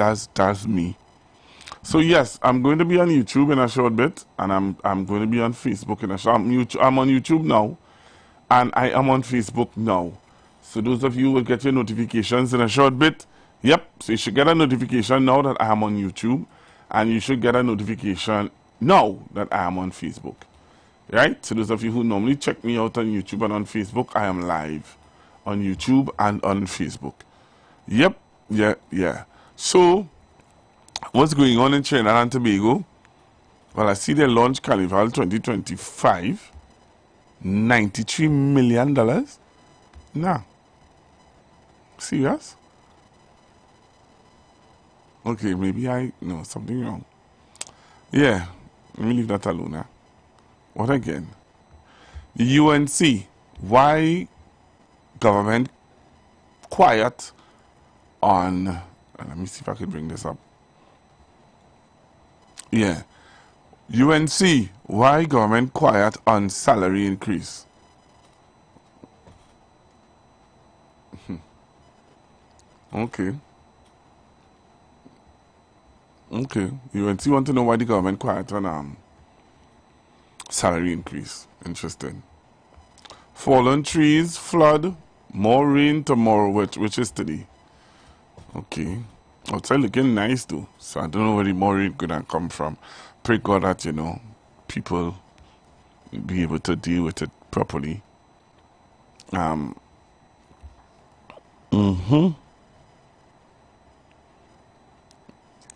That's me. So yes, I'm going to be on YouTube in a short bit, and I'm going to be on Facebook in a short. I'm on YouTube now, and I am on Facebook now. So those of you who will get your notifications in a short bit, yep. So you should get a notification now that I am on YouTube, and you should get a notification now that I am on Facebook. Right? So those of you who normally check me out on YouTube and on Facebook, I am live on YouTube and on Facebook. Yep. Yeah. So what's going on in Trinidad and Tobago? Well, I see they launched Carnival 2025. $93 million? Nah. Serious? Okay, maybe no, something wrong. Yeah, let me leave that alone now. What again? The UNC. Why government quiet on... let me see if I can bring this up. Yeah. UNC. Why government quiet on salary increase? Okay. UNC want to know why the government quiet on salary increase. Interesting. Fallen trees, flood, more rain tomorrow, which is today. Okay. Outside looking nice though. So I don't know where the more rain gonna come from. Pray God that, people be able to deal with it properly.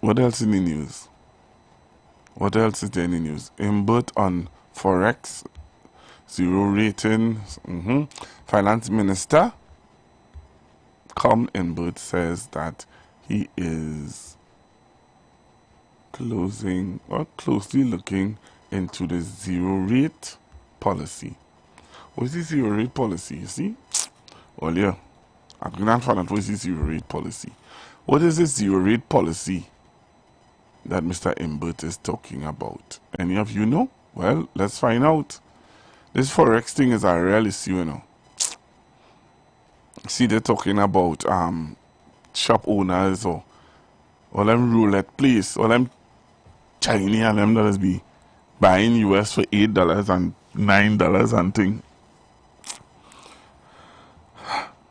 What else in the news? What else is there in the news? Imbert on Forex, 0 rating. Finance Minister Imbert says that he is closely looking into the 0 rate policy. What is the 0 rate policy? You see? Well, yeah. I'm going to find out what is the 0 rate policy. What is the 0 rate policy that Mr. Imbert is talking about? Any of you know? Well, let's find out. This Forex thing is a real issue, See, they're talking about shop owners or all them roulette place, all them Chinese and them that be buying US for $8 and $9 and thing.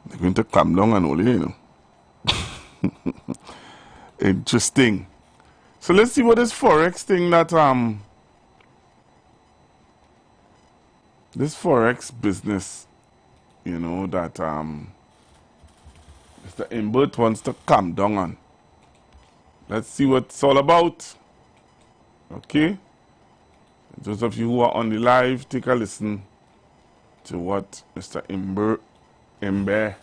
They're going to come down and all Interesting. So let's see what this Forex thing that this Forex business, that Mr. Imbert wants to calm down on. Let's see what it's all about. Okay? Those of you who are on the live, take a listen to what Mr. Imbert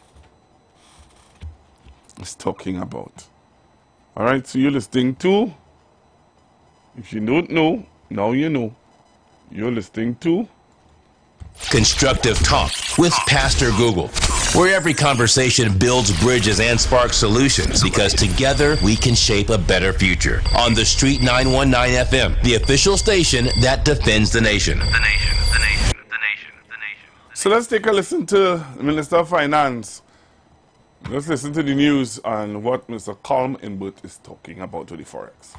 is talking about. Alright, so you're listening to, if you don't know, now you know. You're listening to Constructive Talk with Pastor Google, where every conversation builds bridges and sparks solutions, because together we can shape a better future. On The Street 919 FM, the official station that defends the nation. So let's take a listen to the Minister of Finance. Let's listen to the news on what Mr. Imbert is talking about with the Forex.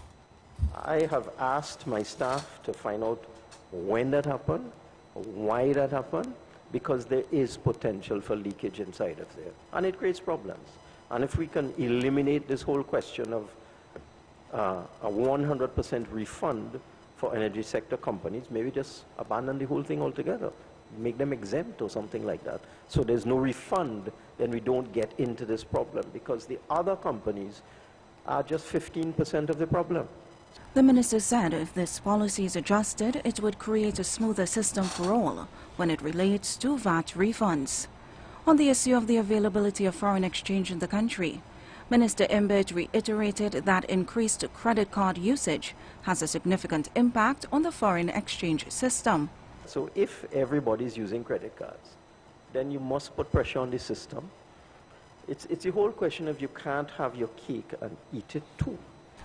I have asked my staff to find out when that happened, why that happened, because there is potential for leakage inside of there, and it creates problems. And if we can eliminate this whole question of a 100% refund for energy sector companies, maybe just abandon the whole thing altogether, make them exempt or something like that. So there's no refund, then we don't get into this problem, because the other companies are just 15% of the problem. The minister said if this policy is adjusted, it would create a smoother system for all when it relates to VAT refunds. On the issue of the availability of foreign exchange in the country, Minister Imbert reiterated that increased credit card usage has a significant impact on the foreign exchange system. So if everybody's using credit cards, then you must put pressure on the system. It's the whole question of you can't have your cake and eat it too.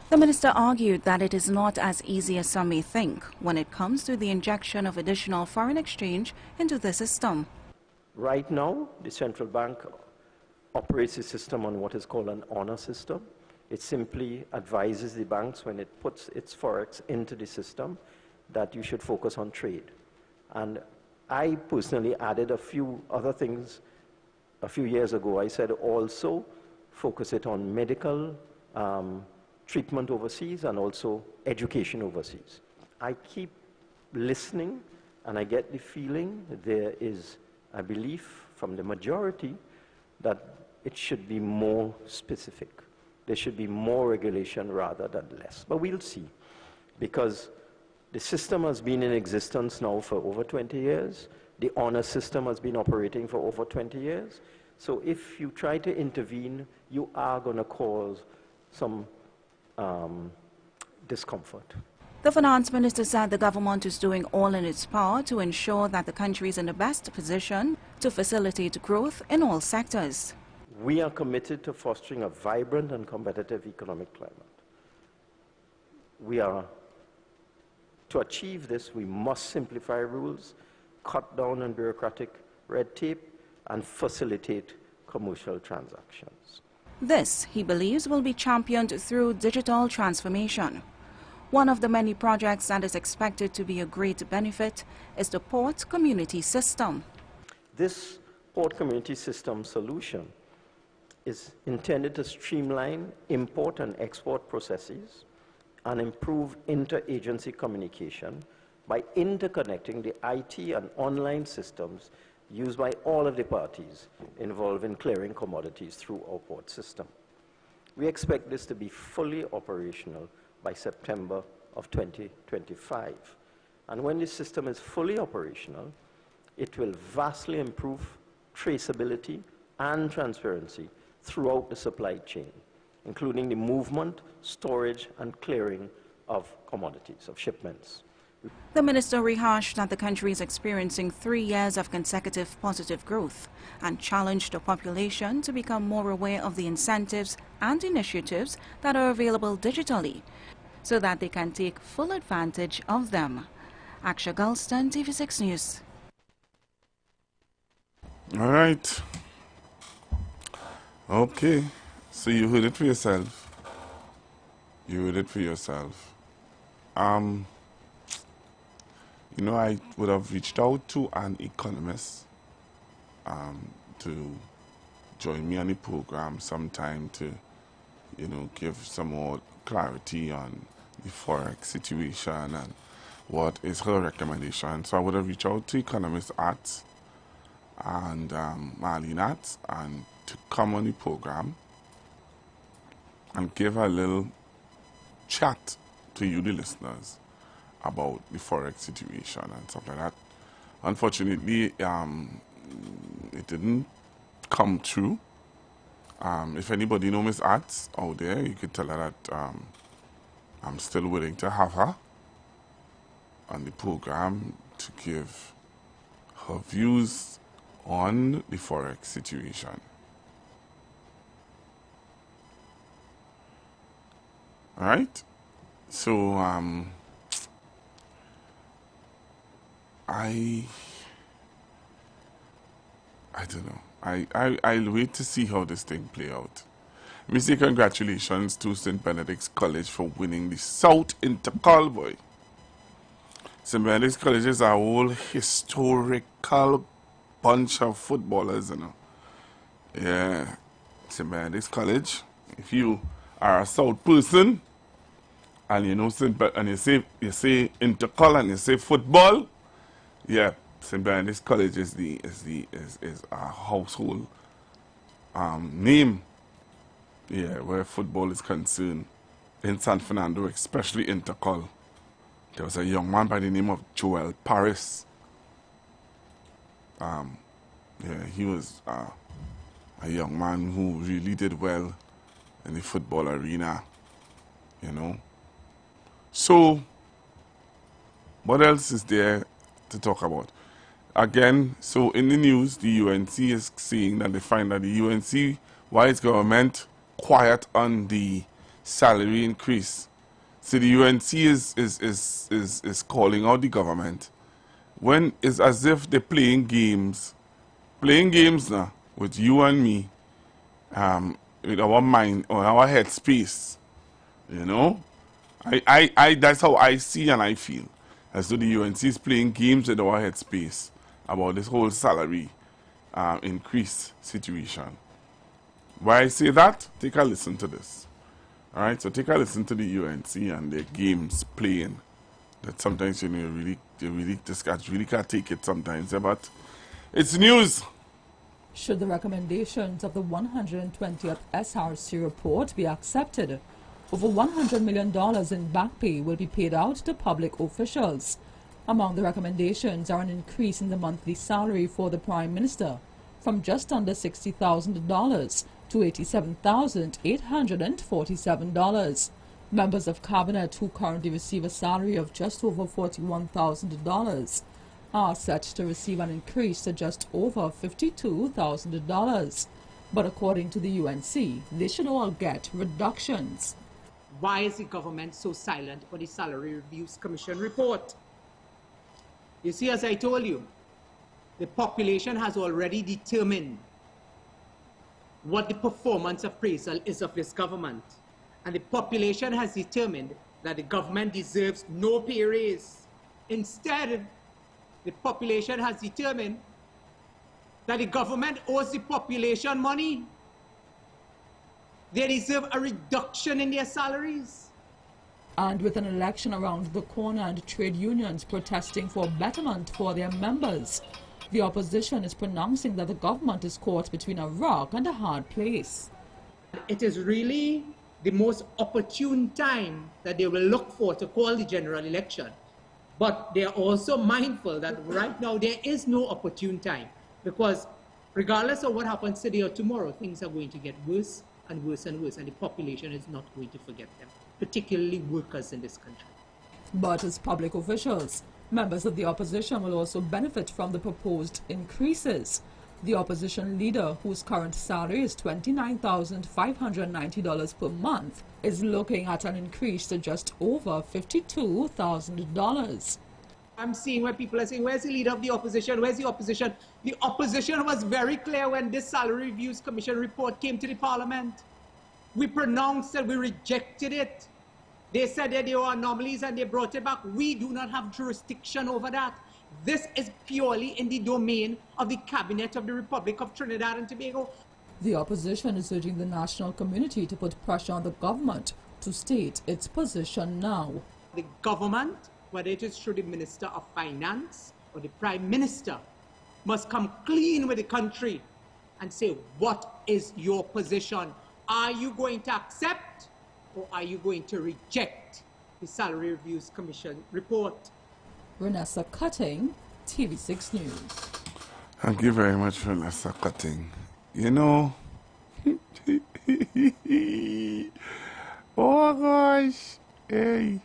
The minister argued that it is not as easy as some may think when it comes to the injection of additional foreign exchange into the system. Right now, the central bank operates the system on what is called an honor system. It simply advises the banks when it puts its forex into the system that you should focus on trade. And I personally added a few other things a few years ago. I said also focus it on medical treatment overseas and also education overseas. I keep listening and I get the feeling there is a belief from the majority that it should be more specific. There should be more regulation rather than less. But we'll see, because the system has been in existence now for over 20 years. The honor system has been operating for over 20 years. So if you try to intervene, you are going to cause some discomfort. The finance minister said the government is doing all in its power to ensure that the country is in the best position to facilitate growth in all sectors. We are committed to fostering a vibrant and competitive economic climate. To achieve this, we must simplify rules, cut down on bureaucratic red tape, and facilitate commercial transactions. This, he believes, will be championed through digital transformation. One of the many projects that is expected to be a great benefit is the Port Community System. This Port Community System solution is intended to streamline import and export processes and improve interagency communication by interconnecting the IT and online systems used by all of the parties involved in clearing commodities through our port system. We expect this to be fully operational by September of 2025. And when this system is fully operational, it will vastly improve traceability and transparency throughout the supply chain, including the movement, storage, and clearing of commodities, of shipments. The minister rehashed that the country is experiencing 3 years of consecutive positive growth and challenged the population to become more aware of the incentives and initiatives that are available digitally so that they can take full advantage of them. Aksha Galston, TV6 News. All right. Okay. So you heard it for yourself. You heard it for yourself. You know, I would have reached out to an economist to join me on the program sometime to, you know, give some more clarity on the forex situation and what is her recommendation. So I would have reached out to economist Arts and Marlene Arts and to come on the program and give a little chat to you, the listeners, about the forex situation and stuff like that. Unfortunately, it didn't come true. If anybody knows Miss Arts out there, you could tell her that I'm still willing to have her on the program to give her views on the forex situation. All right? So, I don't know. I'll wait to see how this thing play out. Let me say congratulations to St. Benedict's College for winning the South Intercol, boy. St. Benedict's College is a whole historical bunch of footballers, you know. Yeah, St. Benedict's College. If you are a South person and you know and you say Intercol and you say football, yeah, St. Benedict's College is a household name, yeah, where football is concerned in San Fernando, especially Intercol. There was a young man by the name of Joel Paris. Yeah, he was a young man who really did well in the football arena, you know. So, what else is there to talk about? Again, so in the news, the UNC is saying that they find that the UNC, why is government quiet on the salary increase? So the UNC is calling out the government when it's as if they're playing games now with you and me. with our mind or our head space. You know, I that's how I see and I feel, as though the UNC is playing games with our head space about this whole salary increase situation. Why I say that? Take a listen to this. All right, so take a listen to the UNC and their games playing. That sometimes this guy really can't take it sometimes, but it's news. Should the recommendations of the 120th SRC report be accepted, over $100 million in back pay will be paid out to public officials. Among the recommendations are an increase in the monthly salary for the Prime Minister from just under $60,000 to $87,847. Members of Cabinet who currently receive a salary of just over $41,000 are set to receive an increase to just over $52,000. But according to the UNC, they should all get reductions. Why is the government so silent for the Salary Reviews Commission report? You see, as I told you, the population has already determined what the performance appraisal is of this government. And the population has determined that the government deserves no pay raise. Instead, the population has determined that the government owes the population money. They deserve a reduction in their salaries. And with an election around the corner and trade unions protesting for betterment for their members, the opposition is pronouncing that the government is caught between a rock and a hard place. It is really the most opportune time that they will look for to call the general election. But they are also mindful that right now there is no opportune time, because regardless of what happens today or tomorrow, things are going to get worse and worse and worse, and the population is not going to forget them, particularly workers in this country. But as public officials, members of the opposition will also benefit from the proposed increases. The opposition leader, whose current salary is $29,590 per month, is looking at an increase to just over $52,000. I'm seeing where people are saying, where's the leader of the opposition? Where's the opposition? The opposition was very clear when this Salary Reviews Commission report came to the Parliament. We pronounced that we rejected it. They said that there were anomalies and they brought it back. We do not have jurisdiction over that. This is purely in the domain of the Cabinet of the Republic of Trinidad and Tobago. The opposition is urging the national community to put pressure on the government to state its position now. The government, whether it is through the Minister of Finance or the Prime Minister, must come clean with the country and say, what is your position? Are you going to accept or are you going to reject the Salary Reviews Commission report? Renessa Cutting, TV6 News. Thank you very much, Renessa Cutting. You know, oh gosh, hey.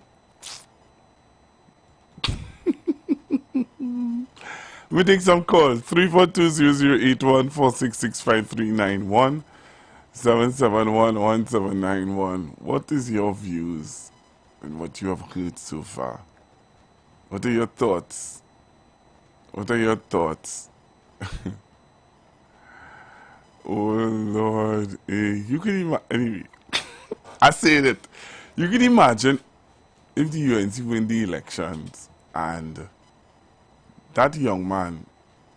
We take some calls. 342-0081-466-5391, 771-1791. What is your views and what you have heard so far? What are your thoughts? What are your thoughts? Oh Lord, you can imagine. Anyway, I said it. You can imagine if the UNC win the elections and that young man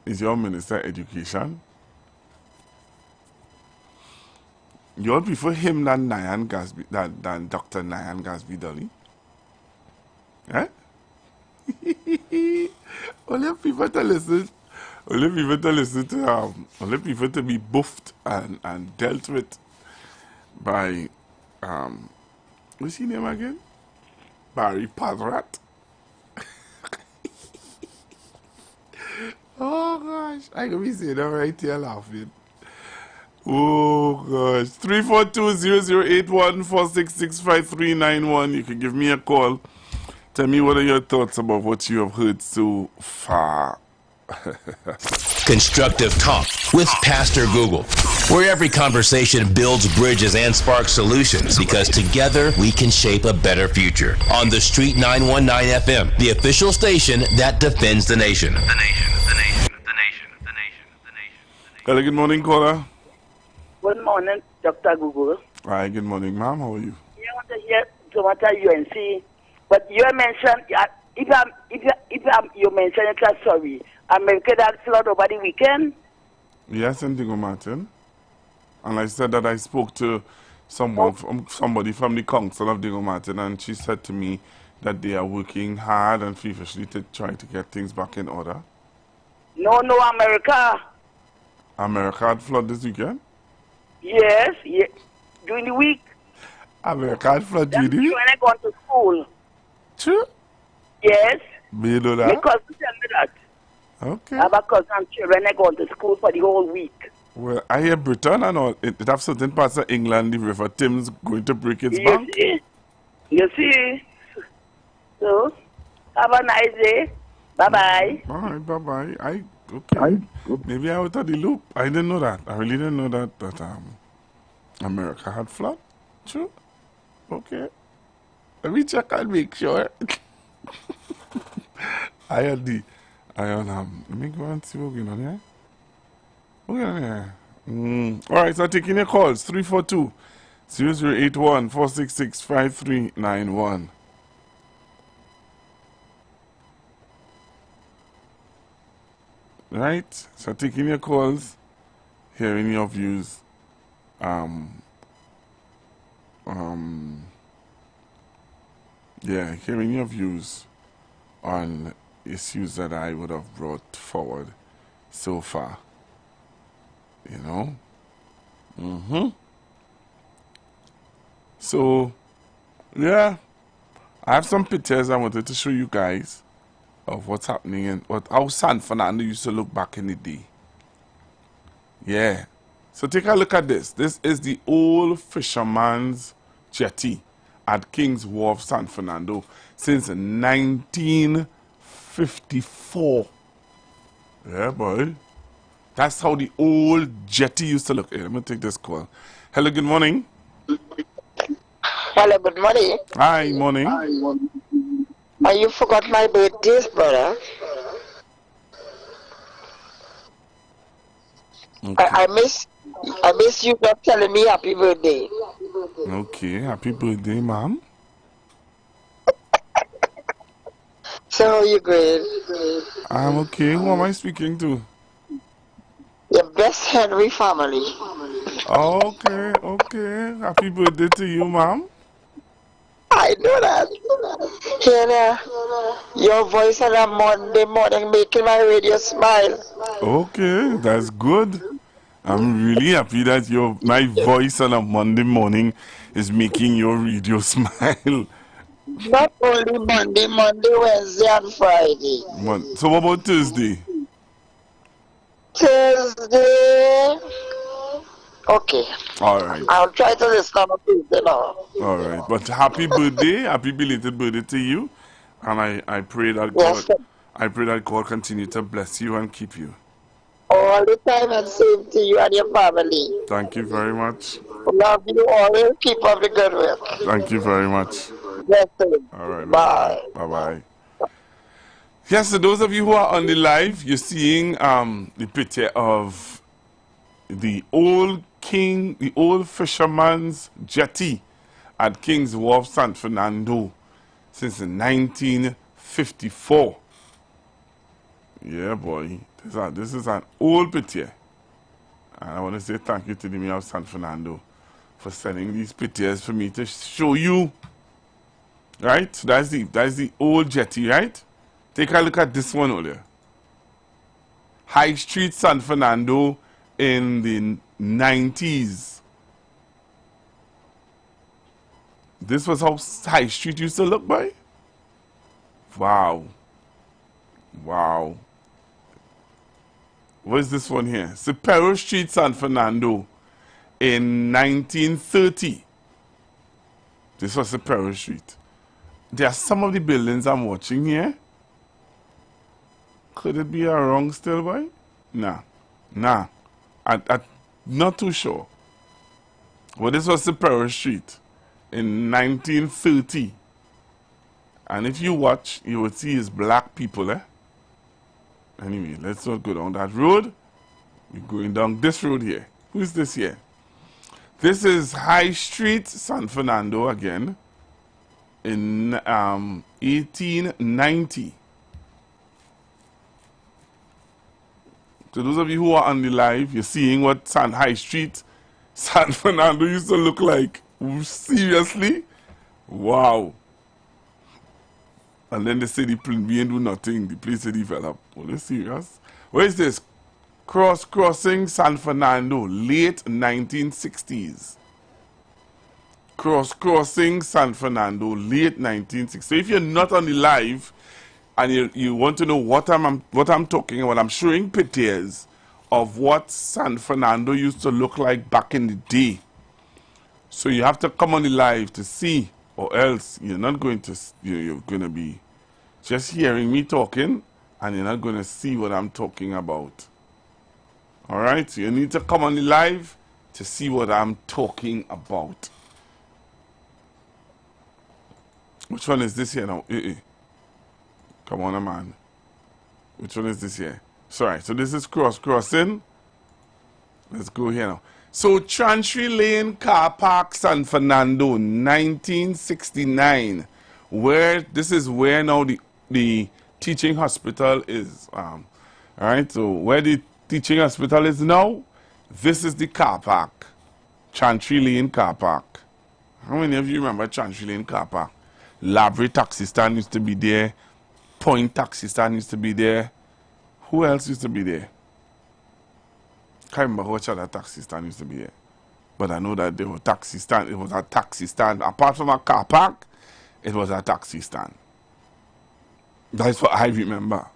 is your Minister of Education. You all prefer him than than Dr. Nyan Gasby Dolly? Eh? Only people to listen. Only people to listen to only people to be buffed and dealt with by what's his name again? Barry Padrat. Oh gosh, I can be saying that right here laughing. Oh gosh. 342-0081-466-5391. You can give me a call. Tell me what are your thoughts about what you have heard so far. Constructive Talk with Pastor Google, where every conversation builds bridges and sparks solutions, because together we can shape a better future. On The Street 919 FM, the official station that defends the nation. The nation, the nation, the nation, the nation, the nation, the nation. Hello, good morning, caller. Good morning, Dr. Google. Hi, good morning, ma'am. How are you? I want to hear Tomato UNC, but you mentioned you mentioned it. Sorry, America that flood over the weekend. Yes, Indigo Martin. And I said that I spoke to somebody from the council of Diego Martin, and she said to me that they are working hard and feverishly to try to get things back in order. No, America. America had flood this weekend? Yes, during the week. America had flood during the week? When I go to school. True? Yes. Me know that? My cousin tell me that. Okay. I have a cousin and children I go to school for the whole week. Well, I hear Britain and all, it have certain parts of England, the River Thames going to break its bank. You see? So, have a nice day. Bye-bye. All right, bye-bye. Okay. Maybe I was out of the loop. I didn't know that. I really didn't know that America had flood. True. Okay. Let me check and make sure. Let me go and see what's going on here. What's going on here? All right, so taking your calls. 342-0081-466-5391. Right? So taking your calls, hearing your views. Hearing your views on issues that I would have brought forward so far. You know? So, yeah. I have some pictures I wanted to show you guys of what's happening and how San Fernando used to look back in the day. Yeah. So take a look at this. This is the old fisherman's jetty at King's Wharf, San Fernando since 1954. Yeah, boy. That's how the old jetty used to look. Hey, let me take this call. Hello, good morning. Hello, good morning. Hi, morning. You forgot my birthday, brother. Okay. I miss you not telling me happy birthday. Okay, happy birthday, ma'am. So how you going? I'm okay. Who am I speaking to? Your best Henry family. Okay. Happy birthday to you, ma'am. I know that. Here, your voice on a Monday morning making my radio smile. Okay, that's good. I'm really happy that my voice on a Monday morning is making your radio smile. Not only Monday, Wednesday, and Friday. So what about Thursday? Thursday. Okay. All right. I'll try to listen on Tuesday now. All right. But happy birthday, happy belated birthday to you, and I pray that God continue to bless you and keep you. All the time, and same to you and your family. Thank you very much. Love you all. Keep up the good work. Thank you very much. Yes, sir. All right. Bye. Bye. Yes, so those of you who are on the live, you're seeing the picture of the old fisherman's jetty at King's Wharf, San Fernando since 1954. Yeah, boy. This is an old picture. And I want to say thank you to the Mayor of San Fernando for sending these pictures for me to show you. Right? That's the old jetty, right? Take a look at this one over there. High Street, San Fernando in the 90s. This was how High Street used to look, boy. Wow. What is this one here? Cepero Street, San Fernando in 1930. This was Cepero Street. There are some of the buildings I'm watching here. Could it be wrong still, boy? Nah. I'm not too sure. Well, this was Cepero Street in 1930. And if you watch, you will see it's black people, Anyway, let's not go down that road. We're going down this road here. Who's this here? This is High Street, San Fernando again, in 1890. To those of you who are on the live, you're seeing what High Street, San Fernando used to look like. Seriously? Wow. And then they say the plane ain't do nothing. The place said he fell up. Oh, they're serious. Where is this? Crossing San Fernando, late 1960s. Crossing San Fernando, late 1960s. So if you're not on the live and you want to know what I'm talking about, I'm showing pictures of what San Fernando used to look like back in the day. So you have to come on the live to see, or else you're not going to, you're going to be just hearing me talking and you're not going to see what I'm talking about. Alright, so you need to come on the live to see what I'm talking about. Which one is this here now? Come on, man. Which one is this here? Sorry, so this is crossing. Let's go here now. So Chantry Lane Car Park, San Fernando, 1969. This is where now the teaching hospital is. Alright, so where the teaching hospital is now, this is the car park. Chantry Lane Car Park. How many of you remember Chantry Lane Car Park? Lavery taxi stand used to be there. Point taxi stand used to be there. Who else used to be there? Can't remember which other taxi stand used to be there. But I know that there was taxi stand. It was a taxi stand. Apart from a car park, it was a taxi stand. That's what I remember.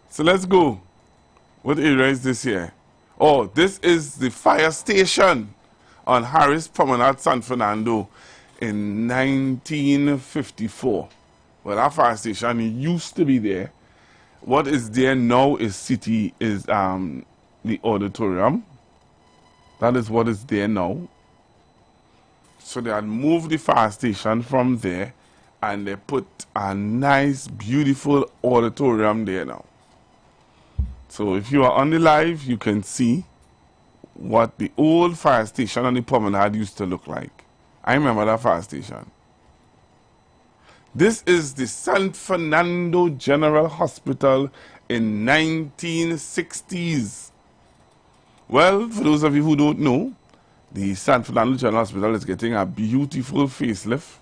So let's go. What area is this here? Oh, this is the fire station on Harris Promenade, San Fernando in 1954. Well, that fire station used to be there. What is there now is the auditorium. That is what is there now. So they had moved the fire station from there and they put a nice, beautiful auditorium there now. So if you are on the live, you can see what the old fire station on the promenade used to look like. I remember that fire station. This is the San Fernando General Hospital in 1960s. Well, for those of you who don't know, the San Fernando General Hospital is getting a beautiful facelift.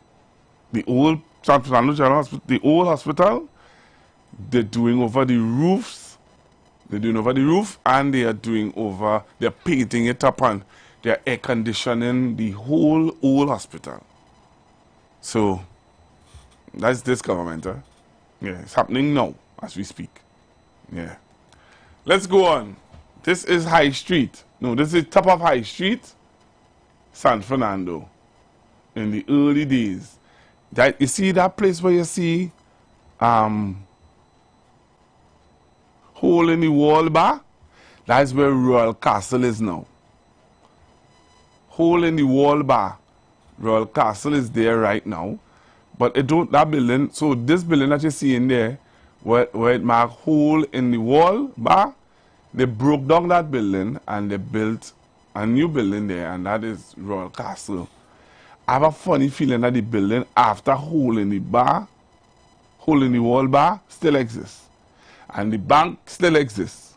The old San Fernando General Hospital, the old hospital, they're doing over the roofs. They're doing over the roof and they're painting it up and they're air conditioning the whole old hospital. So that's this government. Yeah, it's happening now as we speak. Yeah. Let's go on. This is High Street. No, this is top of High Street, San Fernando. In the early days. That you see that place where you see hole in the wall bar? That's where Royal Castle is now. Hole in the wall bar. Royal Castle is there right now. But it don't, that building, so this building that you see in there, where it marked hole in the wall bar, they broke down that building and they built a new building there, and that is Royal Castle. I have a funny feeling that the building after hole in the bar, hole in the wall bar, still exists. And the bank still exists.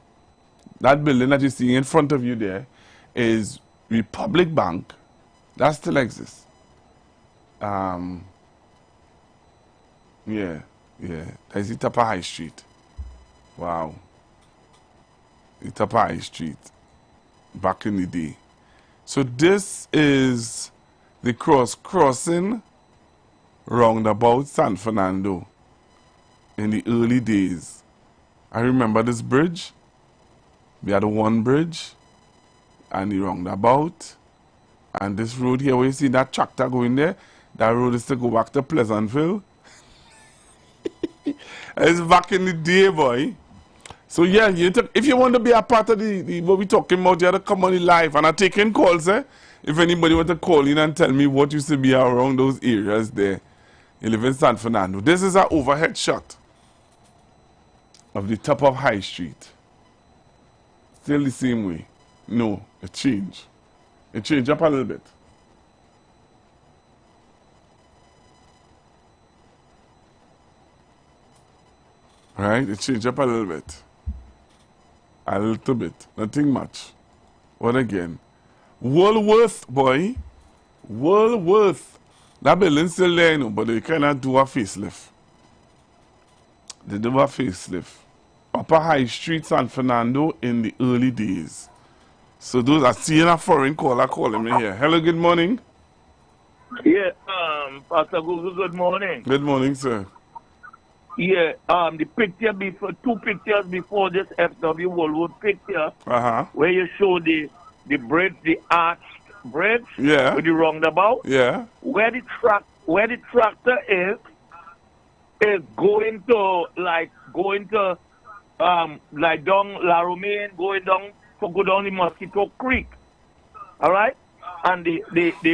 That building that you see in front of you there is Republic Bank. That still exists. Yeah. That's the top of High Street. Wow. The top of High Street. Back in the day. So this is the crossing roundabout San Fernando in the early days. I remember this bridge. We had one bridge and the roundabout. And this road here where you see that tractor going there, that road is to go back to Pleasantville. It's back in the day, boy. So yeah, if you want to be a part of the what we're talking about, you have to come on the live. And I'm taking calls, if anybody want to call in and tell me what used to be around those areas there. You live in San Fernando. This is an overhead shot of the top of High Street. Still the same way. No, it changed. It changed up a little bit. Right? It changed up a little bit. A little bit. Nothing much. What again? Woolworth, boy. Woolworth. That building's still there, you know, but they cannot do a facelift. They do a facelift. Upper High Street, San Fernando in the early days. So those are seeing a foreign caller calling me here. Hello, good morning. Yeah, Pastor Google, good morning. Good morning, sir. Yeah, the picture before, 2 pictures before this FW Woolworth picture, where you show the bridge, the arched bridge, yeah, with the roundabout, yeah, where the tractor is going to like down La Romaine, going down to go down the Mosquito Creek, all right, and the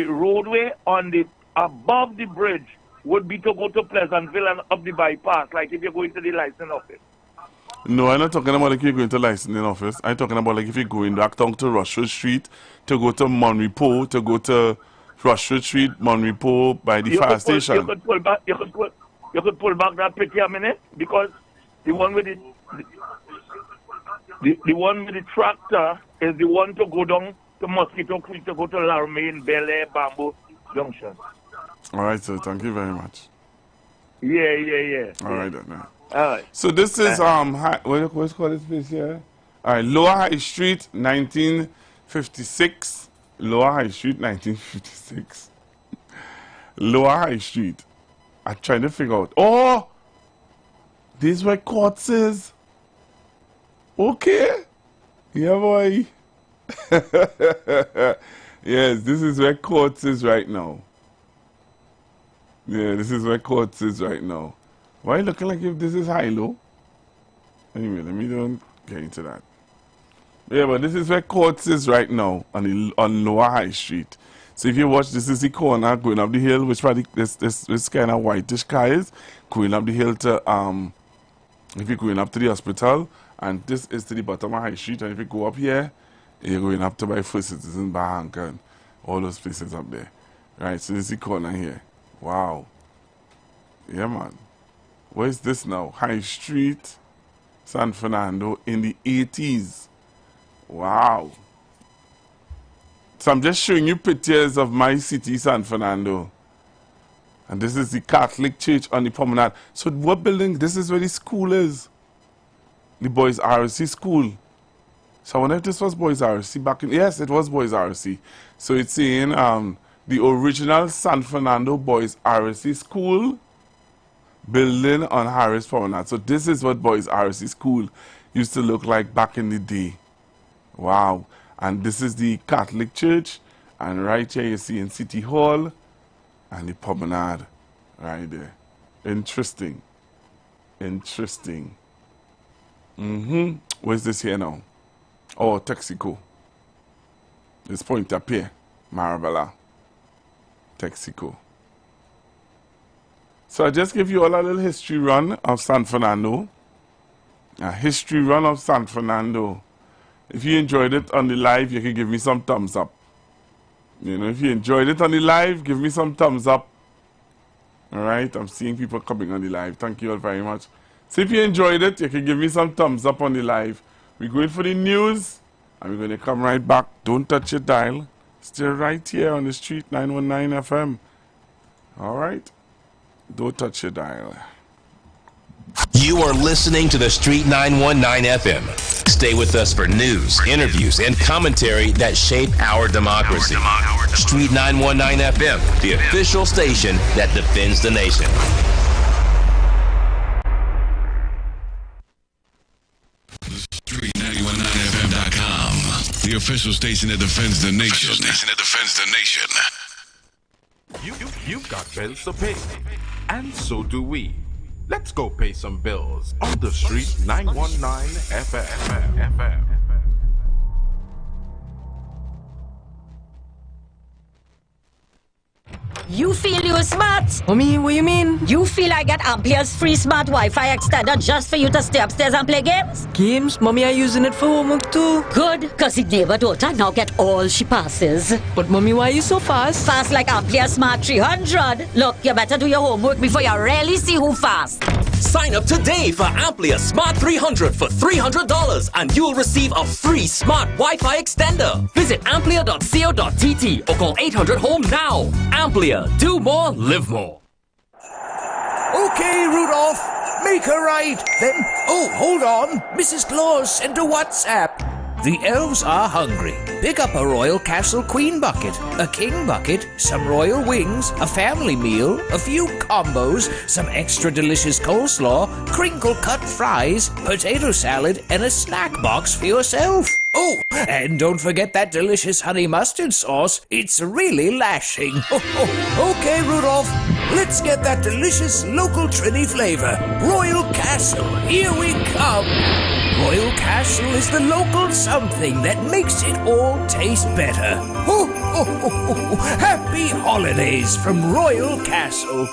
roadway on the above the bridge would be to go to Pleasantville and up the bypass, like if you're going to the license office. No, I'm not talking about like if you're going to licensing office. I'm talking about like if you're going back down to Rushford Street to go to Monrepo, to go to Rushford Street, Monrepo by the fire station. You could pull back that picture a minute, because the one with the one with the tractor is the one to go down to Mosquito Creek to go to La Romaine, Bel Air, Bamboo Junction. All right, sir. Thank you very much. Yeah. All right, then. All right. So this is what's called this place here? All right, Lower High Street, 1956. Lower High Street, 1956. Lower High Street. I'm trying to figure out. Oh, these were courts is. Okay. Yeah, boy. Yes, this is where courts is right now. Yeah, this is where courts is right now. Why looking like if this is high-low? Anyway, let me don't get into that. Yeah, but this is where courts is right now on Lower High Street. So if you watch, this is the corner going up the hill, which probably this kind of whitish car is going up the hill to if you're going up to the hospital, and this is to the bottom of High Street, and if you go up here, you're going up to by First Citizen, Bank, and all those places up there. Right, so this is the corner here. Wow. Yeah, man. Where is this now? High Street, San Fernando in the 80s. Wow. So I'm just showing you pictures of my city, San Fernando. And this is the Catholic Church on the promenade. So what building? This is where the school is. The Boys RC School. So I wonder if this was Boys RC back in... Yes, it was Boys RC. So it's saying the original San Fernando Boys RC School building on Harris Promenade. So this is what Boys RC School used to look like back in the day. Wow. And this is the Catholic Church. And right here you see in City Hall and the promenade right there. Interesting. Interesting. Where's this here now? Oh, Texaco. This point up here. Marabella. Texaco. So I just give you all a little history run of San Fernando. A history run of San Fernando. If you enjoyed it on the live, you can give me some thumbs up. You know, if you enjoyed it on the live, give me some thumbs up. Alright, I'm seeing people coming on the live. Thank you all very much. So if you enjoyed it, you can give me some thumbs up on the live. We're going for the news, and we're going to come right back. Don't touch your dial. Still right here on the street, 919 FM. Alright? Don't touch your dial. You are listening to the Street 919 FM. Stay with us for news, interviews, and commentary that shape our democracy. Street 919 FM, the official station that defends the nation. Street919fm.com, the official station that defends the nation. You've got bills to pay, and so do we. Let's go pay some bills on the Street 919 FM. You feel you're smart? Mommy, what you mean? You feel I get Amplia's free smart Wi-Fi extender just for you to stay upstairs and play games? Games? Mommy, I'm using it for homework too. Good, because the neighbor daughter now get all she passes. But Mommy, why are you so fast? Fast like Amplia Smart 300. Look, you better do your homework before you really see who fast. Sign up today for Amplia Smart 300 for $300 and you'll receive a free smart Wi-Fi extender. Visit amplia.co.tt or call 800-HOME now. Amplia, do more, live more. Okay, Rudolph, make a right. Then, oh, hold on. Mrs. Claus sent a WhatsApp. The elves are hungry. Pick up a Royal Castle Queen bucket, a King bucket, some royal wings, a family meal, a few combos, some extra delicious coleslaw, crinkle-cut fries, potato salad, and a snack box for yourself. Oh, and don't forget that delicious honey mustard sauce. It's really lashing. Okay, Rudolph, let's get that delicious local Trini flavor. Royal Castle, here we come. Royal Castle is the local something that makes it all taste better. Happy holidays from Royal Castle.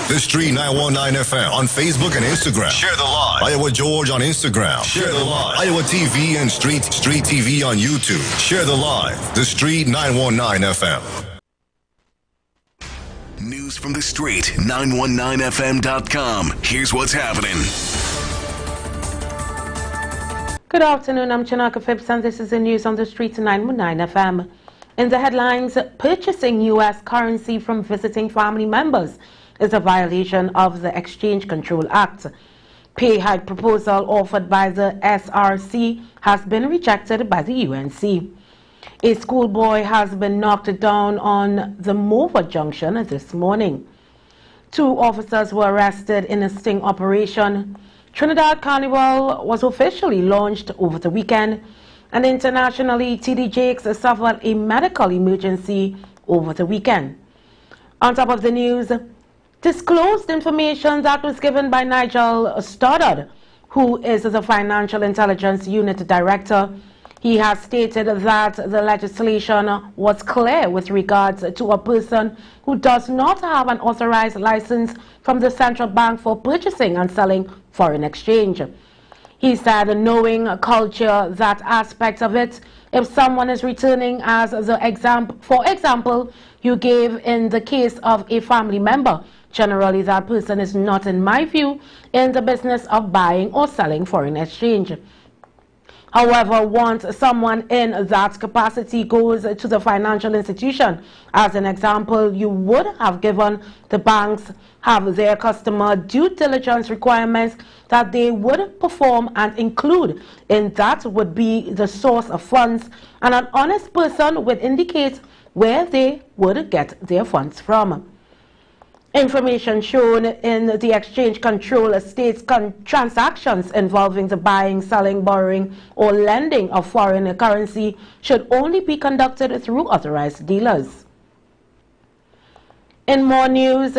The Street 919 FM on Facebook and Instagram. Share the live. Iowa George on Instagram. Share the live. Iowa TV and Street TV on YouTube. Share the live. The Street 919 FM. News from the Street, 919fm.com. Here's what's happening. Good afternoon, I'm Chanaka Phipps and this is the news on the Street 919 FM. In the headlines, purchasing U.S. currency from visiting family members is a violation of the Exchange Control Act. Pay hike proposal offered by the SRC has been rejected by the UNC. A schoolboy has been knocked down on the Mover Junction this morning. 2 officers were arrested in a sting operation. Trinidad Carnival was officially launched over the weekend, and internationally, TD Jakes suffered a medical emergency over the weekend. On top of the news, disclosed information that was given by Nigel Stoddard, who is the Financial Intelligence Unit Director. He has stated that the legislation was clear with regards to a person who does not have an authorized license from the central bank for purchasing and selling foreign exchange. He said, knowing culture, that aspect of it, if someone is returning as the for example, you gave in the case of a family member, generally that person is not, in my view, in the business of buying or selling foreign exchange. However, once someone in that capacity goes to the financial institution, as an example, you would have given the banks have their customer due diligence requirements that they would perform, and include in that would be the source of funds, and an honest person would indicate where they would get their funds from. Information shown in the exchange control states transactions involving the buying, selling, borrowing, or lending of foreign currency should only be conducted through authorized dealers. In more news,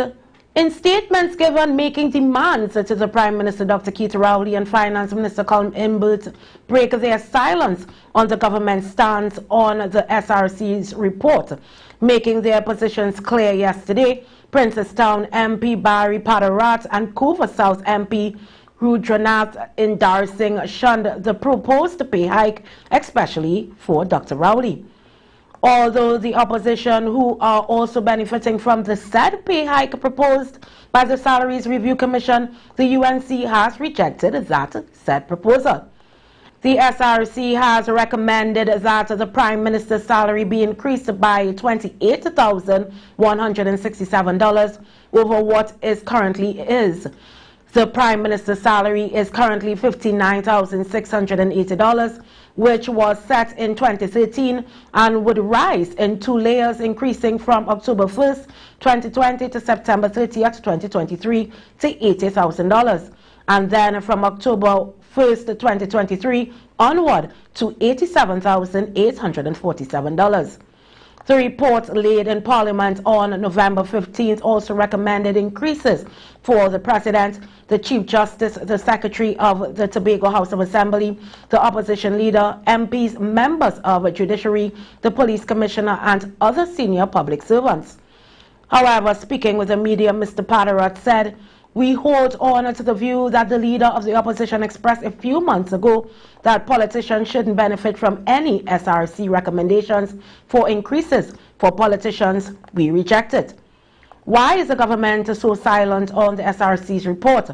in statements given making demands to the Prime Minister Dr. Keith Rowley and Finance Minister Colin Imbert break their silence on the government's stance on the SRC's report. Making their positions clear yesterday, Princestown MP Barry Padarat and Coover South MP Rudranath Indar Singh shunned the proposed pay hike, especially for Dr. Rowley. Although the opposition, who are also benefiting from the said pay hike proposed by the Salaries Review Commission, the UNC has rejected that said proposal. The SRC has recommended that the Prime Minister's salary be increased by $28,167 over what is currently is. The Prime Minister's salary is currently $59,680, which was set in 2013 and would rise in 2 layers, increasing from October 1st, 2020 to September 30th, 2023 to $80,000, and then from October 1st, 2023 onward to $87,847. The report laid in Parliament on November 15th also recommended increases for the President, the Chief Justice, the Secretary of the Tobago House of Assembly, the Opposition Leader, MPs, members of Judiciary, the Police Commissioner, and other senior public servants. However, speaking with the media, Mr. Padarat said, "We hold on to the view that the leader of the opposition expressed a few months ago that politicians shouldn't benefit from any SRC recommendations for increases. For politicians, we reject it." Why is the government so silent on the SRC's report?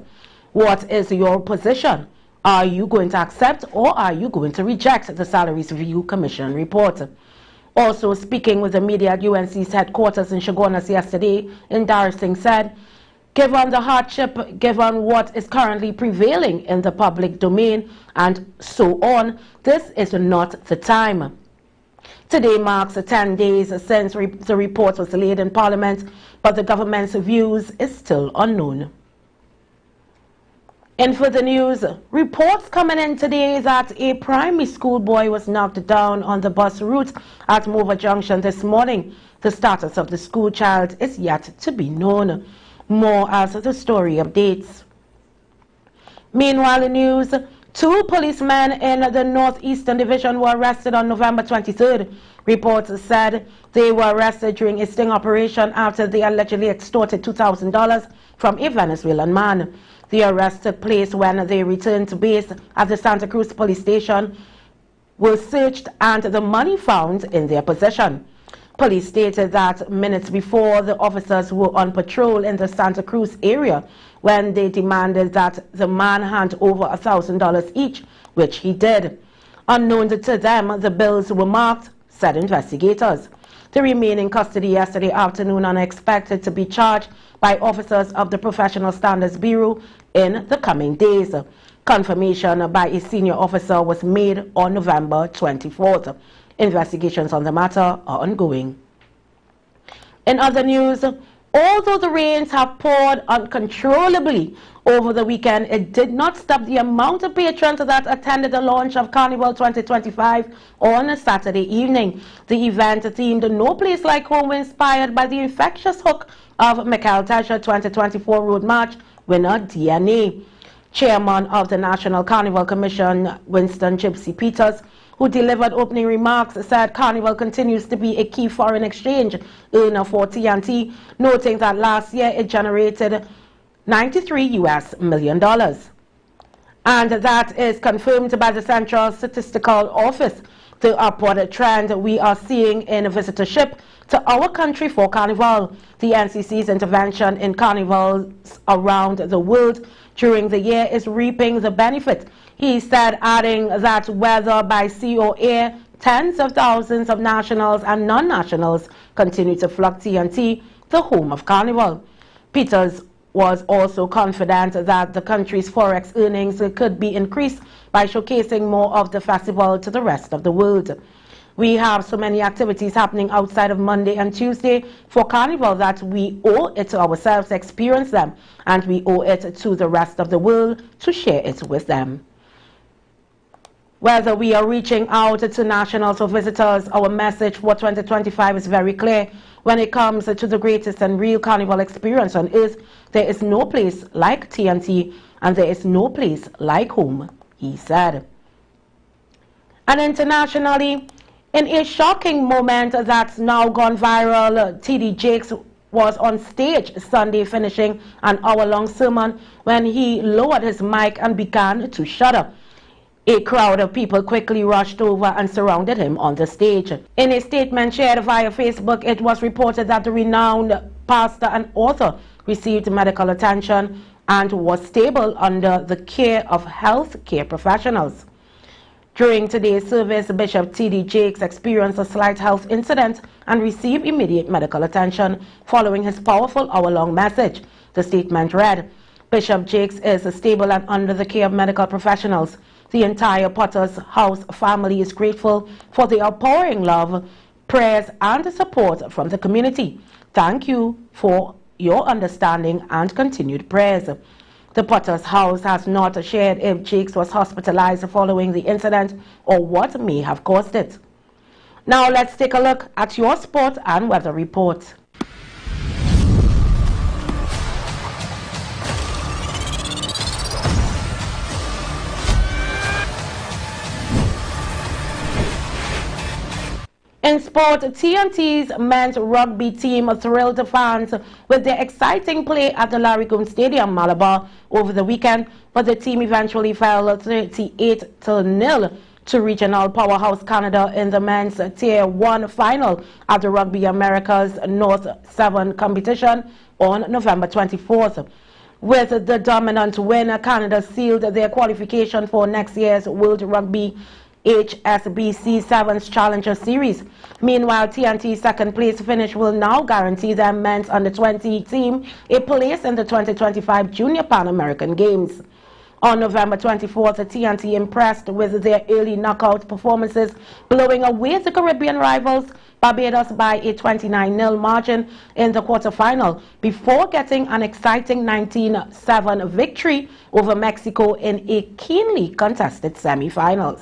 What is your position? Are you going to accept or are you going to reject the Salaries Review Commission report? Also speaking with the media at UNC's headquarters in Chaguanas yesterday, Indar Singh said, "Given the hardship, given what is currently prevailing in the public domain, and so on, this is not the time." Today marks 10 days since the report was laid in Parliament, but the government's views is still unknown. In further news, reports coming in today that a primary school boy was knocked down on the bus route at Mover Junction this morning. The status of the school child is yet to be known. More as the story updates. Meanwhile, in news, 2 policemen in the Northeastern Division were arrested on November 23rd. Reports said they were arrested during a sting operation after they allegedly extorted $2,000 from a Venezuelan man. The arrest took place when they returned to base at the Santa Cruz police station, were searched, and the money found in their possession. Police stated that minutes before, the officers were on patrol in the Santa Cruz area when they demanded that the man hand over $1,000 each, which he did. Unknown to them, the bills were marked, said investigators. to remain in custody yesterday afternoon and are expected to be charged by officers of the Professional Standards Bureau in the coming days. Confirmation by a senior officer was made on November 24th. Investigations on the matter are ongoing. In other news, although the rains have poured uncontrollably over the weekend, it did not stop the amount of patrons that attended the launch of Carnival 2025 on a Saturday evening. The event themed No Place Like Home, inspired by the infectious hook of Michael Tesher 2024 Road March winner DNA. Chairman of the National Carnival Commission, Winston Gypsy Peters, who delivered opening remarks, said Carnival continues to be a key foreign exchange earner for TNT, noting that last year it generated $93 million. And that is confirmed by the Central Statistical Office. The upward trend we are seeing in visitorship to our country for Carnival. The NCC's intervention in carnivals around the world during the year is reaping the benefit. He said, adding that whether by sea or air, tens of thousands of nationals and non-nationals continue to flock TNT, the home of Carnival. Peters was also confident that the country's forex earnings could be increased by showcasing more of the festival to the rest of the world. We have so many activities happening outside of Monday and Tuesday for Carnival that we owe it to ourselves to experience them, and we owe it to the rest of the world to share it with them. Whether we are reaching out to nationals or visitors, our message for 2025 is very clear. When it comes to the greatest and real Carnival experience on earth, there is no place like TNT, and there is no place like home, he said. And internationally, in a shocking moment that's now gone viral, T.D. Jakes was on stage Sunday finishing an hour-long sermon when he lowered his mic and began to shudder. A crowd of people quickly rushed over and surrounded him on the stage. In a statement shared via Facebook, it was reported that the renowned pastor and author received medical attention and was stable under the care of health care professionals. During today's service, Bishop T.D. Jakes experienced a slight health incident and received immediate medical attention following his powerful hour-long message. The statement read, Bishop Jakes is stable and under the care of medical professionals. The entire Potter's House family is grateful for the outpouring love, prayers, and support from the community. Thank you for your understanding and continued prayers. The Potter's House has not shared if Jakes was hospitalized following the incident or what may have caused it. Now let's take a look at your sport and weather report. In sport, TNT's men's rugby team thrilled fans with their exciting play at the Larry Gomes Stadium, Malabar, over the weekend, but the team eventually fell 38-0 to regional powerhouse Canada in the men's Tier 1 final at the Rugby America's North 7 competition on November 24th. With the dominant win, Canada sealed their qualification for next year's World Rugby HSBC Sevens Challenger Series. Meanwhile, TNT's second place finish will now guarantee their men's under-20 team a place in the 2025 Junior Pan American Games. On November 24th, TNT impressed with their early knockout performances, blowing away the Caribbean rivals Barbados by a 29-0 margin in the quarterfinal, before getting an exciting 19-7 victory over Mexico in a keenly contested semifinals.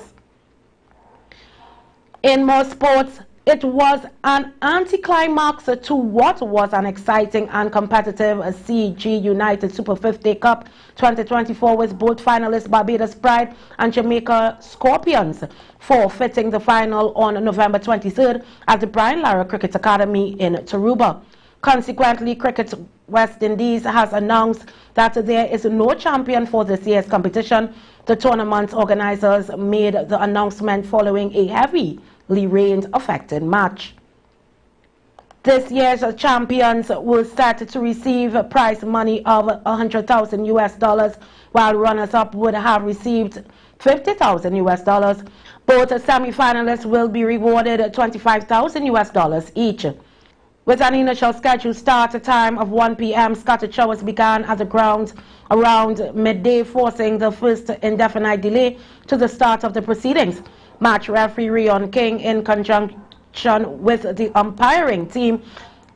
In more sports, it was an anticlimax to what was an exciting and competitive CG United Super 50 Cup 2024, with both finalists Barbados Pride and Jamaica Scorpions forfeiting the final on November 23rd at the Brian Lara Cricket Academy in Tarouba. Consequently, Cricket West Indies has announced that there is no champion for this year's competition. The tournament organizers made the announcement following a heavily rain-affected match. This year's champions will start to receive prize money of $100,000 while runners-up would have received $50,000. Both semi-finalists will be rewarded $25,000 each. With an initial scheduled start time of 1 p.m., scattered showers began at the ground around midday, forcing the first indefinite delay to the start of the proceedings. Match referee Rion King, in conjunction with the umpiring team,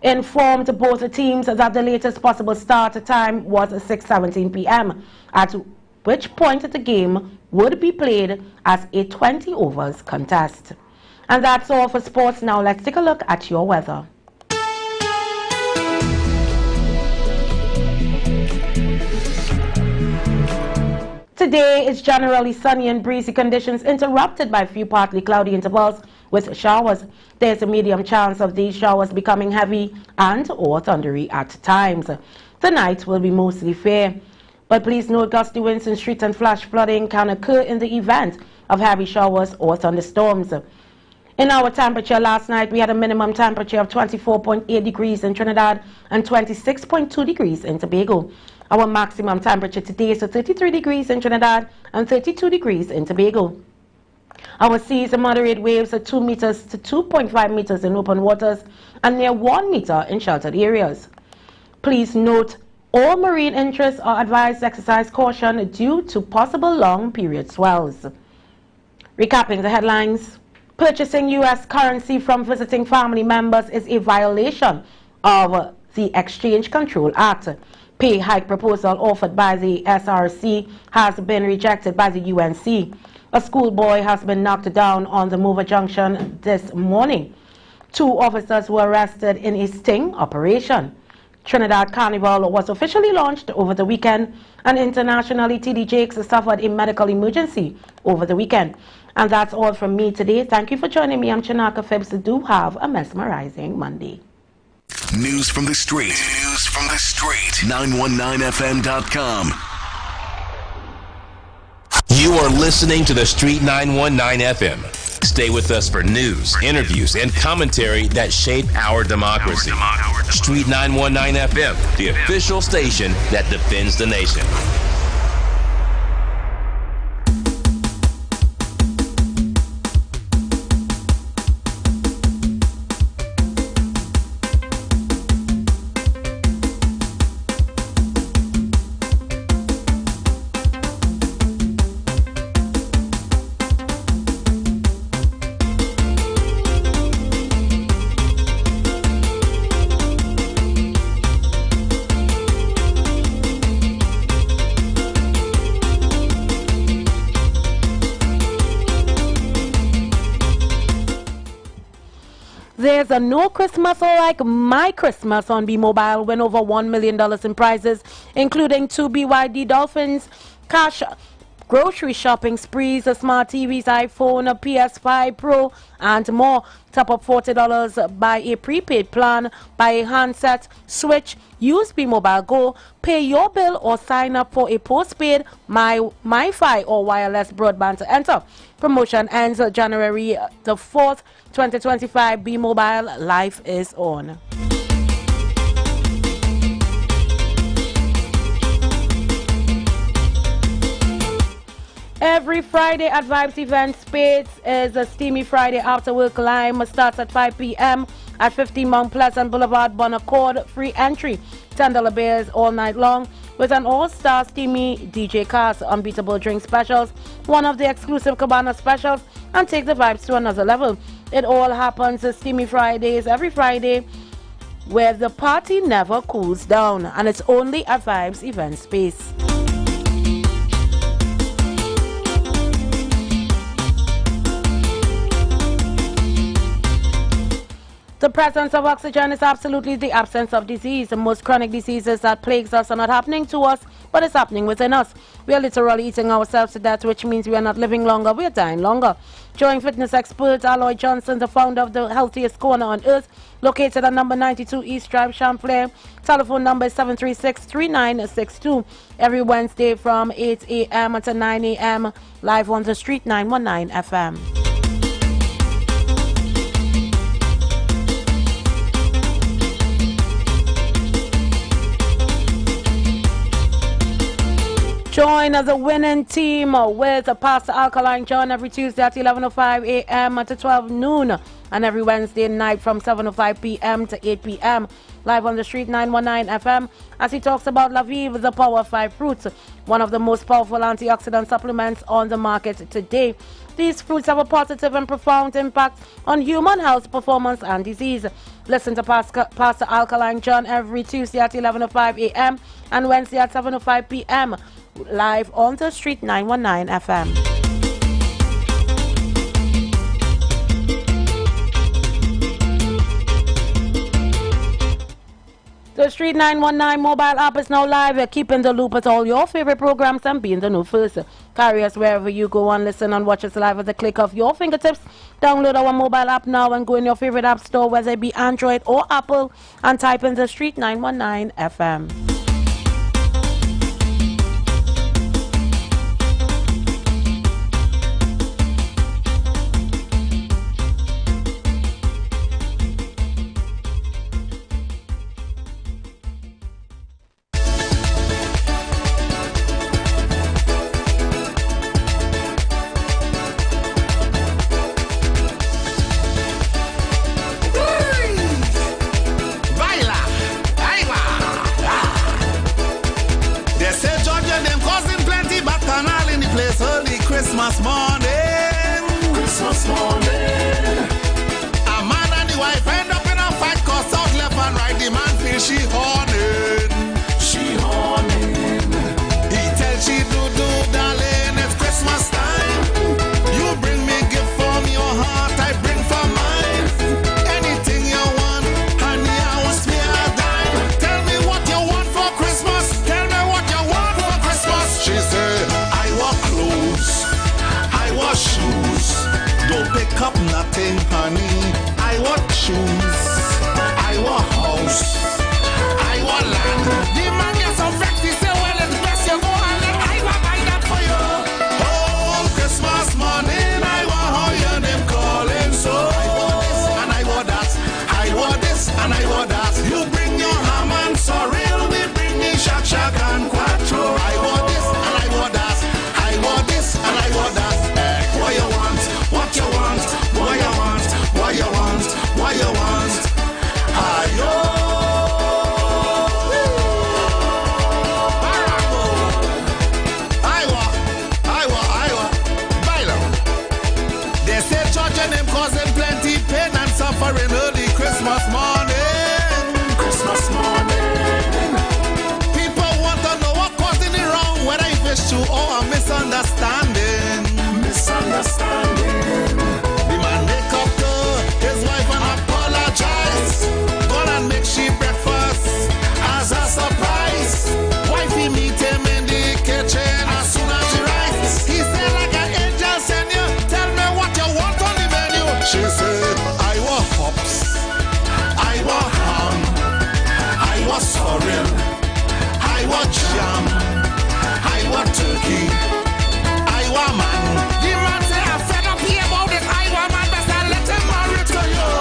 informed both teams that the latest possible start time was 6:17 p.m., at which point the game would be played as a 20 overs contest. And that's all for sports. Now let's take a look at your weather. Today is generally sunny and breezy conditions, interrupted by a few partly cloudy intervals with showers. There's a medium chance of these showers becoming heavy and or thundery at times. The night will be mostly fair, but please note gusty winds and street and flash flooding can occur in the event of heavy showers or thunderstorms. In our temperature last night, we had a minimum temperature of 24.8 degrees in Trinidad and 26.2 degrees in Tobago. Our maximum temperature today is 33 degrees in Trinidad and 32 degrees in Tobago. Our seas are moderate waves of 2 meters to 2.5 meters in open waters and near 1 meter in sheltered areas. Please note, all marine interests are advised to exercise caution due to possible long period swells. Recapping the headlines. Purchasing U.S. currency from visiting family members is a violation of the Exchange Control Act. Pay hike proposal offered by the SRC has been rejected by the UNC. A schoolboy has been knocked down on the Mover Junction this morning. 2 officers were arrested in a sting operation. Trinidad Carnival was officially launched over the weekend, and internationally TD Jakes suffered a medical emergency over the weekend. And that's all from me today. Thank you for joining me. I'm Chinaka Phibbs. Do have a mesmerizing Monday. News from the street. News from the street. 919fm.com. You are listening to the Street 919 FM. Stay with us for news, interviews, and commentary that shape our democracy. Street 919 FM, the official station that defends the nation. There's a no Christmas like my Christmas on B-Mobile. Win over $1 million in prizes, including 2 BYD Dolphins, cash, grocery shopping sprees, smart TVs, iPhone, a PS5 Pro, and more. Top up $40 buy a prepaid plan, buy a handset, switch, use B-Mobile Go, pay your bill, or sign up for a postpaid MiFi or wireless broadband to enter. Promotion ends January the 4th, 2025. B-Mobile, life is on. Every Friday at Vibes Event Space is a steamy Friday after work lime. Starts at 5 p.m. at 15 Mount Pleasant Boulevard, Bon Accord. Free entry, $10 beers all night long with an all-star steamy DJ cast, unbeatable drink specials, one of the exclusive Cabana specials, and take the vibes to another level. It all happens steamy Fridays every Friday, where the party never cools down, and it's only at Vibes Event Space. The presence of oxygen is absolutely the absence of disease. The most chronic diseases that plagues us are not happening to us, but it's happening within us. We are literally eating ourselves to death, which means we are not living longer, we are dying longer. Join fitness expert Aloy Johnson, the founder of the healthiest corner on earth, located at number 92 East Drive, Champlain. Telephone number is 736-3962. Every Wednesday from 8 a.m. to 9 a.m. live on the Street 919 FM. Join the winning team with Pastor Alkaline John every Tuesday at 11:05 a.m. to 12 noon, and every Wednesday night from 7:05 p.m. to 8 p.m. live on the Street 919 FM as he talks about La Vive, the Power 5 fruits, one of the most powerful antioxidant supplements on the market today. These fruits have a positive and profound impact on human health, performance, and disease. Listen to Pastor Alkaline John every Tuesday at 11:05 a.m. and Wednesday at 7:05 p.m. live on the Street 919 FM. The Street 919 mobile app is now live. We're keeping the loop at all your favorite programs and being the new first. Carry us wherever you go and listen and watch us live at the click of your fingertips. Download our mobile app now and go in your favorite app store, whether it be Android or Apple, and type in the Street 919 FM. Christmas morning, Christmas morning. A man and the wife end up in a fight, cause out left and right, the man feel she horning. He tells she do, darling, it's Christmas time. You bring me gift from your heart, I bring from mine. Anything you want, honey, I will spare a dime. Tell me what you want for Christmas. Tell me what you want for Christmas. She said, I want clothes, I want shoes. Don't pick up nothing, honey. I want shoes, I want house, I want land. The man gets some facts, he say, well, it's best you go and let I want buy that for you. Oh, Christmas morning, I want how your name calling. So I want this and I want that, I want this and I want that. You bring your ham and sorrel, we bring the shak shak and quattro. I want this and I want that, I want this and I want that. What you want, what you want, what you want, what you want, what you want. Ayo. They say church and them causing plenty pain and suffering early Christmas morning. Christmas morning. People want to know what causing it wrong, whether if it's true or a misunderstanding. Misunderstanding. The man make up to his wife and apologize. Go and make she breakfast as a surprise. Wifey meet him in the kitchen as soon as she rises. He said like an angel send you, tell me what you want on the menu. She said, I want hops, I want ham, I want sorrel, I want jam, I want turkey, I want man. The man say I'm fed up here about this I want man, best I let him marry to you.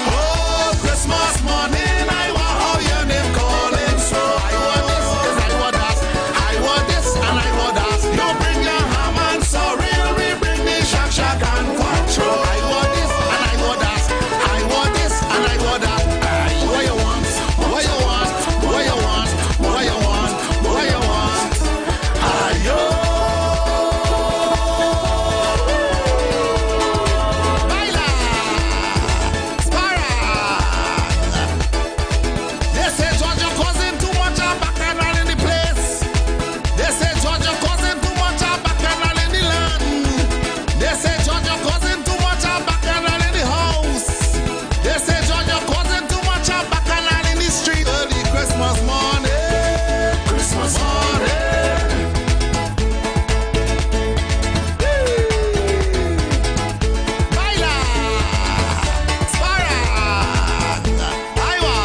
Oh, Christmas morning, I want how your name calling. So I want this, yes, I want that, I want this and I want that. You bring your ham and sorrel, we bring the shak shak and quattro. I want this and I want that, I want this and I want that. What you want, what you want, what you want, what you want, what you want. Ayo. Baila, Spara. They say George, you're causing too much bacchanal in the place. They say George, you're causing too much bacchanal in the land. They say George, you're causing too much bacchanal in the house. They say George, you're causing too much bacchanal in the street. Early Christmas morning, Christmas morning. Baila, Spara, Aiwa.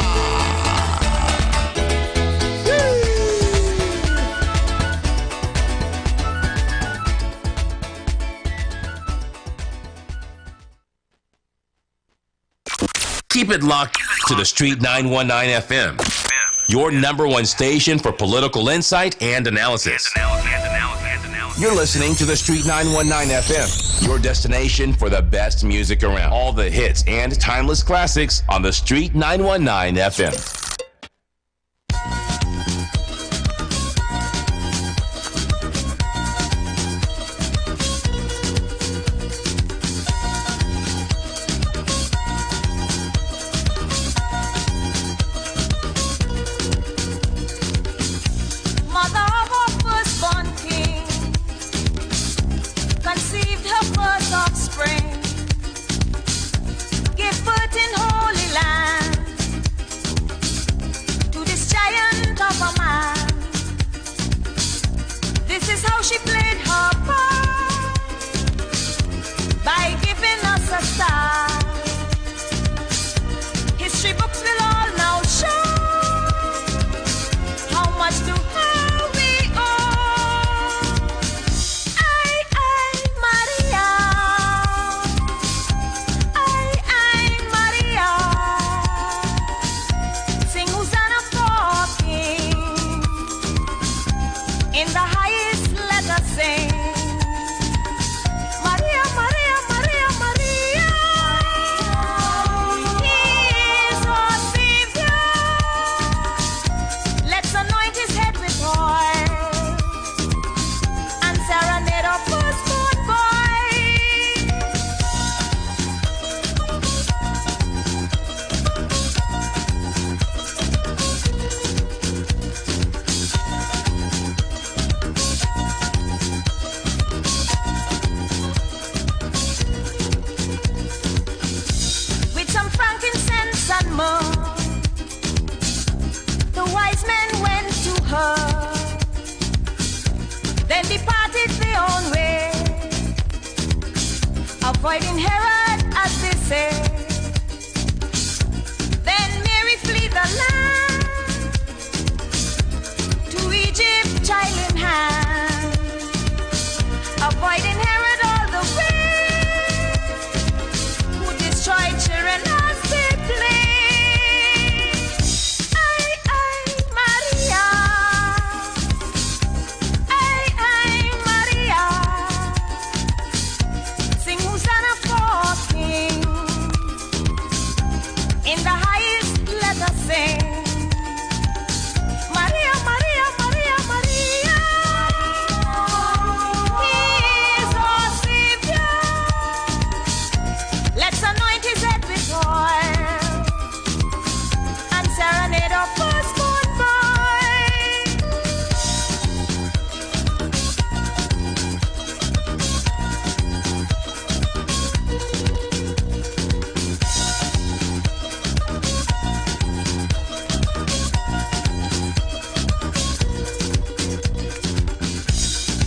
Keep it locked to the Street 919 FM, your #1 station for political insight and analysis. You're listening to The Street 919 FM, your destination for the best music around. All the hits and timeless classics on The Street 919 FM. She played her part by giving us a start. History books will all now show how much to her we owe. I, Maria. I, Maria. Sing Hosanna for King in the highest. Let us sing. Maria, Maria, Maria, Maria. He is our Savior. Let's anoint his head with oil and serenade our firstborn boy. The wise men went to her, then departed their own way, avoiding Herod as they say. Then Mary fled the land to Egypt, child in hand, avoiding Herod all the way, who destroyed children as they play.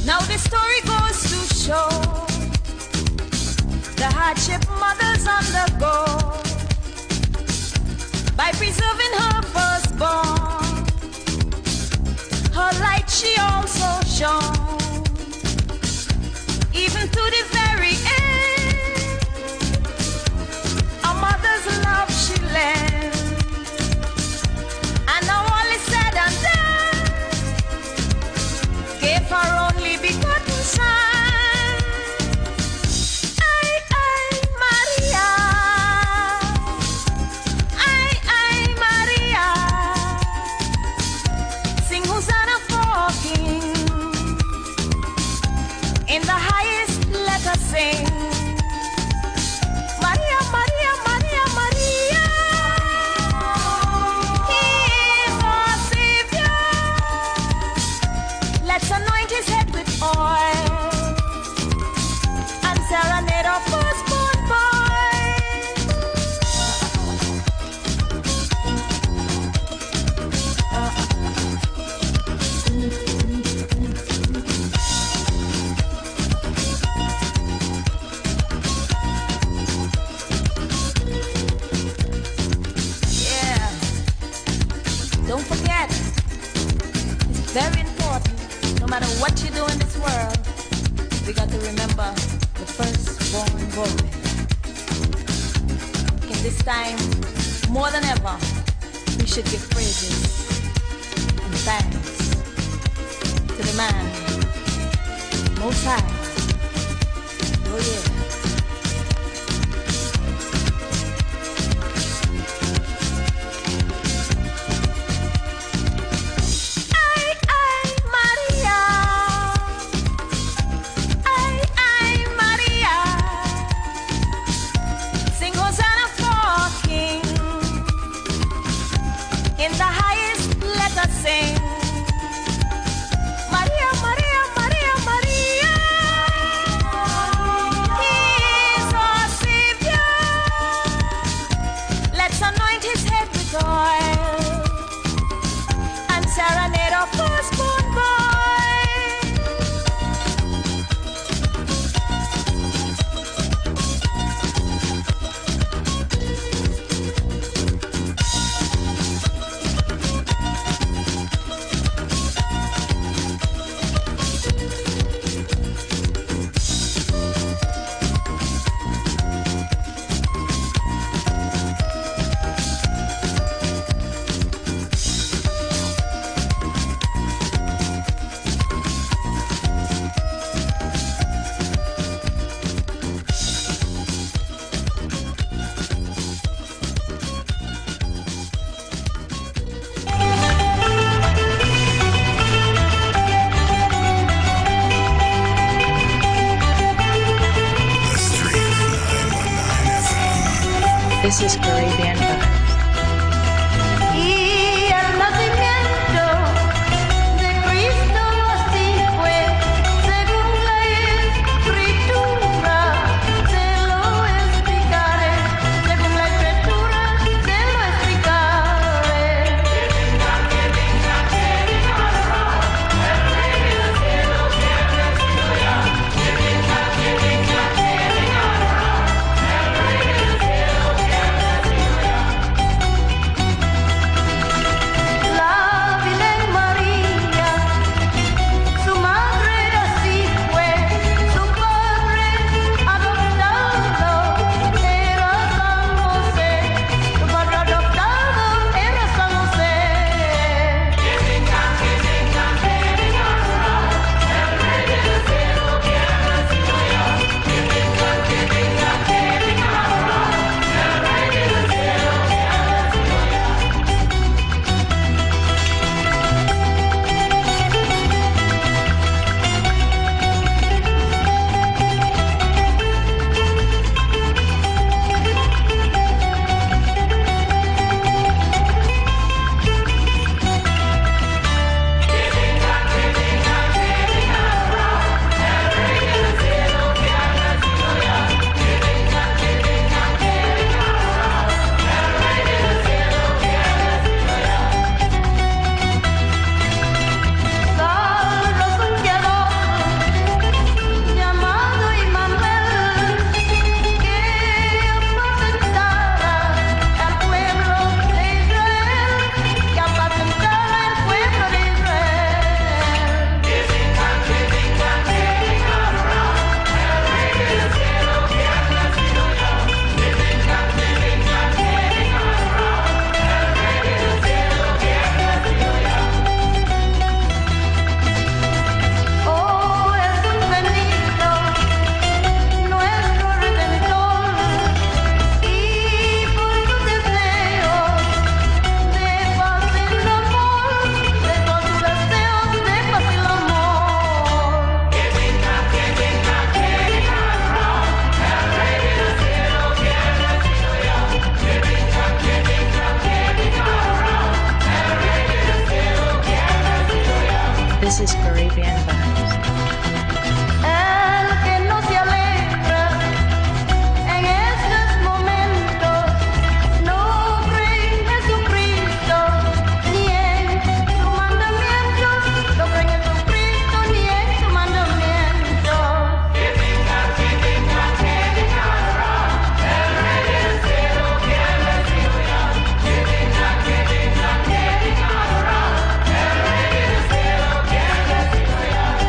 Now the story goes to show the hardship mothers undergo by preserving her firstborn. Her light she also shone, even to the very end. A mother's love she lent, and now all is said and done, gave her only begotten son. In the highest, let us sing. Maria, Maria, Maria, Maria. He is our Savior. Let's anoint his head with oil and serenade our firstborn boy. Don't forget, it's very important, no matter what you do in this world, we got to remember the firstborn boy. In this time, more than ever, we should give praises and thanks to the man no sign. Oh yeah. This is Caribbean Vibes. This is Caribbean Vibes. El que no se alegra en estos momentos no cree en Jesucristo ni en su mandamiento, no cree en Jesucristo ni en su mandamiento. Que venga el Rey del cielo que ha nacido ya. Que venga el Rey del cielo que ha nacido ya.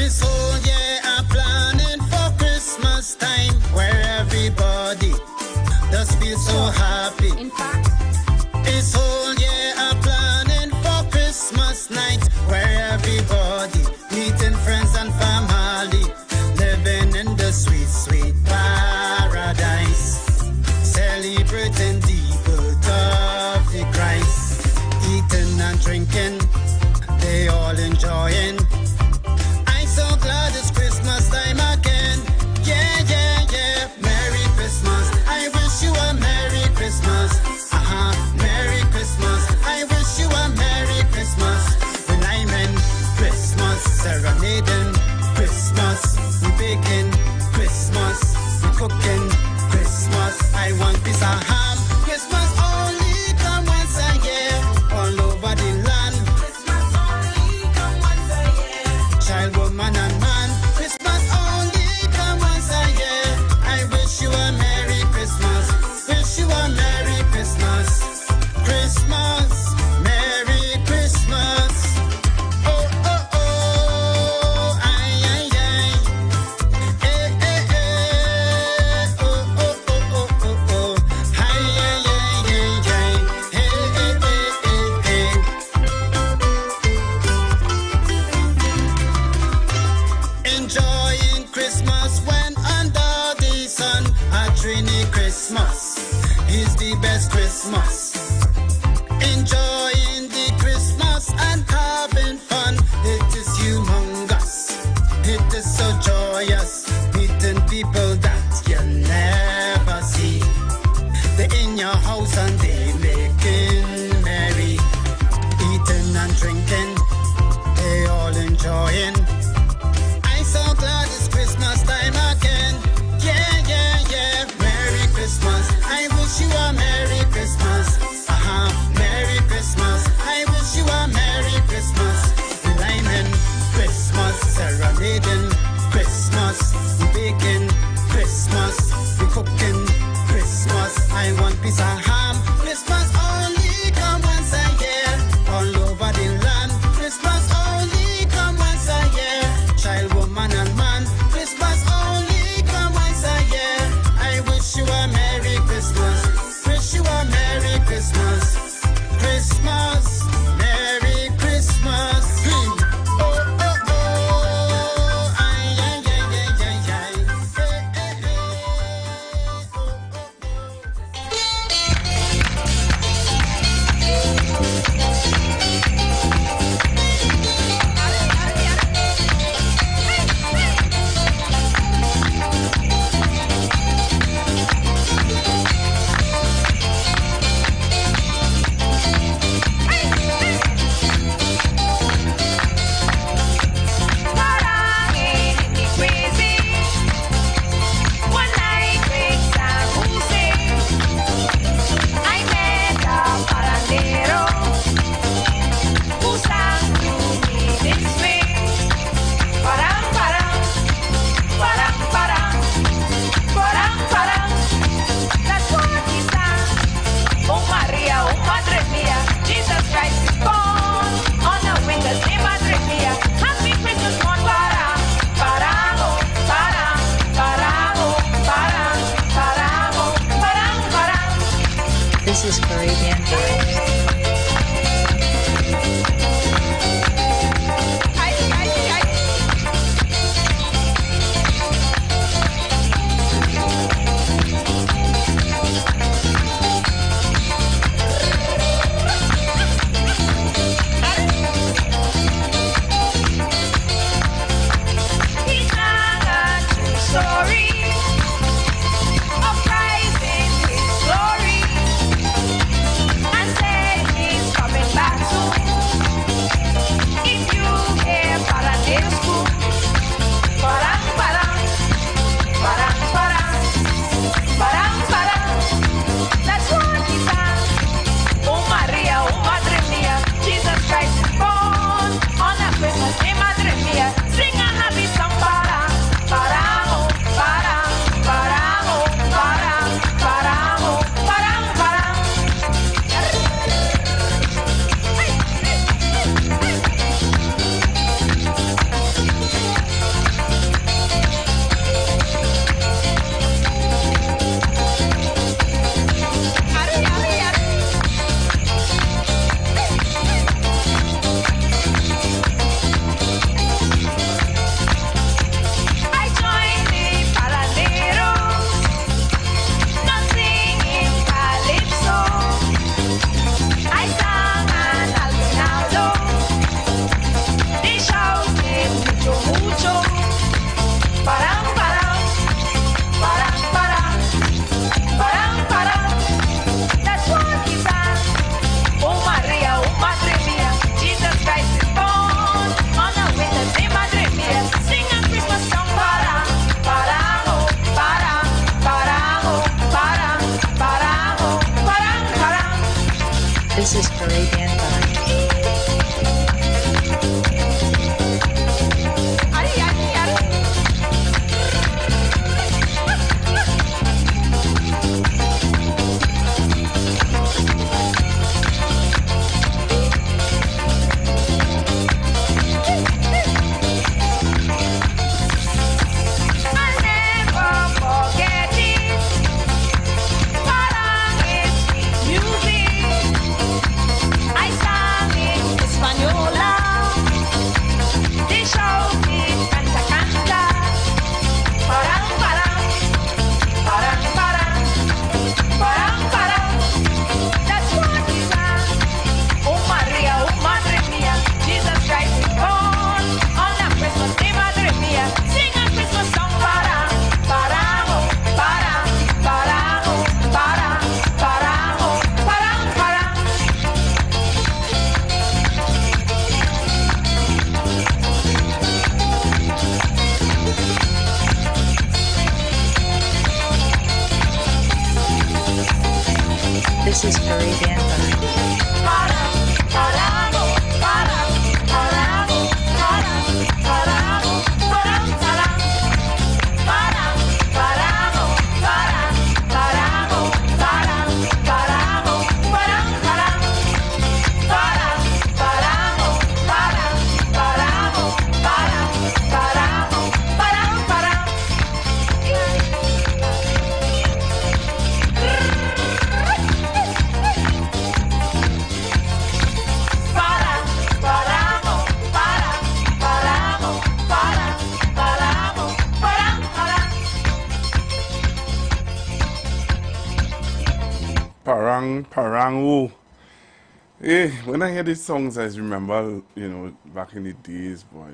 This whole year I'm planning for Christmas time, where everybody does feel so happy. In fact, this whole year I'm planning for Christmas night, where everybody meeting friends and family, living in the sweet, sweet paradise, celebrating the birth of the Christ, eating and drinking, they all enjoying. I'm so glad it's Christmas time again. Yeah, yeah, yeah. Merry Christmas. I wish you a Merry Christmas. Merry Christmas. I wish you a Merry Christmas. When I'm in Christmas, serenading Christmas, we baking Christmas, we cooking Christmas. I want piece of ham. Christmas only come once a year, all over the land. Christmas only come once a year. Child, woman, and man. Christmas only come once a year. I wish you a Merry Christmas. Wish you a Merry Christmas. Christmas, Merry Christmas. Oh, oh, oh, ay, ay, ay. Eh, eh, eh. Oh, oh, oh, oh, oh, oh. Ay, ay, ay, ay, ay. Eh, eh, eh, eh, eh. Enjoying Christmas when under the sun. A Trini Christmas is the best Christmas. Enjoying the Christmas and having fun. It is humongous. It is so joyous. Meeting people that you never see. They're in your house and they making merry. Eating and drinking. They all enjoying. I'm so glad it's Christmas time again. Yeah, yeah, yeah. Merry Christmas. I wish you a Merry Christmas. This is Caribbean Vibe. This is Caribbean Vibe. Parang, oh. Hey, when I hear these songs, I remember, you know, back in the days, boy.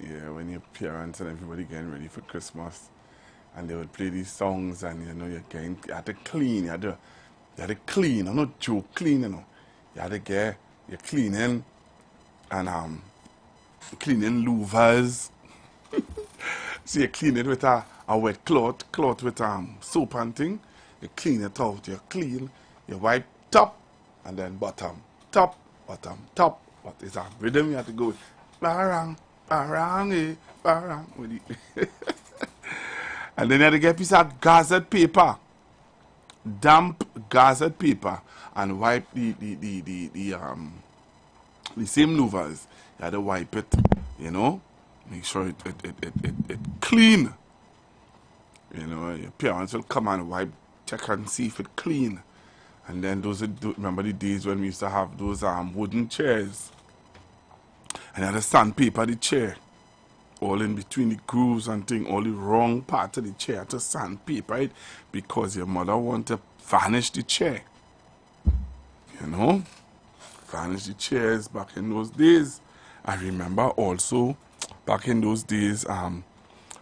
Yeah, when your parents and everybody getting ready for Christmas, and they would play these songs, and you know, you had to clean, you had to clean. I'm not joke, clean, you know. You had to get your cleaning, and cleaning louvers. So you clean it with a wet cloth with soap and thing. You clean it out, you clean, you wipe top, and then bottom, top, bottom, top. What is that rhythm you have to go with? Barang, barang, barang. And then you have to get a piece of gazette paper, damp gazette paper, and wipe the same louvers. You have to wipe it, you know, make sure it clean. You know, your parents will come and wipe, check and see if it clean. And then remember the days when we used to have those wooden chairs, and you had to sandpaper the chair, all in between the grooves and thing, all the wrong part of the chair to sandpaper it, because your mother wanted to varnish the chair. You know, varnish the chairs back in those days. I remember also back in those days, well,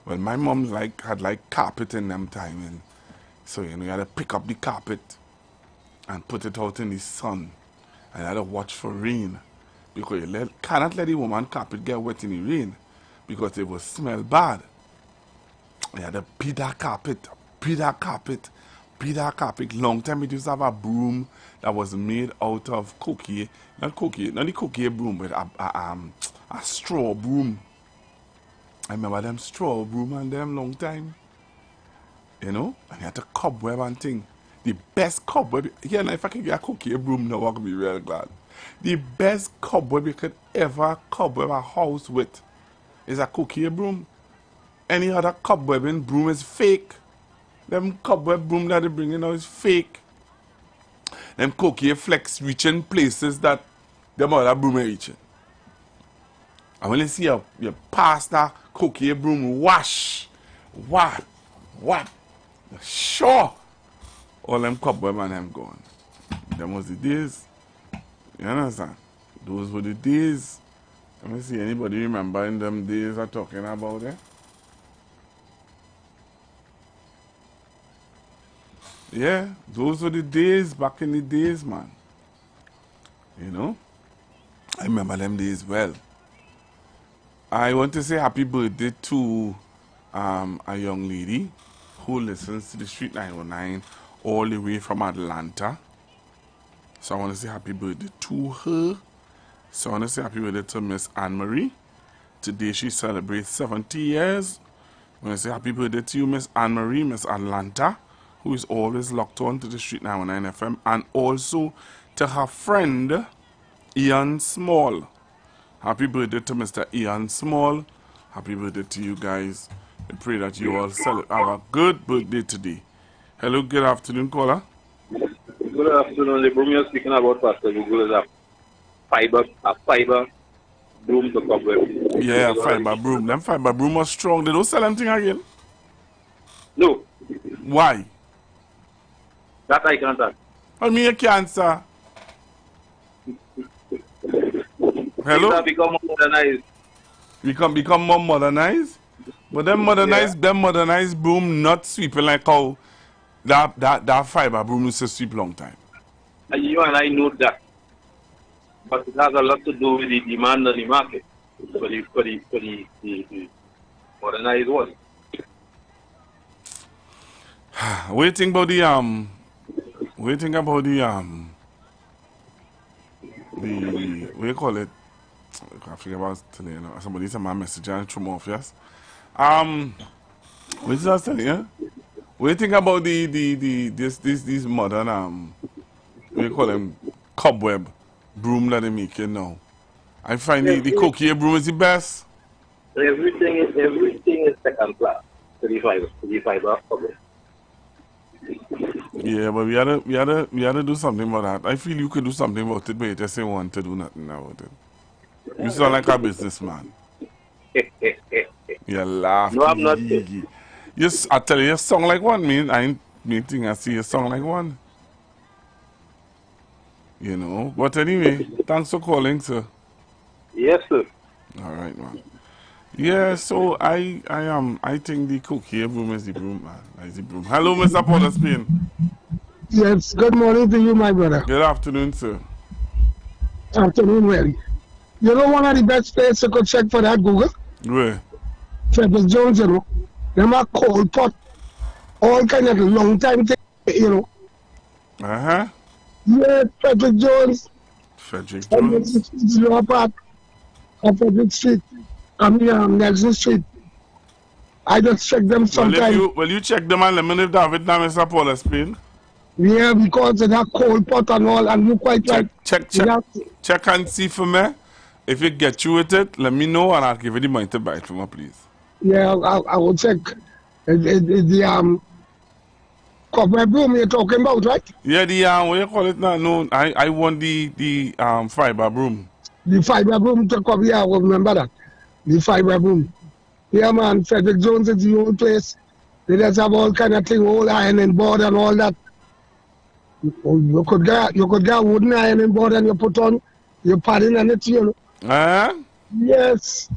my mom had carpet in them time, and so you know you had to pick up the carpet and put it out in the sun, and you had to watch for rain, because you cannot let the woman carpet get wet in the rain, because it will smell bad. You had to beat that carpet, beat that carpet, beat that carpet. Long time it used to have a broom that was made out of cookie, not the cookie broom, but a straw broom. I remember them straw broom and them long time. You know? And you had to cobweb and thing. The best cobweb, here now if I can get a cookie broom now, I could be real glad. The best cobweb you could ever cobweb a house with is a cookie broom. Any other cobwebbing broom is fake. Them cobweb broom that they bring in now is fake. Them cookie flex reaching places that them other broom are reaching. And when you see you pass that cookie broom, wash, what, sure, all them cobweb and them gone. Them was the days. You understand? Those were the days. Let me see, anybody remember in them days I'm talking about it? Yeah, those were the days, back in the days, man. You know? I remember them days well. I want to say happy birthday to a young lady who listens to the Street 919 all the way from Atlanta. So I want to say happy birthday to her. So I want to say happy birthday to Miss Anne-Marie. Today she celebrates 70 years. I want to say happy birthday to you, Miss Anne-Marie, Miss Atlanta, who is always locked on to the Street 919 FM, and also to her friend, Ian Small. Happy birthday to Mr. Ian Small. Happy birthday to you guys. I pray that you all have a good birthday today. Hello, good afternoon, caller. Good afternoon. The broom you're speaking about, Pastor Google, is a fiber broom to cobweb. Yeah, fiber broom. Them fiber broom are strong. They don't sell anything again? No. Why? That I can't answer. I mean, you can't answer. Hello? Things have become modernized. Become more modernized? But them modernized broom not sweeping like how that fiber broom used to sweep long time. And you and I know that. But it has a lot to do with the demand on the market for the modernized one. What do you think about the what do you call it? I forget about it today, you know. Somebody sent my message and threw me off, yes. What is that telling you? What do you think about these modern what do you call them, cobweb broom that they make now? I find the coquille broom is the best. Everything is second class. 35 cobweb. Yeah, but we had to do something about that. I feel you could do something about it, but you just don't want to do nothing about it. You sound like a businessman. You laugh. No, I'm not. Yes, I tell you, you song like one, man. I ain't meeting. I see you song like one. You know. But anyway, thanks for calling, sir. Yes, sir. All right, man. Yeah, so I think the coquille broom is the broom, man. Is the broom. Hello, Mr. Paul Spain. Yes, good morning to you, my brother. Good afternoon, sir. Afternoon, really. You know one of the best places you could check for that, Google? Where? Frederick Jones, you know. Them are cold pot. All kind of long time thing, you know. Uh-huh. Yeah, Frederick Jones. Frederick Jones. Frederick Street. I mean, Nelson Street. I just check them sometimes. Well, you check them and let me know if David now Mr. Paul Spain. Yeah, because of that cold pot and all, and you quite right. Check and see for me. If you get you with it, let me know and I'll give you the money to buy it for me, please. Yeah, I will check. The cobweb broom you're talking about, right? Yeah, the what you call it now? No, I want the fiber broom. The fiber broom to cover. Yeah, I will remember that. The fiber broom. Yeah, man. Frederick Jones is the old place. They just have all kind of thing, old ironing board and all that. You could get wooden ironing board and you put on your padding and it, you know. Yes.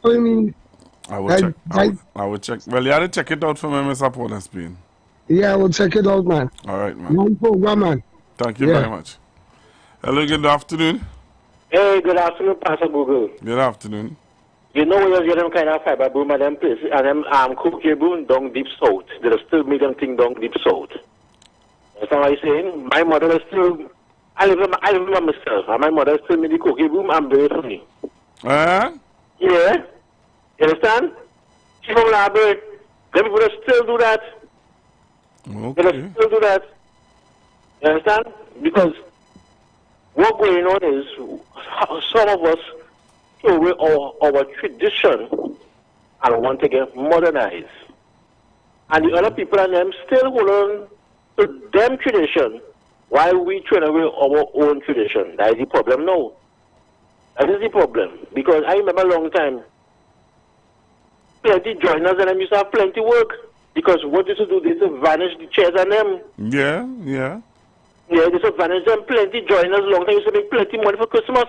I mean, I will check. Well, you had to check it out for me, Mr. Paul Spain. Yeah, I will check it out, man. All right, man. One program, man. Thank you very much. Hello, good afternoon. Hey, good afternoon, Pastor Google. Good afternoon. You know when you get them kind of fiber broom and them places and them cookie broom down deep south. They'll still make them thing down deep south. That's what I'm saying. My mother is still I live with myself, and my mother still made the cookie broom and bring it for me. Yeah. You understand? She from Labrador. Them people still do that. Okay. They still do that. You understand? Because what going on is some of us throw away our tradition and want to get modernized. And the other people and them still hold on to them tradition while we throw away our own tradition. That is the problem now. That is the problem. Because I remember a long time, plenty joiners and them used to have plenty work. Because what they used to do, they used to vanish the chairs and them. Yeah. Yeah, they used to vanish them. Plenty joiners long time used to make plenty money for Christmas.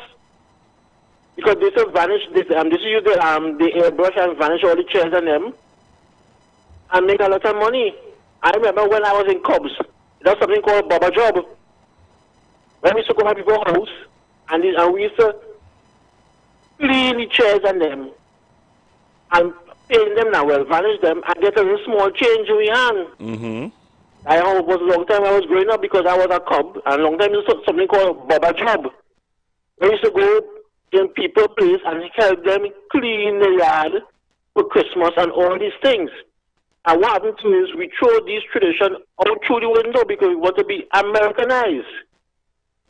Because they used to vanish this, they used to use the airbrush and vanish all the chairs and them. And make a lot of money. I remember when I was in Cubs, there was something called Baba Job. When we used to go to people's house, and we used to clean the chairs and them, and paint them now, well, vanish them, and get a small change in we hand. I was a long time I was growing up because I was a cub, and a long time there's something called Baba Job. I used to go in people's place and help them clean the yard for Christmas and all these things. And what happened to is we throw these traditions out through the window because we want to be Americanized.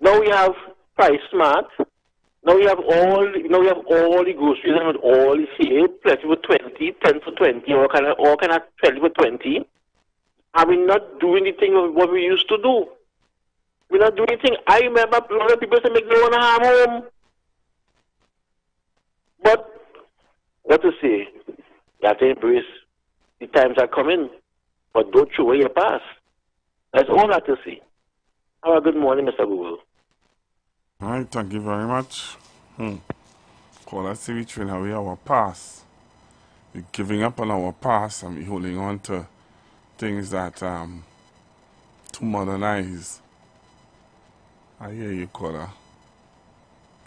Now we have Price Smart. Now we have all the groceries and all the sale, plenty for 20, 10 for 20, all kind of 20 for 20. And we're not doing anything of what we used to do. We're not doing anything. I remember a lot of people say make their own ham home. But what to say? You have to embrace the times are coming, but don't throw away your past. That's all I have to say. Have a good morning, Mr. Google. All right, thank you very much. Call us see we train away our past. We're giving up on our past and we're holding on to things that too modernized. I hear you, caller.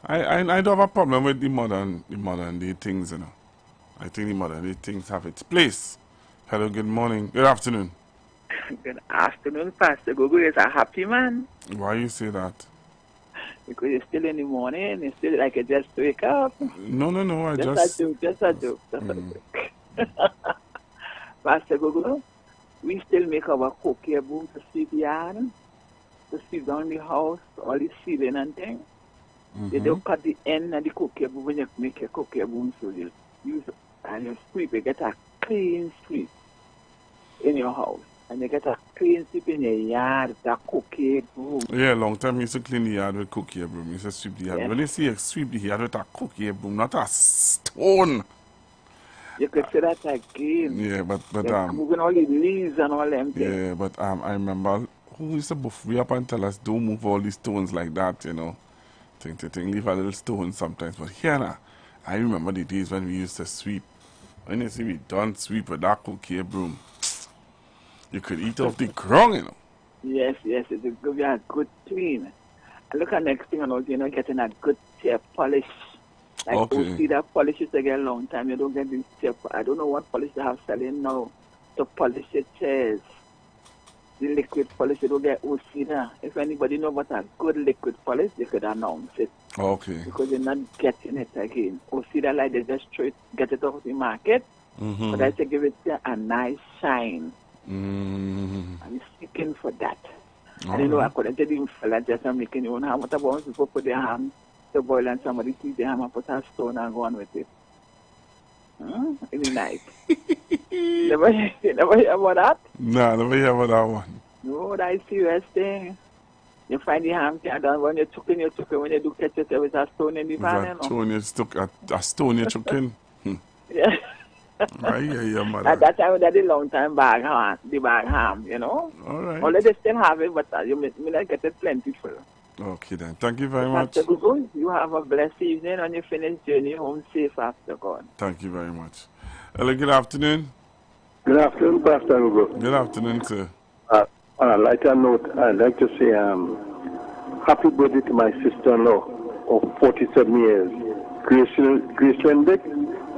I don't have a problem with the modern day things, you know. I think the modern day things have its place. Hello, good morning, good afternoon. Good afternoon, Pastor Gogo is a happy man. Why you say that? Because you're still in the morning, you're still like you just wake up. No, I just a joke. Pastor Gogo, we still make our cookie boom to sweep the yard, to sweep down the house, all the ceiling and things. You don't cut the end of the cookie boom when you make a cookie boom, so you use and you sweep, you get a clean sweep in your house. And you get a clean sweep in your yard with a cookie broom. Yeah, long time you used to clean the yard with cookie broom. You used to sweep the yard. Yes. When you see you sweep the yard with a cookie broom, not a stone. You could say that again. Yeah, but moving all the leaves and all them things. Yeah, but I remember who used to buff me up and tell us don't move all these stones like that, you know. Leave a little stone sometimes. But here now, I remember the days when we used to sweep. When you see we done sweep with that cookie broom, you could eat off the ground, you know. Yes, it will be a good clean. And look at next thing, you know, getting a good tape polish. Like, okay. See that polish used to get a long time. You don't get this tape. I don't know what polish they have selling now to polish your chairs. The liquid polish, you don't get Osida. If anybody know about a good liquid polish, they could announce it. Okay. Because you're not getting it again. Osida, like they just get it off the market. But I say give it a nice shine. I'm seeking for that. I don't know, I couldn't tell you fella just making your own ham. What about people put their ham to boil and somebody see the ham and put a stone and go on with it? Really nice. Never hear about that? No, never hear about that one. No, that's serious thing. You find the ham done when you're cooking, when you do catch it with a stone in the pan, you know. A stone you're cooking? Yeah. Right, yeah, mother. At that time, we had a long time bag ham, you know. All right. Although they still have it, but you may not get it plentiful. Okay, then. Thank you very much. Pastor Google, you have a blessed evening and you finish journey home safe after God. Thank you very much. Hello, good afternoon. Good afternoon, Pastor Google. Good afternoon, sir. On a lighter note, I'd like to say happy birthday to my sister-in-law of 47 years, Grace Lendick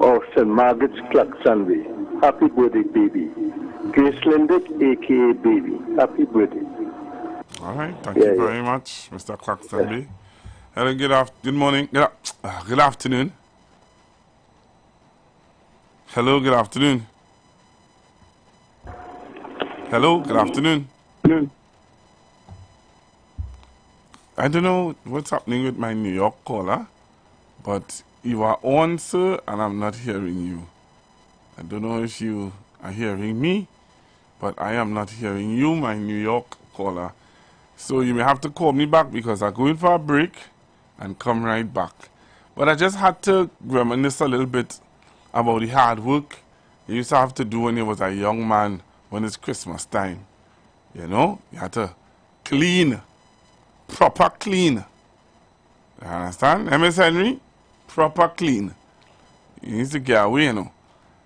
of St. Margaret's Claxonby. Happy birthday, baby. Grace Lendick, a.k.a. Baby. Happy birthday. All right. Thank you very much, Mr. Claxonby. Hello, good morning. Good afternoon. Hello, good afternoon. Hello, good afternoon. I don't know what's happening with my New York caller, but you are on, sir, and I'm not hearing you. I don't know if you are hearing me, but I am not hearing you, my New York caller. So you may have to call me back because I'm going for a break and come right back. But I just had to reminisce a little bit about the hard work you used to have to do when you was a young man when it's Christmas time. You know, you had to clean, proper clean. You understand? Ms. Henry? Proper clean. You need to get away, you know.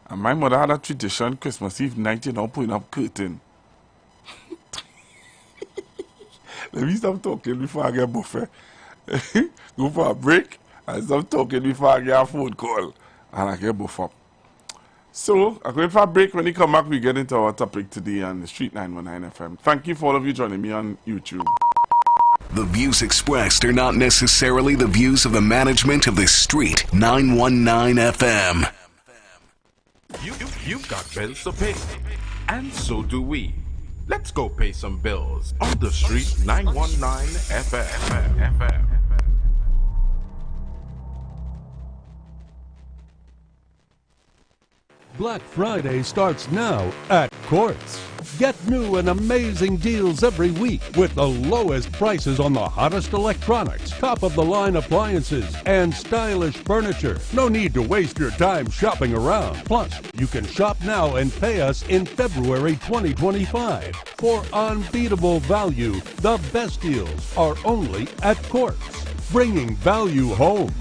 And my mother had a tradition Christmas Eve night, you know, putting up curtain. Let me stop talking before I get buffet. Go for a break and stop talking before I get a phone call and I get buff up. So, I'm going for a break. When we come back, we get into our topic today on the Street 919 FM. Thank you for all of you joining me on YouTube. The views expressed are not necessarily the views of the management of the Street 919 FM. You've got bills to pay, and so do we. Let's go pay some bills on the Street 919 FM. Black Friday starts now at Quartz. Get new and amazing deals every week with the lowest prices on the hottest electronics, top-of-the-line appliances, and stylish furniture. No need to waste your time shopping around. Plus, you can shop now and pay us in February 2025. For unbeatable value, the best deals are only at Quartz, bringing value home.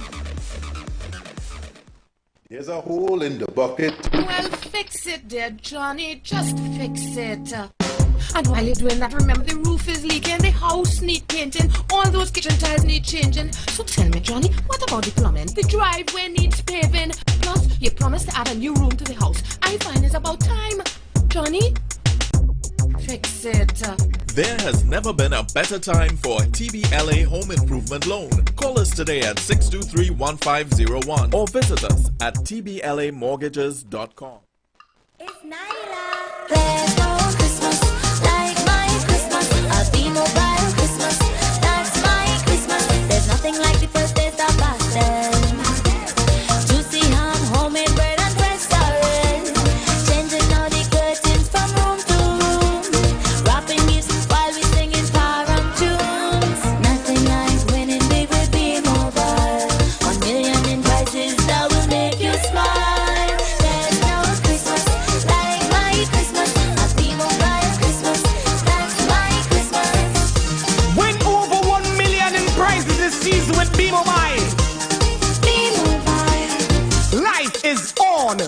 There's a hole in the bucket. Well, fix it, dear Johnny. Just fix it. And while you're doing that, remember the roof is leaking, the house need painting, all those kitchen tiles need changing. So tell me, Johnny, what about the plumbing? The driveway needs paving. Plus, you promised to add a new room to the house. I find it's about time. Johnny, fix it. There has never been a better time for a TBLA home improvement loan. Call us today at 623-1501 or visit us at tblamortgages.com. It's Nyla. There's no Christmas like my Christmas. A B-Mobile Christmas. That's my Christmas. There's nothing like the first taste of pastel. Juicy ham, homemade bread and fresh orange. Changing all the curtains from room to room. Wrapping gifts while we singing foreign tunes. Nothing like winning big with B-Mobile. 1 million in prizes that will make you smile. There's no Christmas like my Christmas. A B-Mobile Christmas. That's my Christmas. Win over 1 million in prizes this season with B-Mobile. B-Mobile. Life is on.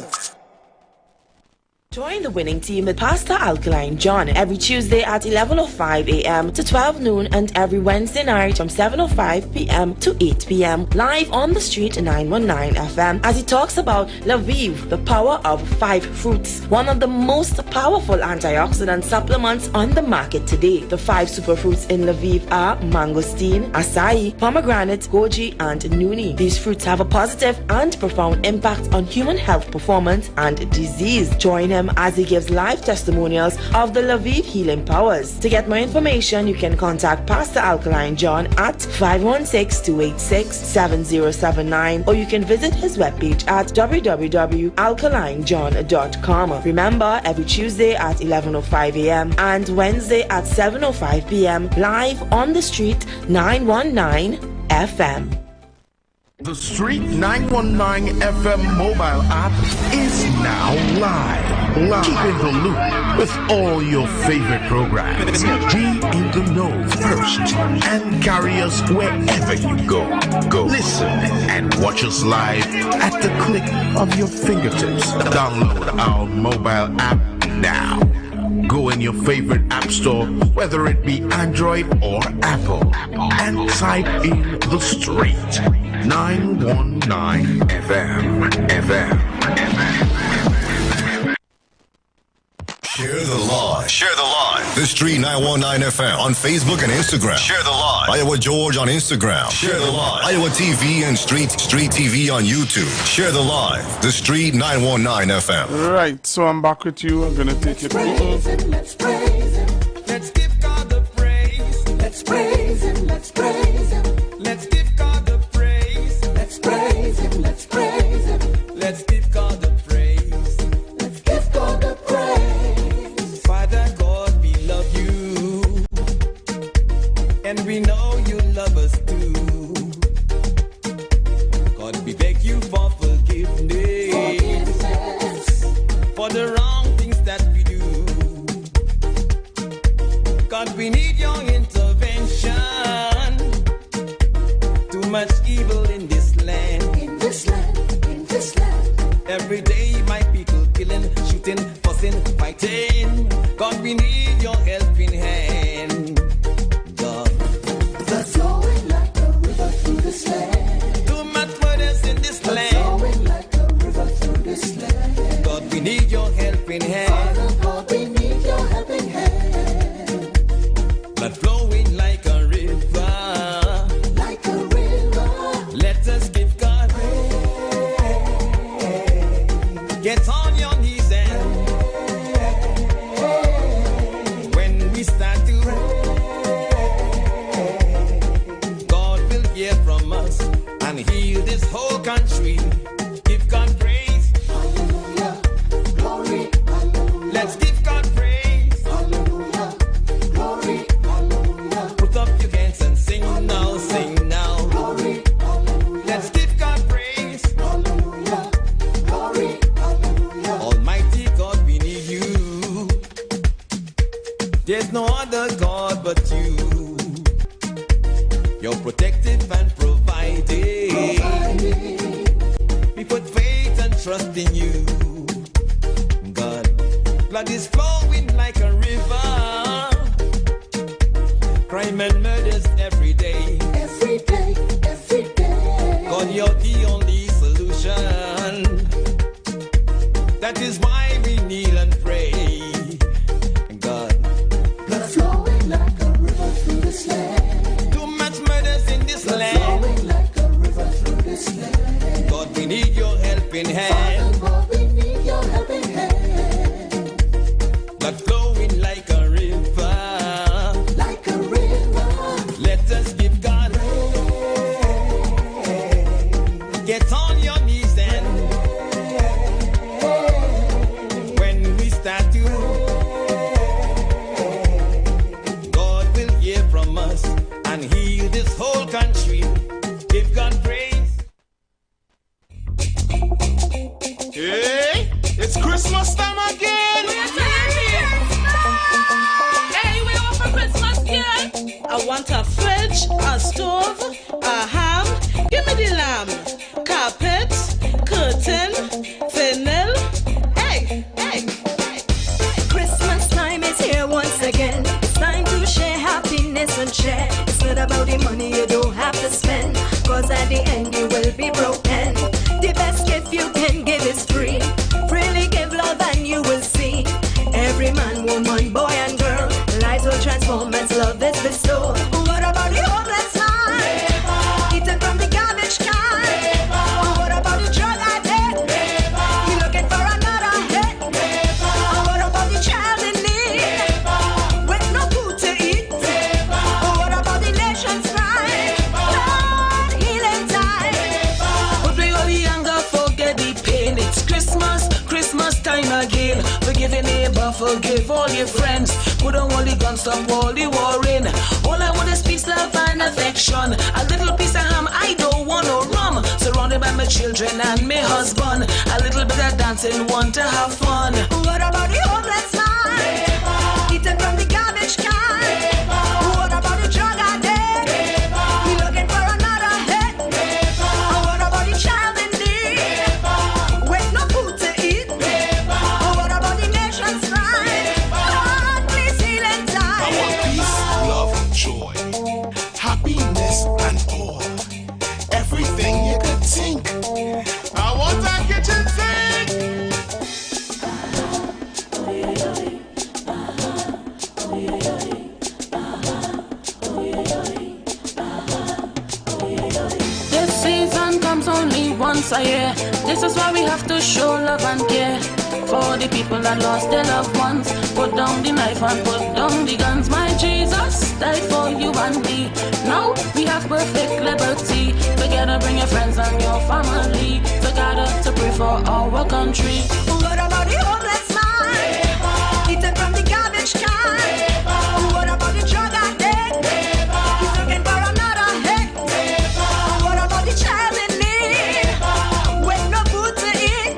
Join the winning team with Pastor Alkaline John every Tuesday at 11:05 a.m. to 12 noon and every Wednesday night from 7:05 p.m. to 8 p.m. live on the Street 919 FM as he talks about Lviv, the power of 5 fruits, one of the most powerful antioxidant supplements on the market today. The 5 superfruits in Lviv are mangosteen, acai, pomegranate, goji, and nuni. These fruits have a positive and profound impact on human health performance and disease. Join him as he gives live testimonials of the Lviv healing powers. To get more information, you can contact Pastor Alkaline John at 516-286-7079 or you can visit his webpage at www.alkalinejohn.com. Remember, every Tuesday at 11:05 a.m. and Wednesday at 7:05 p.m. live on the Street 919 FM. The Street 919 FM mobile app is now live. Keep in the loop with all your favorite programs. Be in the know first and carry us wherever you go. Listen and watch us live at the click of your fingertips. Download our mobile app now. Go in your favorite app store, whether it be Android or Apple, and type in The Street 919 FM. Share the live. Share the live. The Street 919 FM on Facebook and Instagram. Share the live. Iowa George on Instagram. Share the live. Iowa TV and Street TV on YouTube. Share the live. The Street 919 FM. Right, so I'm back with you. I'm gonna take it. Let's praise him. Let's give God the praise. Let's praise him. Let's praise him. Let's give God the praise. Let's praise him. Let's praise him. Let's give God the praise. Let's give God the praise. Father God, we love you, and we know you love us too. God, we beg you for forgiveness for the wrong things that we do. God, we need your intervention. Too much evil in this land. In this land. In this land. Every day my people killing, shooting, fussing, fighting. God, we need your helping hand. God, that's flowing like a river through this land. Too much murders in this land. Flowing like a river through this land. God, we helping hand. Father God, we need your helping hand. Blood flowing like a river. Like a river. Let us give God praise. Get on your knees and when we start to God will hear from us and heal this whole country. Give God praise. Hallelujah. Glory. Hallelujah. Let's give God praise. Hallelujah. Glory. Hallelujah. Put up your hands and sing now, sing now. Glory. Hallelujah. Let's give God praise. Hallelujah. Glory. Hallelujah. Almighty God, we need you. There's no other God but you. You're protective and providing. We put faith and trust in you. God, blood is flowing like a river. Crime and murders every day. Every day, every day. God, you're the only solution. That is why we kneel and pray. God, blood flowing like a river through this land. too much murders in this Blood land. flowing like a river through this land. God, we need your helping hand. Father God, we need your helping hand. Blood flowing like a river. Like a river. Let us give God praise. Get on your knees and when we start to God will hear from us and heal this whole country. Give God praise. Hey, it's Christmas time again. Hey, we open Christmas again. I want a fridge, a stove, a ham. Give me the lamb, carpet, curtain, vinyl. Hey, hey. Christmas time is here once again. It's time to share happiness and share. It's not about the money you don't have to spend, cause at the end you will be broken. The best gift you can give is free. Freely give love and you will see. Every man, woman, boy and girl, lives will transform as love is bestowed. What about the homeless man? Eating from the garbage can. What about the drug addict? He looking for another hit. What about the child in need with no food to eat? What about the nation's crying? Lord, healing time. Forget all the anger, forget the pain. It's Christmas, Christmas time again. Forgive your neighbor, forgive all your friends. Put on all the guns, stop all the warring. All I want is peace, love, and affection. A little piece of ham, I don't want no rum. Surrounded by my children and my husband. A little bit of dancing, want to have fun. What about the homeless man? Eating from the garbage can. What about the drug addict? He looking for another hit. What about the child in need with no food to eat? What about the nation's crying? Lord, please heal in I time. want peace, love, joy, happiness, and all. Everything you could think. I want a kitchen sink. This season comes only once a year. This is why we have to show love and care for the people that lost their loved ones. Put down the knife and put down the guns. My Jesus died for you and me. Now we have perfect liberty. Together bring your friends and your family together to pray for our country. What about the homeless man? Eating from the garbage can. What about the drug addict? He's looking for another hit. What about the child in need with no food to eat?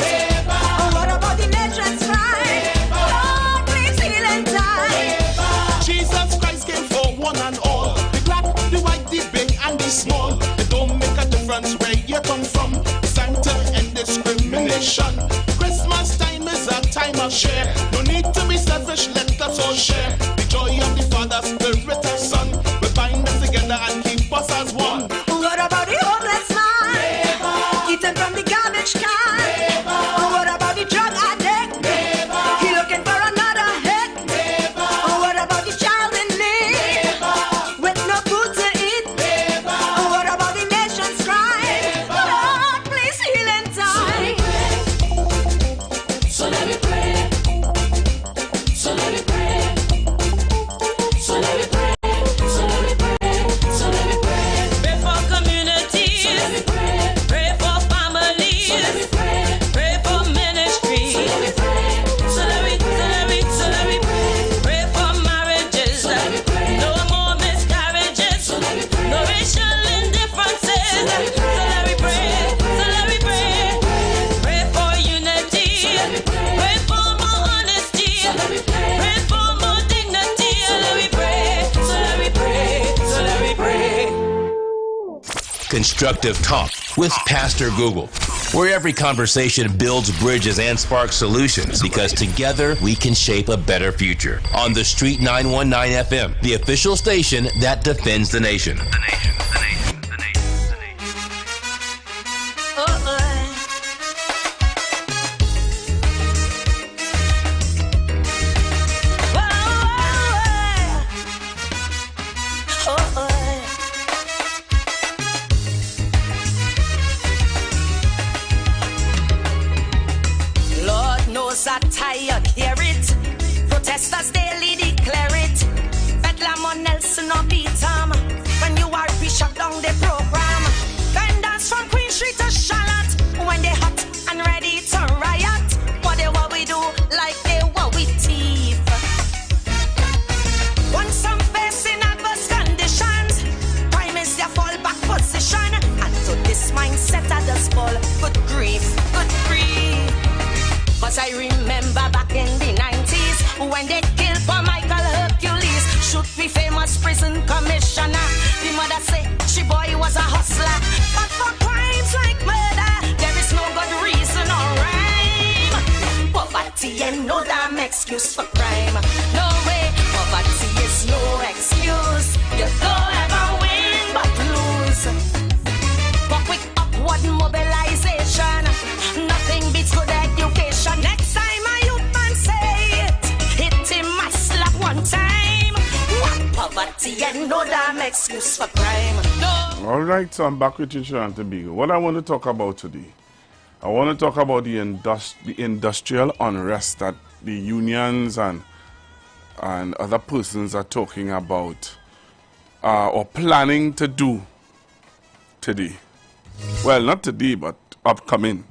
What about the nation's crying? Lord, please heal in time. Jesus Christ came for one and all. The black, the white, the big, and the small. It don't make a difference where you come from. It's time to end discrimination. Christmas time is a time of share. No need to be selfish, let us all share. The joy of the Father, Spirit, and Son will bind us together and keep us as one. What about the homeless man? Eating from the garbage can. What about the drug addict? He Constructive Talk with Pastor Google, where every conversation builds bridges and sparks solutions, because together we can shape a better future. On The Street 919 FM, the official station that defends the nation. Protesters daily declare it. Bedlam on Nelson or Beatam. When you are shut down the program. Vendors from Queen Street to Charlotte. When they hot and ready to riot. Whatever we do, like they what we thief. Once some facing adverse conditions, crime is their fallback position. And so this mindset I just fall. Good grief, good grief. Cause I remember back in the 90s when they killed for Michael Hercules, shoot the famous prison commissioner. The mother say she boy was a hustler. But for crimes like murder, there is no good reason or rhyme. Poverty ain't no damn excuse for crime. No way, poverty is no excuse. You don't ever win but lose. For quick upward mobilization, nothing beats good education. Next time a youth man say it, hit him a slap one time. What poverty and no damn excuse for crime. No. All right, so I'm back with you, Shanti Beagle. What I want to talk about today, I want to talk about the industrial unrest that the unions and other persons are talking about or planning to do today. Well, not today, but upcoming.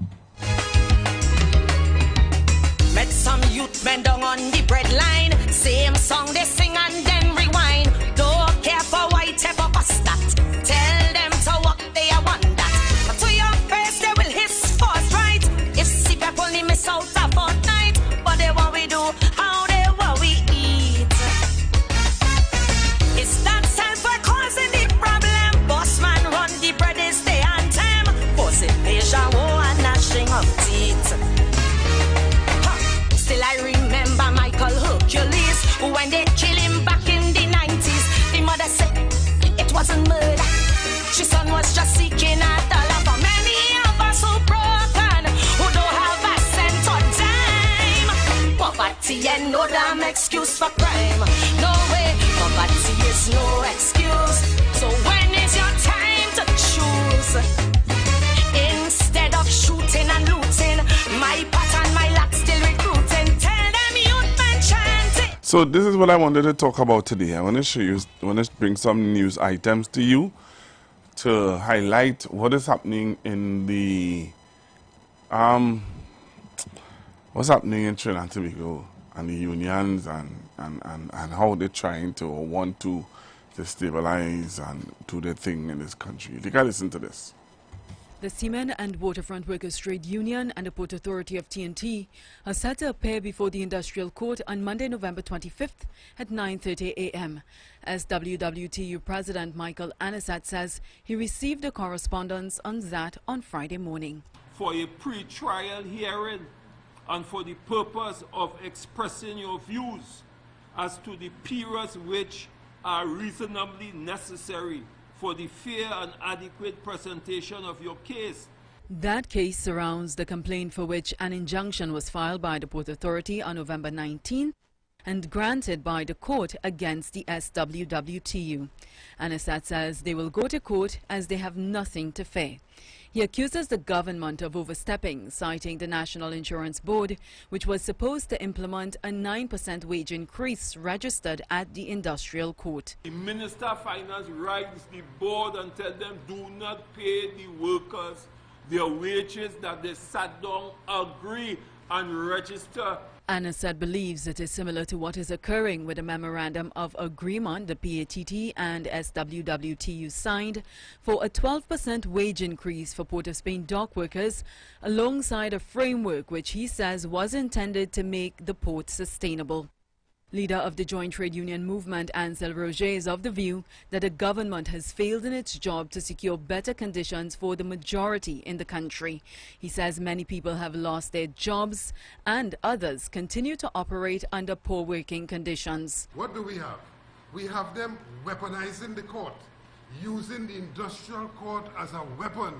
Met some youth men down on the bread line. Same song they sing and then rewind. Don't care for white ever past that. Tell them to walk they want that. But to your face they will hiss first, right? If see people only miss out a fortnight. But they what we do, how they what we eat. It's that self causing the problem. Boss man run the bread is the anthem. Forcing measure war and gnashing of teeth. Still I remember Michael Hercules when they killed him back in the 90s. The mother said it wasn't murder. She son was just seeking a dollar. For many of us who broken, who don't have a cent or dime. Poverty and no damn excuse for crime. No way, poverty is no excuse. So when is your time to choose? Instead of shooting and looting, my pat and my lack still recruiting. Tell them youth man chanting. So this is what I wanted to talk about today. I want to show you, I want to bring some news items to you to highlight what is happening in the what's happening in Trinidad and Tobago and the unions and how they're trying to or want to stabilize and do their thing in this country. You can listen to this. The Seamen and Waterfront Workers Trade Union and the Port Authority of TNT are set to appear before the Industrial Court on Monday, November 25th at 9:30 a.m. As WWTU President Michael Anisat says he received a correspondence on that on Friday morning. For a pre-trial hearing and for the purpose of expressing your views as to the periods which are reasonably necessary for the fair and adequate presentation of your case. That case surrounds the complaint for which an injunction was filed by the Port Authority on November 19th and granted by the court against the SWWTU. Anisat says they will go to court as they have nothing to fear. He accuses the government of overstepping, citing the National Insurance Board, which was supposed to implement a 9% wage increase registered at the Industrial Court. The Minister of Finance writes the board and tells them do not pay the workers their wages that they sat down, agree and register. Anisat believes it is similar to what is occurring with the Memorandum of Agreement the PATT and SWWTU signed for a 12% wage increase for Port of Spain dock workers, alongside a framework which he says was intended to make the port sustainable. Leader of the Joint Trade Union Movement, Ansel Roger, is of the view that the government has failed in its job to secure better conditions for the majority in the country. He says many people have lost their jobs and others continue to operate under poor working conditions. What do we have? We have them weaponizing the court, using the industrial court as a weapon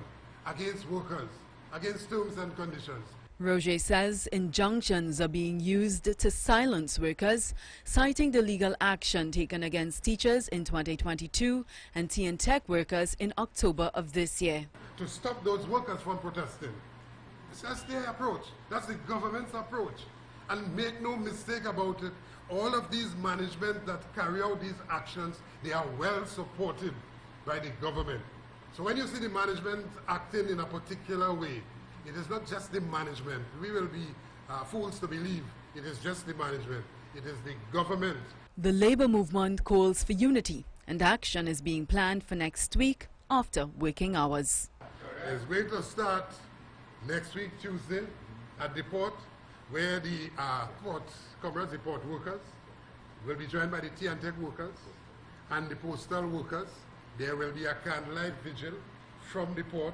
against workers, against terms and conditions. Roger says injunctions are being used to silence workers, citing the legal action taken against teachers in 2022 and tea and tech workers in October of this year. To stop those workers from protesting. That's their approach. That's the government's approach. And make no mistake about it, all of these management that carry out these actions, they are well supported by the government. So when you see the management acting in a particular way, it is not just the management. We will be fools to believe it is just the management. It is the government. The labor movement calls for unity, and action is being planned for next week after working hours. It's going to start next week, Tuesday, at the port, where the comrades, the port workers, will be joined by the tea and tech workers and the postal workers. There will be a candlelight vigil from the port,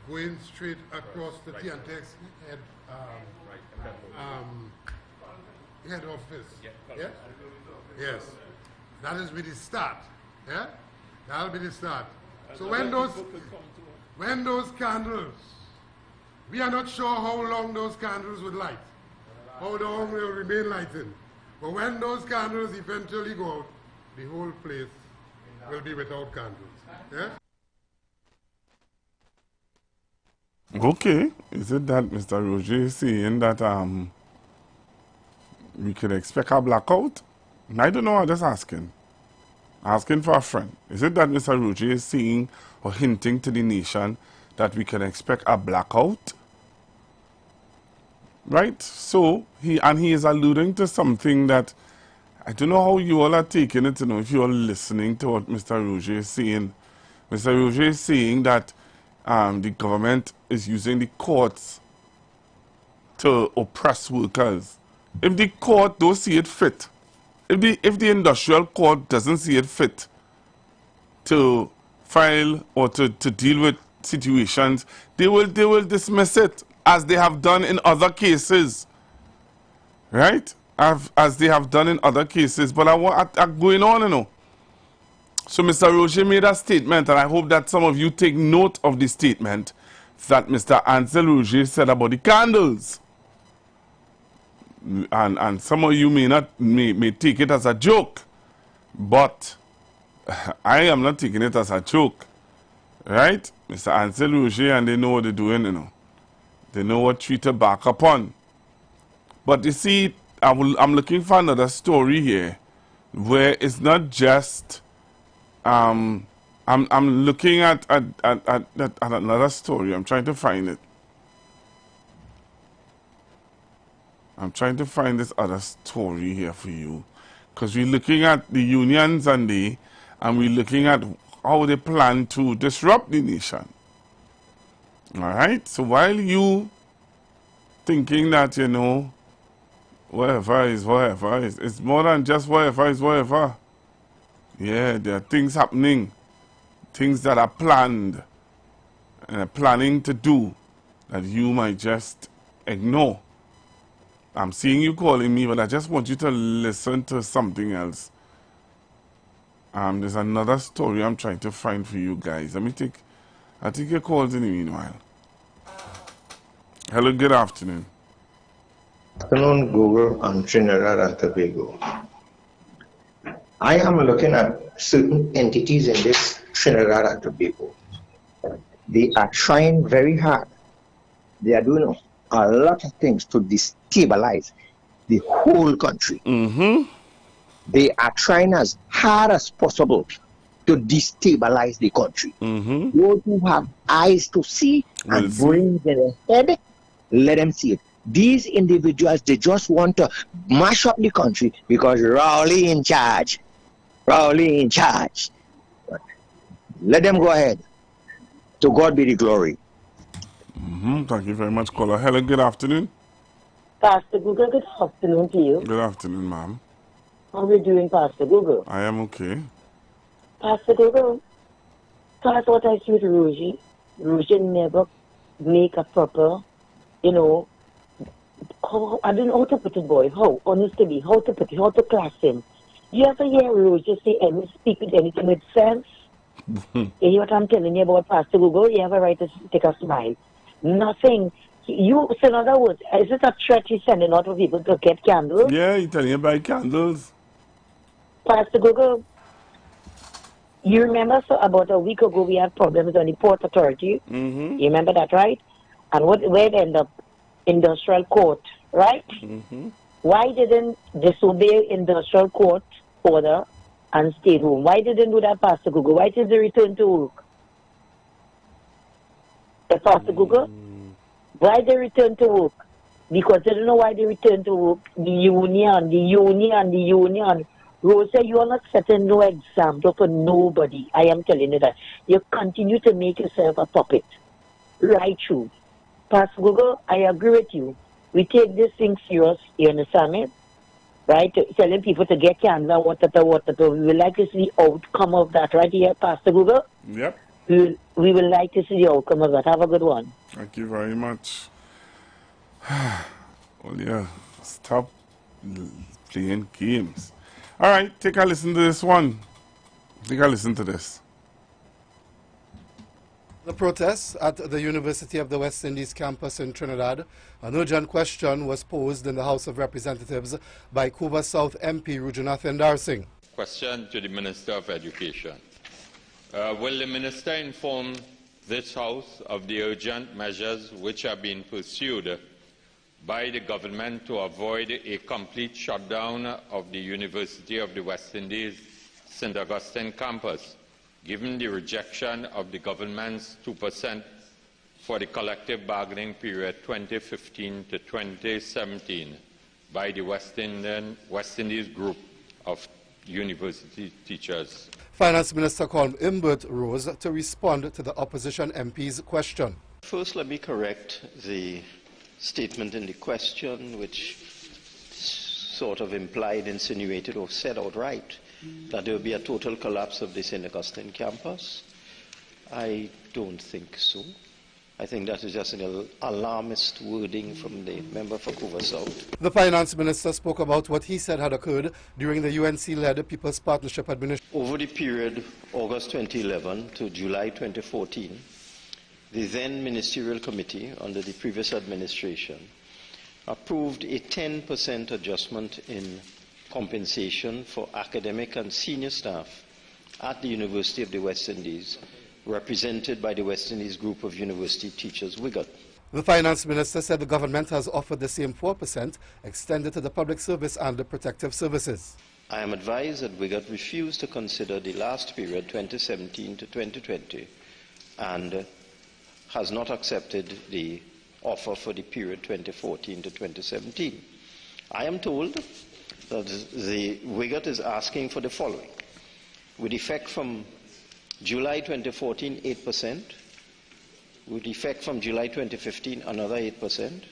going straight across the tea and tech head office. Yeah? Yes. That is with the start. Yeah? That'll be the start. So when those candles, we are not sure how long those candles would light, how long they'll remain lighted. But when those candles eventually go out, the whole place will be without candles. Yeah? Okay, is it that Mr. Roger is saying that we could expect a blackout? I don't know, I'm just asking. Asking for a friend. Is it that Mr. Roger is saying or hinting to the nation that we can expect a blackout? Right? So, he is alluding to something that I don't know how you all are taking it, if you are listening to what Mr. Roger is saying. Mr. Roger is saying that the government is using the courts to oppress workers. If the court don't see it fit, if the industrial court doesn't see it fit to file or to deal with situations, they will dismiss it as they have done in other cases, right? As they have done in other cases. But I'm going on, So Mr. Roger made a statement, and I hope that some of you take note of the statement that Mr. Ansel Roger said about the candles. And some of you may take it as a joke, but I am not taking it as a joke, right? Mr. Ansel Roger, and they know what they're doing, They know what tree to back upon. But you see, I'm looking for another story here, where it's not just I'm looking at another story. I'm trying to find it. I'm trying to find this other story here for you, because we're looking at the unions and we're looking at how they plan to disrupt the nation. All right. So while you thinking that whatever is whatever, it's more than just whatever is whatever. Yeah, there are things happening, things that are planned and are planning to do that you might just ignore. I'm seeing you calling me, but I just want you to listen to something else. There's another story I'm trying to find for you guys. I'll take your calls in the meanwhile. Hello, good afternoon. Afternoon, Google and Trinidad and Tobago. I am looking at certain entities in this Trinidad and Tobago. They are trying very hard. They are doing a lot of things to destabilize the whole country. They are trying as hard as possible to destabilize the country. Those who have eyes to see and brains in their head, let them see it. These individuals, they just want to mash up the country because Rowley in charge. Rowley in charge. Let them go ahead. To God be the glory. Thank you very much, caller. Hello, good afternoon. Pastor Google, good afternoon to you. Good afternoon, ma'am. How are you doing, Pastor Google? I am okay. Pastor Google, that's what I see with Rosie. Rosie never make a proper, you know, I don't know how to put it, boy. How, honestly, how to put it, how to class him. You ever hear Rosie say speak with anything with sense? You hear what I'm telling you about Pastor Google? You ever right to take a smile? Nothing. So in other words, is it a threat he's sending out for people to get candles? Yeah, he's telling you buy candles. Pastor Google, you remember about a week ago we had problems on the Port Authority? Mm-hmm. You remember that, right? And where it ended up? Industrial court, right? Mm-hmm. Why didn't disobey industrial court order and stay home? Why didn't do that, Pastor Google? Why did they return to work? Pastor Google? Why they return to work? Because they don't know why they return to work. The union. Rosa, you are not setting no example for nobody. I am telling you that. You continue to make yourself a puppet. Right through. Pastor Google, I agree with you. We take this thing serious, you understand me? Right? Telling people to get candle, water. We would like to see the outcome of that, right here, Pastor Google? Yep. We would like to see the outcome of that. Have a good one. Thank you very much. Well, yeah, stop playing games. All right, take a listen to this one. Take a listen to this. The protests at the University of the West Indies campus in Trinidad, an urgent question was posed in the House of Representatives by Cuba South MP Rujanathan Darsing. Question to the Minister of Education. Will the Minister inform this House of the urgent measures which are being pursued by the government to avoid a complete shutdown of the University of the West Indies St. Augustine campus, given the rejection of the government's 2% for the collective bargaining period 2015 to 2017 by the West Indies group of university teachers? Finance Minister Colm Imbert rose to respond to the opposition MP's question. First, let me correct the statement in the question, which sort of implied, insinuated, or said outright that there will be a total collapse of the St. Augustine campus. I don't think so. I think that is just an alarmist wording from the member for Cuba South. The Finance Minister spoke about what he said had occurred during the UNC-led People's Partnership Administration. Over the period August 2011 to July 2014, the then Ministerial Committee under the previous administration approved a 10% adjustment in compensation for academic and senior staff at the University of the West Indies, represented by the West Indies Group of University Teachers, WIGUT. The Finance Minister said the government has offered the same 4% extended to the public service and the protective services. I am advised that WIGUT refused to consider the last period, 2017 to 2020, and has not accepted the offer for the period 2014 to 2017. I am told that the WIGUT is asking for the following. With effect from July 2014, 8%, with effect from July 2015, another 8%,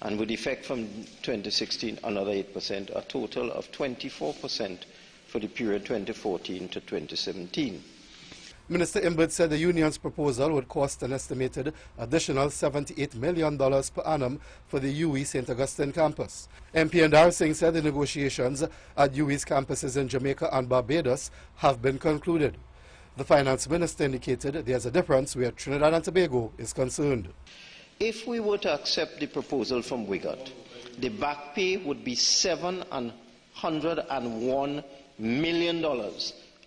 and with effect from 2016, another 8%, a total of 24% for the period 2014 to 2017. Minister Imbert said the union's proposal would cost an estimated additional $78 million per annum for the UE St. Augustine campus. MP Darsing said the negotiations at UE's campuses in Jamaica and Barbados have been concluded. The Finance Minister indicated there's a difference where Trinidad and Tobago is concerned. If we were to accept the proposal from WIGUT, the back pay would be $701 million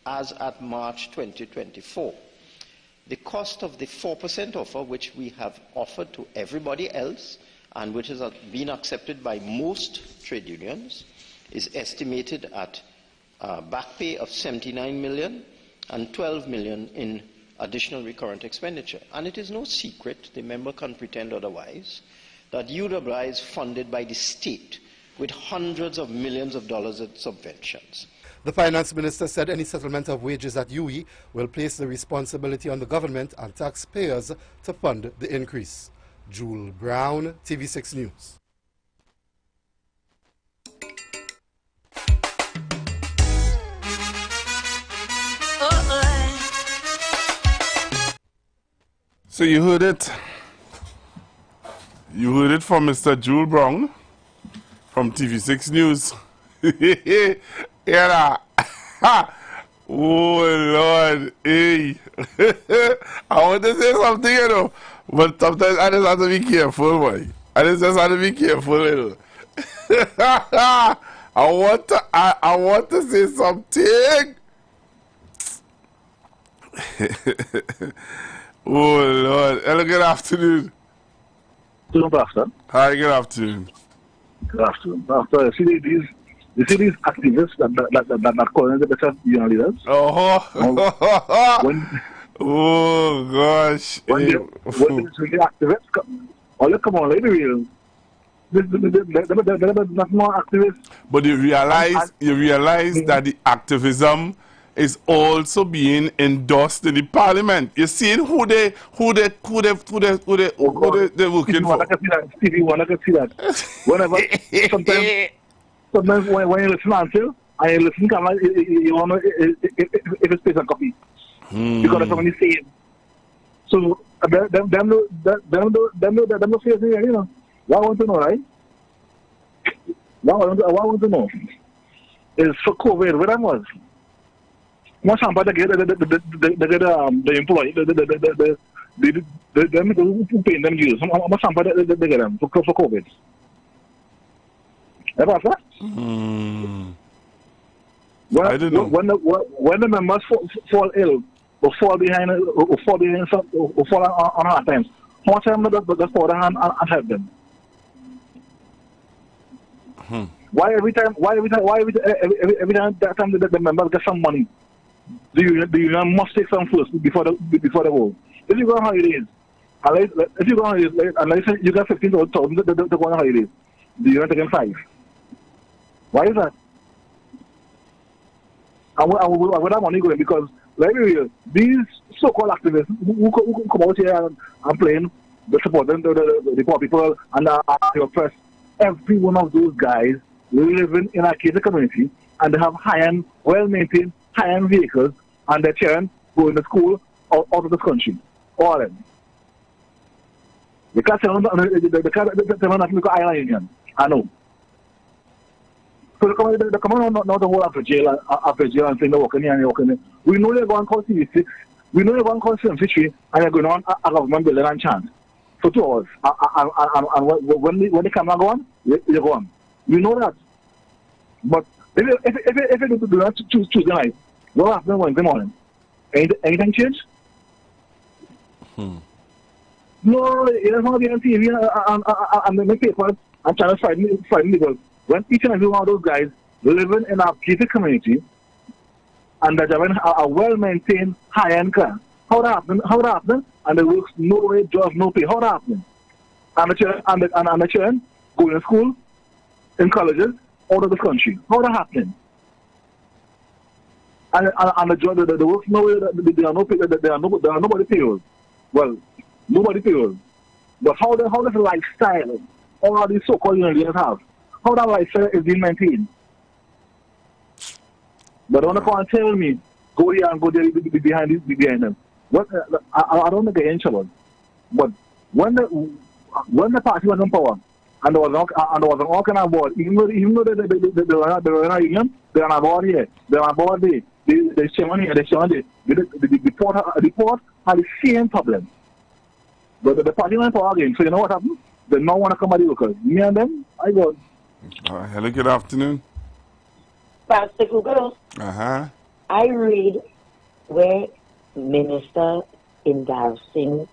as at March 2024. The cost of the 4% offer, which we have offered to everybody else and which has been accepted by most trade unions, is estimated at back pay of $79 million and $12 million in additional recurrent expenditure. And it is no secret, the member can't pretend otherwise, that UWI is funded by the state with hundreds of millions of dollars in subventions. The Finance Minister said any settlement of wages at UE will place the responsibility on the government and taxpayers to fund the increase. Jewel Brown, TV6 News. So you heard it. You heard it from Mr. Jule Brown from TV6 News. Yeah. Oh Lord, hey. I want to say something, you know, but sometimes I just have to be careful, boy. I just have to be careful, you know. I want to say something. Oh Lord, hello, good afternoon. Hello, Pastor. Hi, good afternoon. Good afternoon. Pastor, you see these activists that calling themselves union leaders? Oh, when, oh gosh. When the activists come, come on, let me real. They're not more activists. But you realize that the activism is also being endorsed in the parliament. You see who they working for. I can see that. Stevie, I can see that. Whenever sometimes when you listen until I listen, you want to if it's space and copy because that's when you say it. So them no say anything, you know. What I want to know, right? What I want to know is for COVID, where I was. Once I'm about to get the employee, them who pay them use. Once I'm about to get them for COVID. Ever after? I don't know. When the members fall ill or fall behind or fall on hard times, how much time does fall hand and help them? Why every time that time the members get some money, the union must take some first before the vote. If you go on holidays, if you go on holidays, unless you got 15,000 to go on holidays, the union taking 5. Why is that? And where that money going? Because let me real, these so-called activists who come out here and playing the supporting the poor people and the oppressed, every one of those guys living in a catered community and they have high-end, well-maintained, high-end vehicles and their children going to school out of this country. All of them. They can't tell them nothing because island union. I know. So they're coming on not the whole after jail and saying they're working here and they're working here. We know they're going to call TV6, we know they're going to call 73 and they're going on a government building and chant for 2 hours. And when the camera go on, they go on. We know that. But if they do not choose Tuesday night, what happens Wednesday morning? Anything change? No, it doesn't want to be on TV and they make papers and trying to frighten people. When each and every one of those guys living in a gated community and they're having a well-maintained high-end car, how that happen? And they work no way, jobs, no pay. How that happen? And the children going to school, in colleges, out of the country. How that happening? And the work no way, there are nobody payroll. Well, nobody payroll. But how does the lifestyle all of these so-called unions have? How that lifestyle is being maintained? But don't come and tell me, go here and go there behind them. What, I don't get in trouble. But when the party was in power, and there was an all kind of board, even though they were in a union, they were on a board here, they were on a board there, they chairman here, they chairman there. The port had the same problem. But the party went in power again, so you know what happened? They don't want to come at the workers. Me and them, I go. Hello, good afternoon. Pastor Google. I read where Minister endorsing,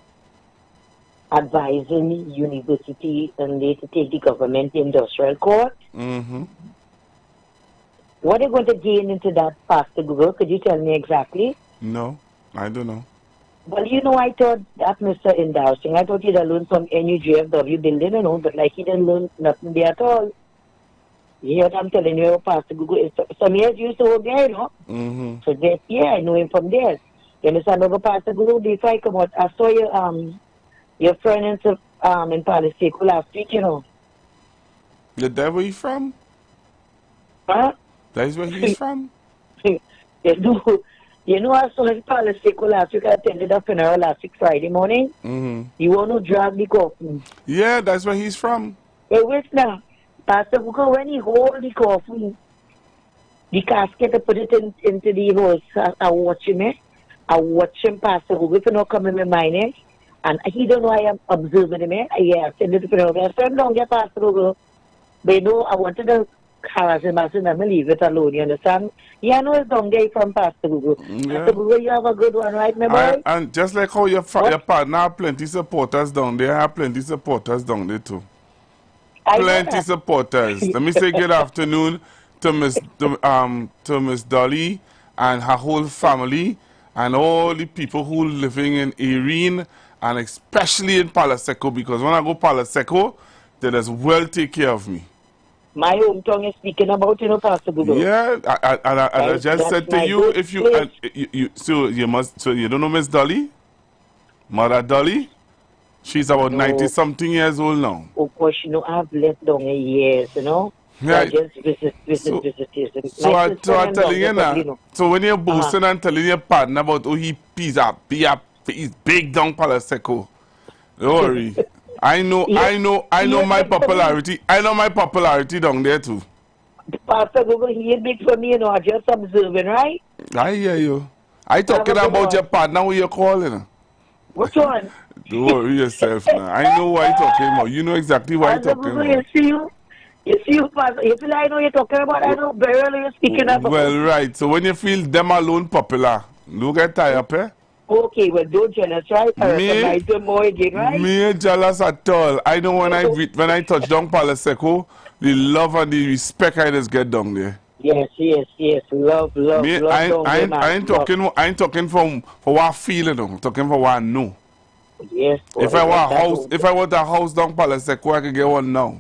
advising university and they to take the government industrial court. What are they going to gain into that, Pastor Google? Could you tell me exactly? No, I don't know. Well, you know, I thought that Mr. Endorsing, I thought he'd have learned from NUJFW building, you know, but like he didn't learn nothing there at all. You hear what I'm telling you, Pastor Google? Some years used to work there, you know? So that, yeah, I know him from there. You understand, over Pastor Google, before I come out, I saw your friend in Paliseco last week, you know. Is that where he's from? Huh? That's where he's from? Yes, no. You know, I saw his Palestico last week. I attended a funeral last week, Friday morning. He want to drag the coffin. Yeah, that's where he's from. But wait now. Pastor Buko, when he hold the coffin, the casket, I put it into the house. I watch him, I watch him, Pastor Buko, if you not come in my mind, and he don't know I am observing him, I attended the funeral. I said, don't get Pastor Buko. But you know, I wanted to harass him. I said, let me leave it alone, you understand? Yeah, I know it's down there from Pastor Google. Yeah. Pastor Google, you have a good one, right, my boy? And just like how your partner have plenty supporters down there, I have plenty supporters down there too. Plenty supporters. Let me say good afternoon to Miss Dolly and her whole family and all the people who living in Erin and especially in Palo Seco, because when I go Palo Seco, they just well take care of me. My hometown is speaking about, you know, Pastor Google. Yeah, I just said to you, if you so you don't know Miss Dolly, Mother Dolly, she's about 90-something years old now. Of course, you know, I've left down years, you know. Yeah. So I just visit. So I'm telling you now. So when you're boasting and telling your partner about he's big down Palo Seco, don't worry. I know my popularity. I know my popularity down there too. Pastor Google, he is big for me, you know, I'm just observing, right? I hear you. I talking about your partner who you're calling. Which one? Don't worry yourself now. I know what you're talking about. You know exactly what you're talking about. You see you, Pastor. You feel I know you're talking about, I know very well you're speaking about. Well, right. So when you feel them alone popular, don't get tired up, eh? Okay, well, don't jealous, right? Me, more again, right? Me ain't jealous at all. I know when I touch down Palo Seco, the love and the respect I just get down there. Yes. Love. Me, I ain't talking for what I feel, you know. I'm talking for what I know. Yes. If I want a house down Palo Seco, I can get one now.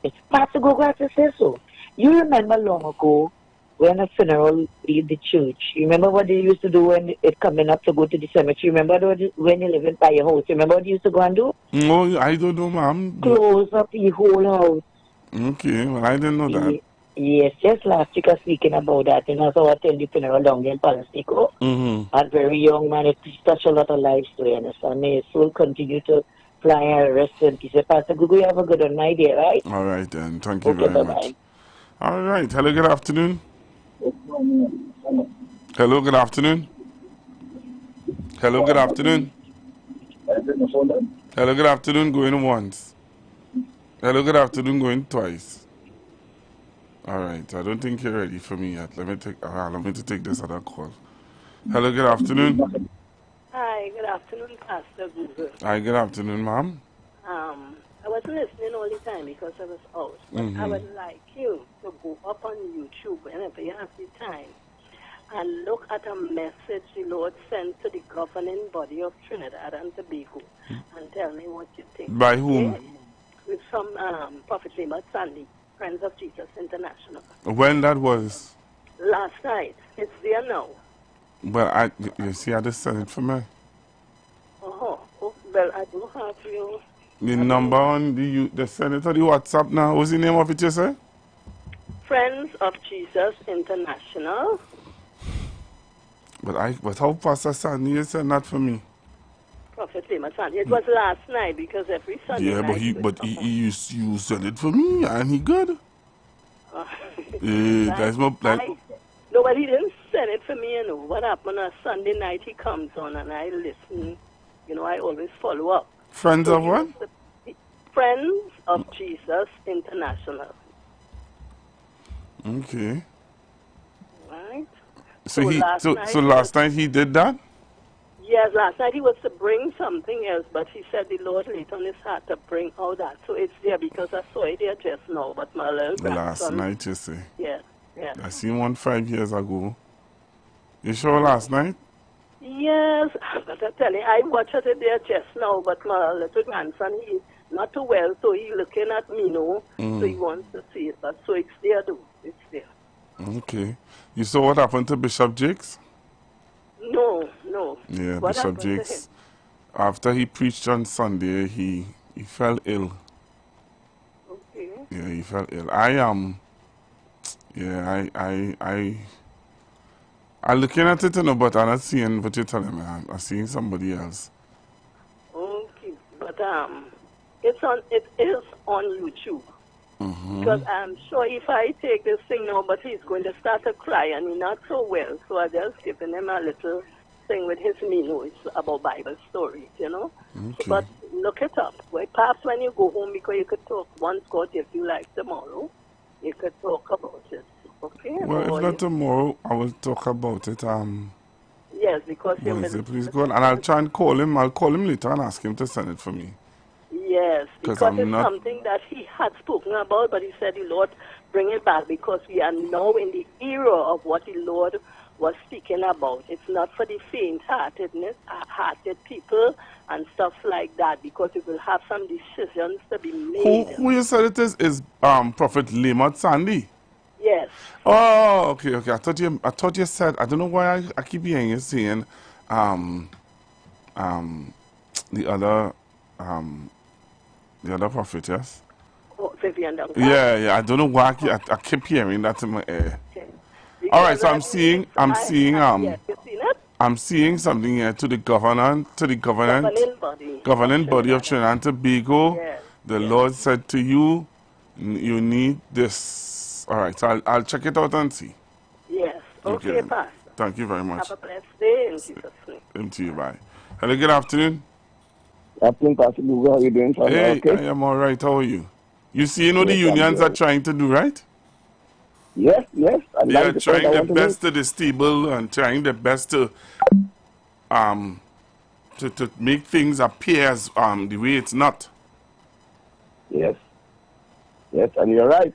It's Pastor Gogo to say so. You remember long ago when a funeral leave the church, you remember what they used to do when it coming up to go to the cemetery? Remember when you live by your house? Remember what you used to go and do? No, I don't know, ma'am. Close up the whole house. Okay, well, I didn't know that. Yes, just last week I was speaking about that. And also I attended the funeral down there in Palo Seco. A very young man, it touched a lot of lives to you, understand? May his soul continue to fly and rest in peace. Pastor Gugu, you have a good one, my dear, right? All right, then. Thank you very much. All right. Hello, good afternoon. Hello, good afternoon. Hello, good afternoon. Hello, good afternoon, going once. Hello, good afternoon, going twice. All right, I don't think you're ready for me yet. Let me take this other call. Hello, good afternoon. Hi, good afternoon, Pastor Google. Hi, good afternoon, ma'am. I wasn't listening all the time because I was out. But I would like you to go up on YouTube whenever you have the time and look at a message the Lord sent to the governing body of Trinidad and Tobago and tell me what you think. By whom? With some Prophet Lamont Sandy, Friends of Jesus International. When that was? Last night. It's there now. Well, you see, I just sent it for me. Oh, well, I do have you. The number on the send it to the WhatsApp now. What's the name of it, you say? Friends of Jesus International. But how Pastor Sandy sent that for me? Prophet Lamont Sandy. It was last night because every Sunday night. Yeah, but you sent it for me and he good. That's my plan. Nobody didn't send it for me, you know. What happened on Sunday night, he comes on and I listen. You know, I always follow up. Friends of what? Friends of Jesus International. Okay. Right. So last night he did that? Yes, last night he was to bring something else, but he said the Lord laid on his heart to bring all that. So it's there because I saw it there just now, but my little grandson... Last night, you say? Yeah. I seen one 5 years ago. You sure last night? Yes, but I tell you, I watched it there just now, but my little grandson, he's not too well, so he's looking at me, so he wants to see it. But so it's there, though. It's there. Okay. You saw what happened to Bishop Jakes? No. Yeah, What Bishop Jakes. After he preached on Sunday, he fell ill. Okay. Yeah, he fell ill. I'm looking at it, but I'm not seeing what you're telling me. I'm seeing somebody else. Okay, but it is on YouTube. Because I'm sure if I take this thing now, but he's going to start to cry and he's not so well. So I just given him a little thing with his notes about Bible stories, you know. Okay. But look it up. Well, perhaps when you go home, because you could talk once God if you like tomorrow, you could talk about it. Okay? Well, if not tomorrow, I will talk about it. Yes, because you're Wednesday, please go on. And I'll try and call him. I'll call him later and ask him to send it for me. Yes, because it's something that he had spoken about, but he said, the Lord, bring it back, because we are now in the era of what the Lord was speaking about. It's not for the faint-hearted people and stuff like that, because we will have some decisions to be made. Who you said it is Prophet Lamont Sandy? Yes. Oh, okay. I thought you said, I don't know why I keep hearing you saying the other prophet, yes? Oh, Vivian Duncan. Yeah. I don't know why I keep hearing that in my ear. Okay. All right, so I'm seeing yes, you seen it? I'm seeing something here to the governing body of Trinidad and Tobago. Yes. The Lord said to you, you need this. All right, so I'll check it out and see. Yes. Okay, Pastor. Thank you very much. Have a blessed day in Jesus' name. Same to you, bye. Hello, good afternoon. Afternoon, Pastor Google. How are you doing? Hey, okay? I am all right. How are you? You see, what the unions are trying to do, right? Yes. They are trying their best to destabilize and trying their best to make things appear as the way it's not. Yes, and you're right.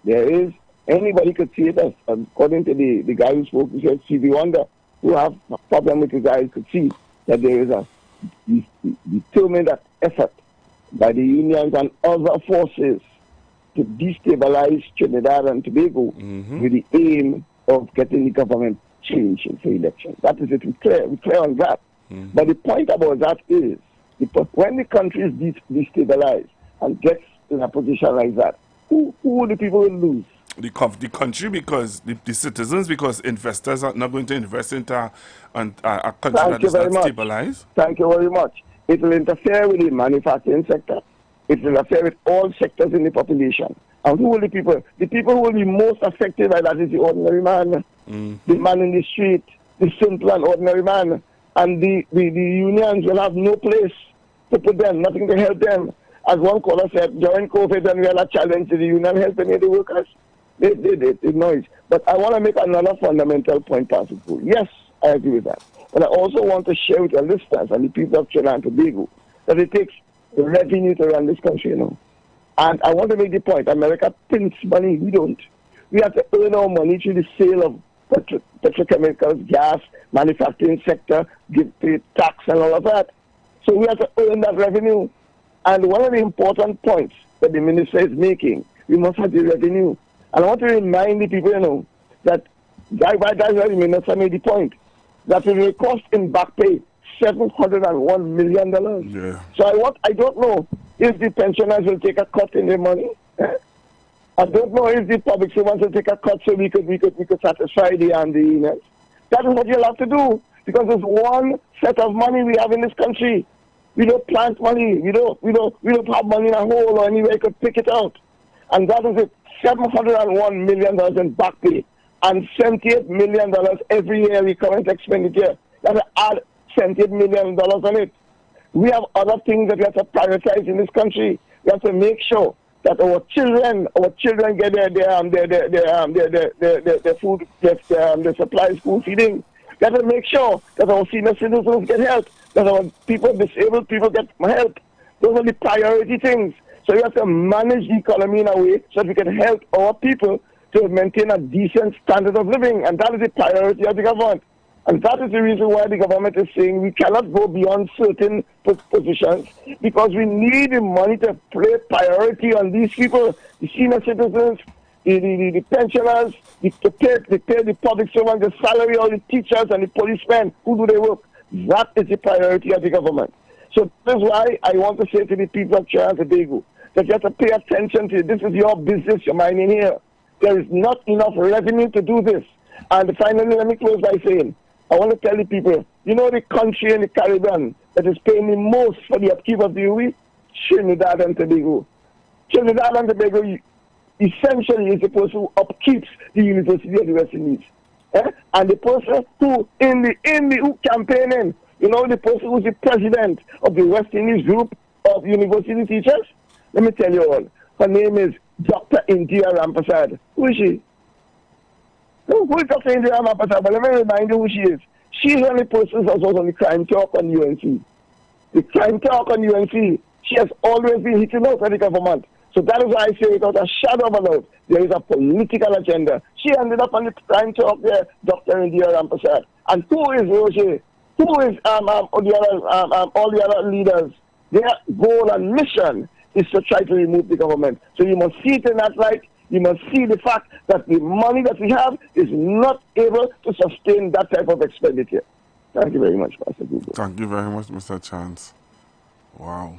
There is, anybody could see it, as according to the guy who spoke, he said, Stevie Wonder, who have a problem with his eyes, could see that there is a determined effort by the unions and other forces to destabilize Trinidad and Tobago with the aim of getting the government changed for election. That is it. We're clear on that. But the point about that is, when the country is destabilized and gets in a position like that, who the people will lose? The country, because the citizens, because investors are not going to invest into a country that is not stabilized. Thank you very much. It will interfere with the manufacturing sector. It will interfere with all sectors in the population. And who will the people? The people who will be most affected by that is the ordinary man, the man in the street, the simple and ordinary man. And the unions will have no place to put them, nothing to help them. As one caller said, during COVID, when we had a challenge to the union helping the workers, they noise. But I want to make another fundamental point, Pastor Paul. Yes, I agree with that. But I also want to share with your listeners and the people of Trinidad and Tobago that it takes revenue to run this country, you know. And I want to make the point, America prints money, we don't. We have to earn our money through the sale of petrochemicals, gas, manufacturing sector, pay tax and all of that. So we have to earn that revenue. And one of the important points that the minister is making, we must have the revenue. And I want to remind the people, you know, that that's why the minister made the point, that it will cost in back pay $701 million. Yeah. So I don't know if the pensioners will take a cut in their money. I don't know if the public servants will take a cut so we could satisfy the unions. That is what you'll have to do, because there's one set of money we have in this country. We don't plant money. We don't have money in a hole or anywhere you could pick it out. And that is it. $701 million in back pay and $78 million every year recurrent expenditure. That will add $78 million on it. We have other things that we have to prioritize in this country. We have to make sure that our children get their food, their supplies, school feeding. We have to make sure that our senior citizens get help, that our disabled people get help. Those are the priority things. So we have to manage the economy in a way so that we can help our people to maintain a decent standard of living. And that is the priority of the government. And that is the reason why the government is saying we cannot go beyond certain positions, because we need the money to play priority on these people, the senior citizens, the pensioners, to pay the public servants, the salary of the teachers and the policemen who do their work. That is the priority of the government. So this is why I want to say to the people of Trinidad and Tobago that you have to pay attention to it. This is your business you're minding here. There is not enough revenue to do this. And finally, let me close by saying, I want to tell the people, you know the country in the Caribbean that is paying the most for the upkeep of the UE? Trinidad and Tobago. Trinidad and Tobago essentially is the person who upkeeps the University of the West Indies. And the person who who campaigning, you know, the person who's the president of the West Indies group of university teachers? Let me tell you all. Her name is Dr. Indira Rampasad. Who is she? Who is Dr. Indira Rampasad? But let me remind you who she is. She's one of the persons that was on the crime talk on UNC. The crime talk on UNC, she has always been hitting out at the government. So that is why I say without a shadow of a doubt, there is a political agenda. She ended up on the crime talk there, Dr. Indira Rampasad. And who is Roger? Who is all the other leaders? Their goal and mission is to try to remove the government. So you must see it in that light. You must see the fact that the money that we have is not able to sustain that type of expenditure. Thank you very much, Pastor Google. Thank you very much, Mr. Chance. Wow.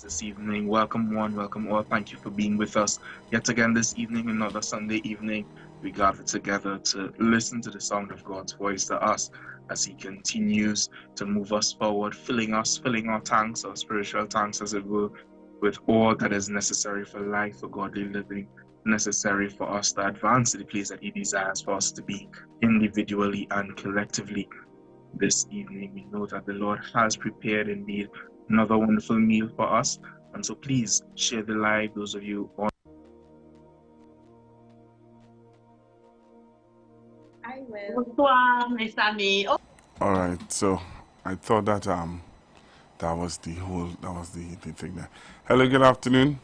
This evening, welcome one, welcome all. Thank you for being with us yet again this evening, another Sunday evening. We gather together to listen to the sound of God's voice to us as He continues to move us forward, filling our tanks, our spiritual tanks, as it were, with all that is necessary for life, for godly living, necessary for us to advance to the place that He desires for us to be, individually and collectively. This evening, we know that the Lord has prepared indeed another wonderful meal for us, and so please share the live, those of you on. I will. Bonsoir, mes amis. Oh. All right, so I thought that that was the thing there. Hello, good afternoon.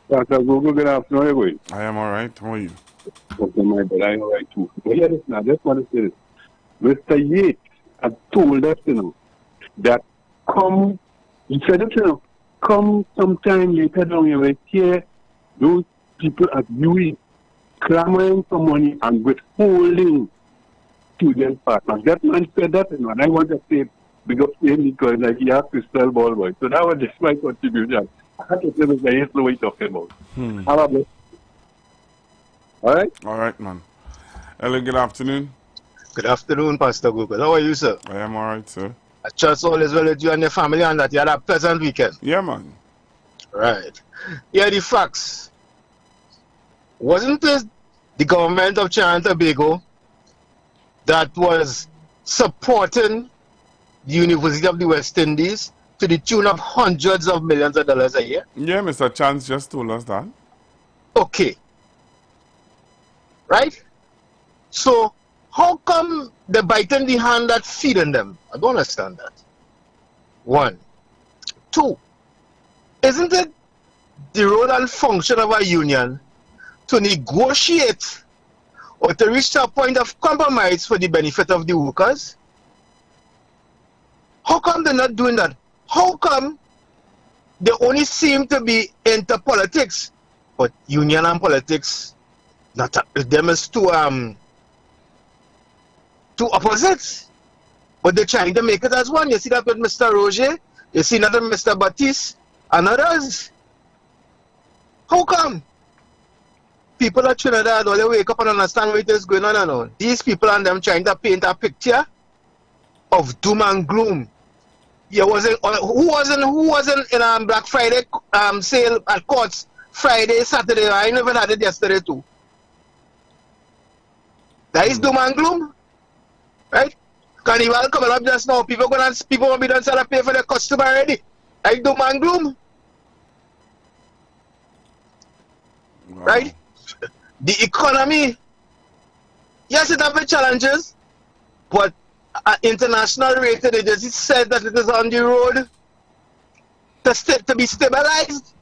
Dr. Google, good afternoon, everybody. I am all right. How are you? Okay, my bad. I am all right too. But here listen, I just want to say this. Mr. Yates had told us, that come, he said it, come sometime later down, you will hear those people at UE clamoring for money and withholding student partners. That man said that, and I want to say big up to him because like he has crystal ball boy. So that was just my contribution. I had to say this, I hate the way you're talking about. Have a blessed. All right? All right, man. Hello, good afternoon. Good afternoon, Pastor Google. How are you, sir? I am all right, sir. I trust all is well with you and your family and that you had a pleasant weekend. Yeah, man. Right. Here are the facts. Wasn't it the government of Trinidad and Tobago that was supporting the University of the West Indies to the tune of hundreds of millions of dollars a year? Yeah, Mr. Chance just told us that. Okay. Right? So, how come they're biting the hand that's feeding them? I don't understand that. 1. 2. Isn't it the role and function of a union to negotiate or to reach a point of compromise for the benefit of the workers? How come they're not doing that? How come they only seem to be into politics, but union and politics, not them is two opposites, but they're trying to make it as one. You see that with Mr. Roger, you see that with Mr. Baptiste and others. How come? People at Trinidad, all they wake up and understand what is going on and all. These people and them trying to paint a picture of doom and gloom. Who wasn't in Black Friday sale at courts Friday, Saturday? I never had it yesterday too. That is doom and gloom, right? Carnival coming up just now. People will be done to pay for their costume already. Like doom and gloom, wow. Right? The economy, yes, it has challenges, but international rated agency said that it is on the road to be stabilized,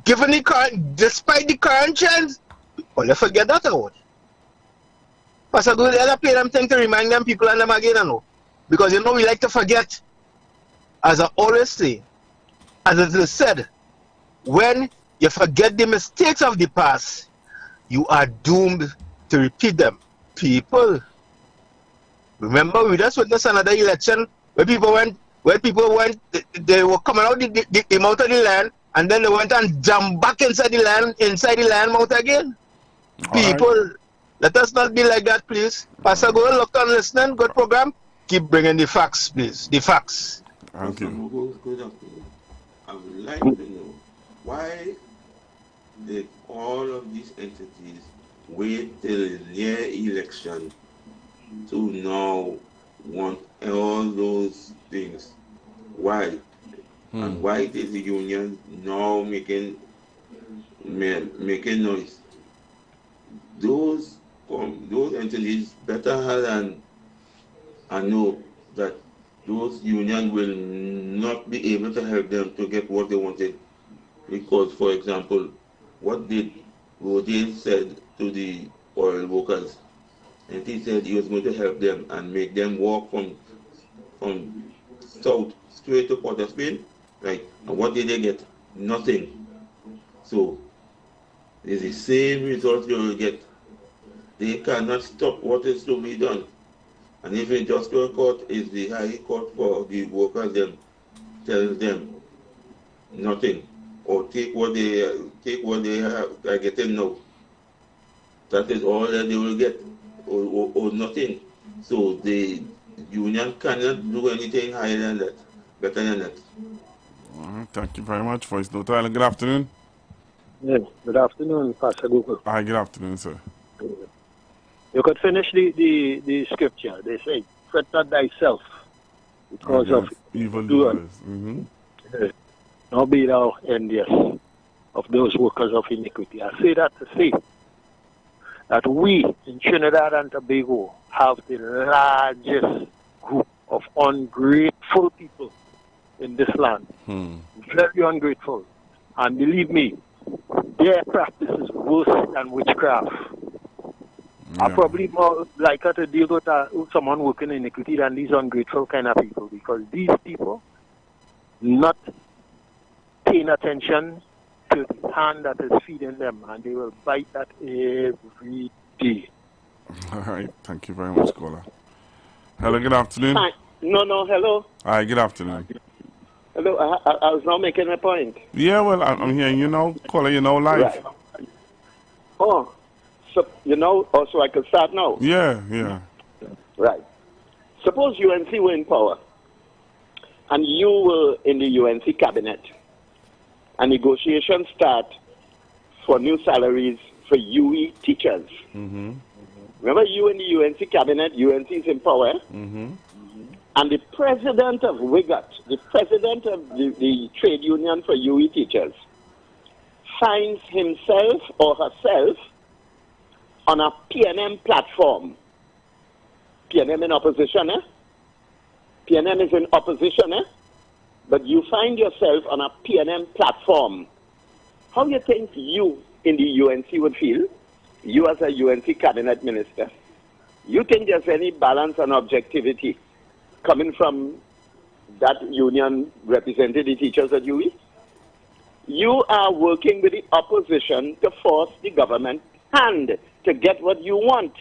given the current, despite the current trends. Well, let's forget that out. Pastor, do they play them thing to remind them people and them again, I know. Because you know we like to forget. As I always say, as it is said, when you forget the mistakes of the past, you are doomed to repeat them. People, remember we just witnessed another election where people went, they were coming out the mouth of the land, and then they went and jumped back inside the land mouth again. People, Let us not be like that, please. Pastor, go look on listening. Good program. Keep bringing the facts, please. The facts. Thank you. I would like to know why did all of these entities wait till near election to now want all those things? Why? And why is the union now making noise? Those entities better than I know that those unions will not be able to help them to get what they wanted. Because, for example, what did Rodin said to the oil workers? And he said he was going to help them and make them walk from south straight to Port of Spain, right? And what did they get? Nothing. So it's the same result you will get. They cannot stop what is to be done. And if a just court is the high court for the workers, then tells them nothing, or take what they are getting now. That is all that they will get, or nothing. So the union cannot do anything higher than that, better than that. Thank you very much, Voice Note. Good afternoon. Yes, good afternoon, Pastor Google. Hi, good afternoon, sir. You could finish the scripture. They say, fret not thyself because of evil doers. Nor be thou envious of those workers of iniquity. I say that to say that we in Trinidad and Tobago have the largest group of ungrateful people in this land. Very ungrateful. And believe me, their practice is worse than witchcraft. I'm probably more likely to deal with someone working in iniquity than these ungrateful kind of people, because these people not paying attention to the hand that is feeding them, and they will bite that every day. All right. Thank you very much, caller. Hello, good afternoon. Hi. No, hello. Hi, good afternoon. Hello, I was now making a point. Yeah, well, I'm hearing you now, caller, you know, live. Right. Oh, so, so I could start now? Yeah. Right. Suppose UNC were in power, and you were in the UNC cabinet, and negotiations start for new salaries for UE teachers. Remember, you in the UNC cabinet, UNC is in power, and the president of WIGAT, the president of the trade union for UE teachers, finds himself or herself on a PNM platform. PNM in opposition, PNM is in opposition, but you find yourself on a PNM platform. How do you think you in the UNC would feel? You as a UNC cabinet minister. You think there's any balance and objectivity coming from that union representing the teachers at UE? You are working with the opposition to force the government hand to get what you want.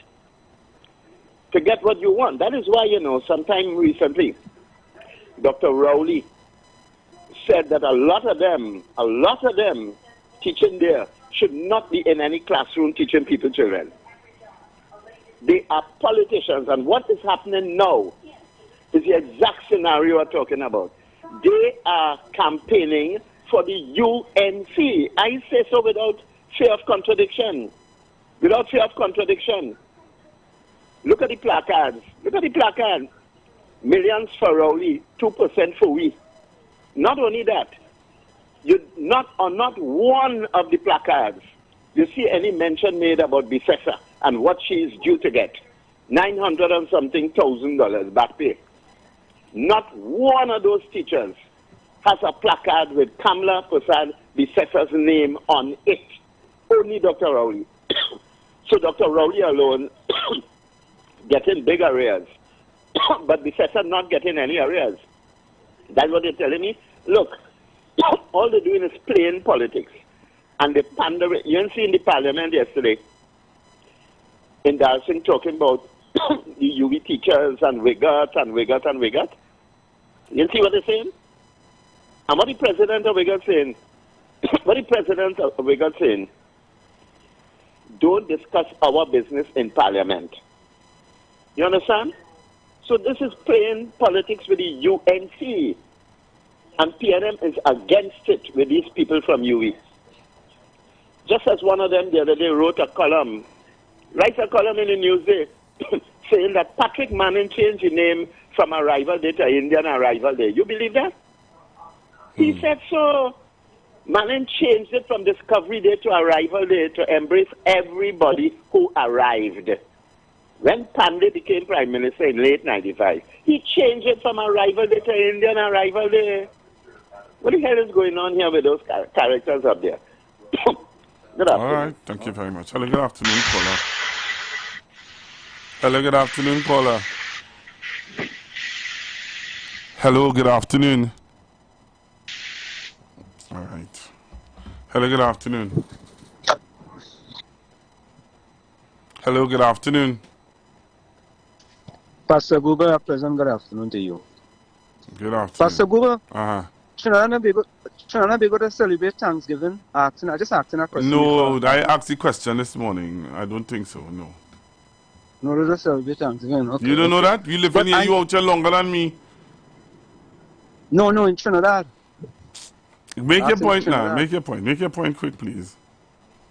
To get what you want. That is why, sometime recently, Dr. Rowley said that a lot of them teaching there should not be in any classroom teaching people children. They are politicians, and what is happening now is the exact scenario we're talking about. They are campaigning for the UNC. I say so without fear of contradiction. Without fear of contradiction. Look at the placards. Look at the placard. Millions for Rowley, 2% for we. Not only that, on not one of the placards you see any mention made about Bicessa and what she is due to get. $900 and something thousand back pay. Not one of those teachers has a placard with Kamla Prasad Bicessa's name on it. Only Dr. Rowley. So Dr. Rowley alone getting big arrears, but Bicessa not getting any arrears. That's what they're telling me. Look, all they're doing is playing politics. And they pander. You see in the parliament yesterday, in Darcy talking about the UE teachers and WIGAT and WIGAT and WIGAT. You see what they're saying? And what the president of WIGAT saying? What the president of WIGAT saying? don't discuss our business in Parliament. You understand? So this is playing politics with the UNC. And PNM is against it with these people from UE. Just as one of them the other day writes a column in the Newsday saying that Patrick Manning changed his name from Arrival Day to Indian Arrival Day. You believe that? He said so. Manning changed it from Discovery Day to Arrival Day to embrace everybody who arrived. When Pandey became Prime Minister in late 95, he changed it from Arrival Day to Indian Arrival Day. What the hell is going on here with those characters up there? Good afternoon. All right, thank you very much. Hello, good afternoon, caller. Hello, good afternoon, caller. Hello, good afternoon. All right. Hello, good afternoon. Hello, good afternoon. Pastor Google, a pleasant good afternoon to you. Good afternoon. Pastor Google, Uh-huh. Trinidad be going to celebrate Thanksgiving? I just asking a question. No, I asked the question this morning. I don't think so, no. No, they don't celebrate Thanksgiving. Okay, you don't know that? You live in here, you out here longer than me. No, in Trinidad. Make your point now. Make your point. Make your point quick, please.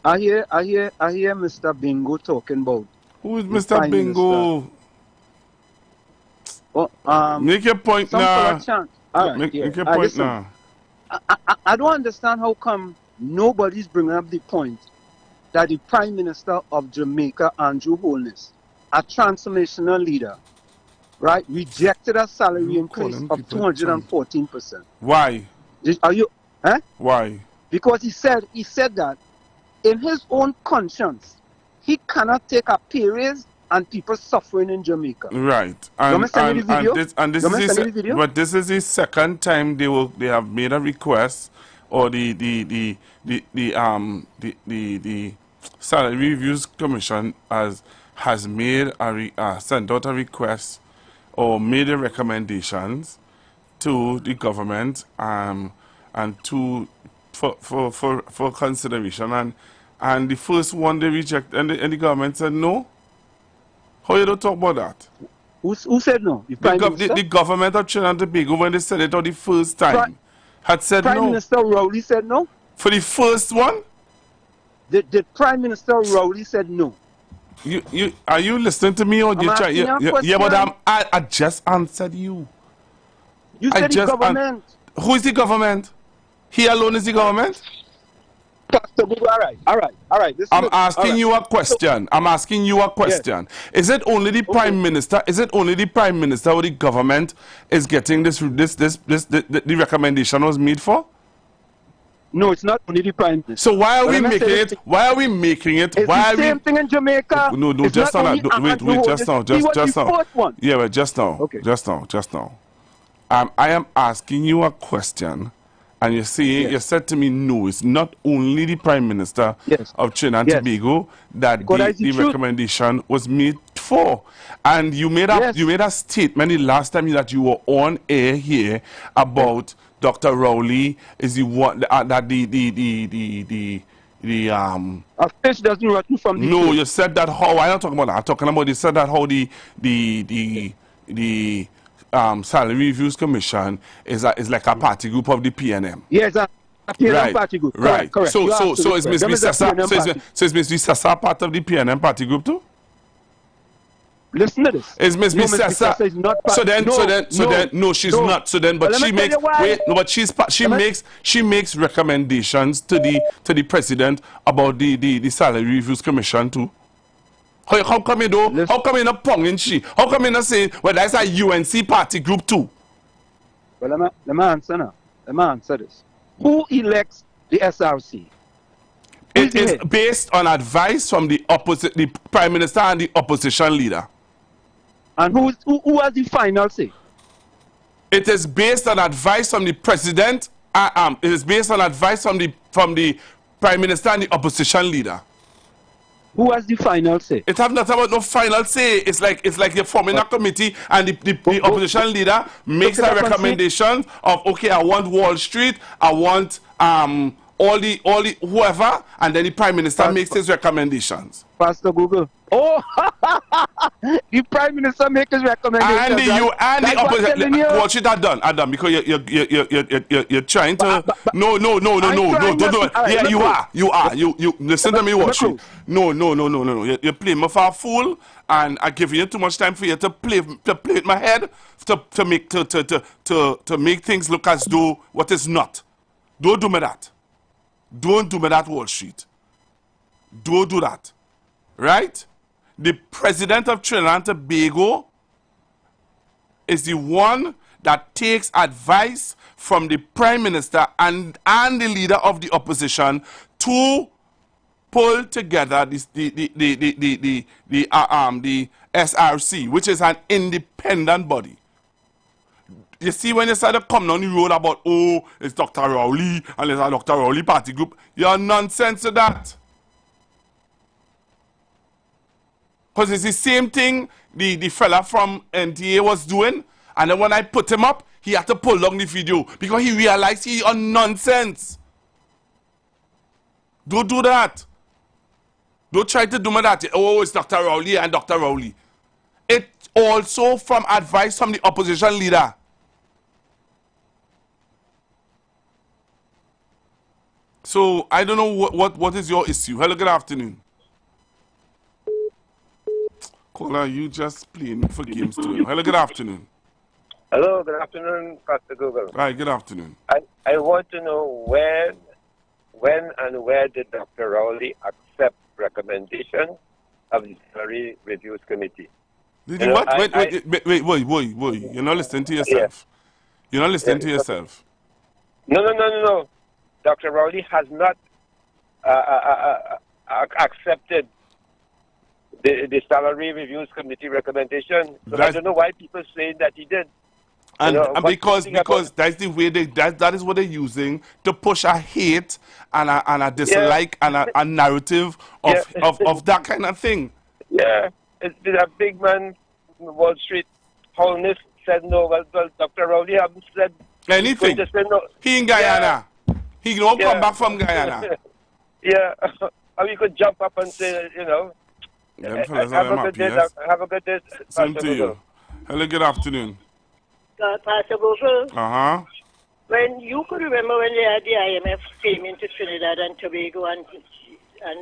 I hear Mr. Bingo talking about. Who is Mr. Bingo? Well, make your point now. Make your point now. I don't understand how come nobody's bringing up the point that the Prime Minister of Jamaica, Andrew Holness, a transformational leader, right, rejected a salary increase of 214%. Why? Are you? Why? Because he said that in his own conscience, he cannot take a pay raise and people suffering in Jamaica. Right. And this is the second time they have made a request, or the Salary Reviews Commission has made sent out a request or made the recommendations to the government and for consideration, and the first one they rejected, and the government said no. How you don't talk about that? Who said no? The government of Trinidad and Tobago, when they said it out the first time, had said no. Prime Minister Rowley said no? For the first one? The Prime Minister Rowley said no. Are you listening to me, or you try? Yeah, but I just answered you. You said the government. Who is the government? He alone is the government? All right. I'm asking you a question. Yes. Is it only the Prime Minister? Is it only the Prime Minister or the government is getting the recommendation was made for? No, it's not only the Prime Minister. So why are we making it? Why are we making it? It's the same thing in Jamaica. No, just now. Wait, just now. Yeah, but just now. Okay. Just now. I am asking you a question. And you you said to me, no, it's not only the Prime Minister of Trinidad and Tobago that the recommendation was made for. And you made a statement the last time that you were on air here about Dr. Rowley is the one that a fish doesn't rot from the No, you said that how I'm not talking about that. I'm talking about you said that how the Salary Reviews Commission is like a party group of the PNM. Yes, a PNM party group. Right. Correct. So is Ms. Sessa part of the PNM party group too? Listen to this. Is Ms. Sessa? Is not part. No, she's not. So then, but she makes she makes recommendations to the president about the Salary Reviews Commission too. How come you do? How come you not ponging she? How come you not saying, well, that's a UNC party group too? Well, let me answer now. Let me answer this. Who elects the SRC? It is based on advice from the Prime Minister and the opposition leader. And who has the final say? It is based on advice from the President. It is based on advice from the Prime Minister and the opposition leader. Who has the final say? It have not about no final say. It's like you're forming a committee and the opposition leader makes a recommendation of, okay, I want Wall Street, I want all the whoever, and then the Prime Minister makes his recommendations. Pastor Google. Oh, the Prime Minister makes his recommendations. And the opposition. What should have done? Adam, because you're trying to. No. Don't do it. Yeah, you are. You listen to me, watch it. No. You're playing me for a fool, and I give you too much time for you to play with my head to make things look as though what is not. Don't do me that. Don't do me that, Wall Street. Don't do that. Right? The president of Trinidad and Tobago is the one that takes advice from the prime minister and the leader of the opposition to pull together the SRC, which is an independent body. You see, when you start to come down the road about, oh, it's Dr. Rowley and there's a Dr. Rowley party group, you're nonsense to that. Because it's the same thing the fella from NTA was doing, and then when I put him up, he had to pull down the video because he realized he on nonsense. Don't do that. Don't try to do me that. Oh, it's Dr. Rowley and Dr. Rowley. It's also from advice from the opposition leader. So, I don't know what is your issue. Hello, good afternoon. Caller, you just playing for games too. Hello, good afternoon. Hello, good afternoon, Pastor Google. Hi, good afternoon. I want to know when and where did Dr. Rowley accept recommendation of the Salary Reviews Committee? Did you what? Wait. You're not listening to yourself. Yeah. You're not listening to yourself. No. Dr. Rowley has not accepted the Salary Reviews Committee recommendation. So I don't know why people saying that he did. And because that's the way that is what they're using to push a hate and a dislike and a narrative of that kind of thing. Yeah, it's a big man, Wall Street, Holness said no. Well, Dr. Rowley haven't said anything. No. He in Guyana. He don't come back from Guyana. Yeah, or you could jump up and say, have a good day. Same to you. Hello, good afternoon. Pastor Google. Uh-huh. When you could remember when they had the IMF came into Trinidad and Tobago and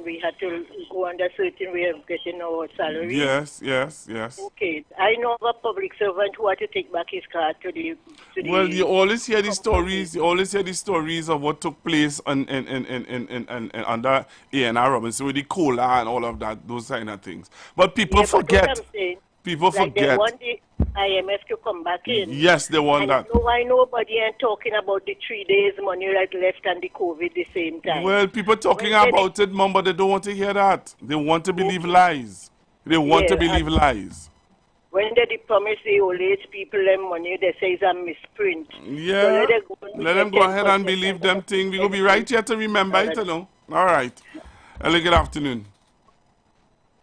we had to go under certain way of getting our salary. Yes. Okay. I know of a public servant who had to take back his card to the Well, you always hear the stories. You always hear the stories of what took place under A&R Robinson with the cola and all of that, those kind of things. But people forget. People forget. They want the IMF to come back in. Yes, they want that. Why nobody ain't talking about the 3 days money right left and the COVID the same time? Well, people talking about it, Mom, but they don't want to hear that. They want to believe lies. They want to believe lies. When they promise the old age people them money, they say it's a misprint. Yeah. So let them go ahead and believe them thing. We will be right here to remember it, All right. Hello, good afternoon.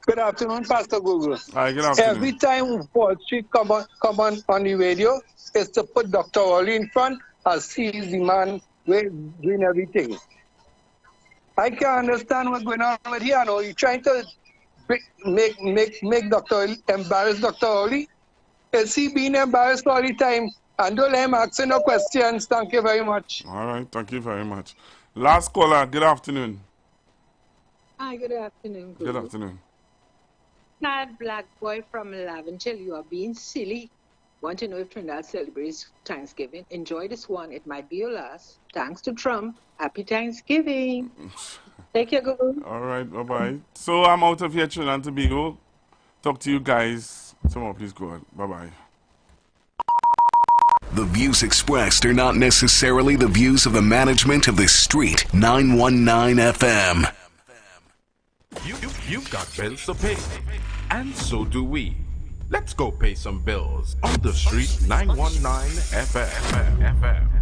Good afternoon, Pastor Google. Hi, good afternoon. Every time Wall Street come on the radio, is to put Dr. Rowley in front as he is the man doing everything. I can't understand what's going on with here. No, you're trying to make Dr. embarrass Dr. Rowley. Is he being embarrassed all the time? And don't let him asking no questions. Thank you very much. All right, thank you very much. Last caller, good afternoon. Hi, good afternoon. Good afternoon. Mad black boy from Laventille, you are being silly. Want to know if Trinidad celebrates Thanksgiving? Enjoy this one. It might be your last. Thanks to Trump. Happy Thanksgiving. Take care, Google. All right, bye-bye. So I'm out of here, Trinidad and Tobago. Talk to you guys tomorrow. Please go ahead. Bye-bye. The views expressed are not necessarily the views of the management of The Street 919 FM. You've got bills to pay, and so do we. Let's go pay some bills on The Street 919 FM.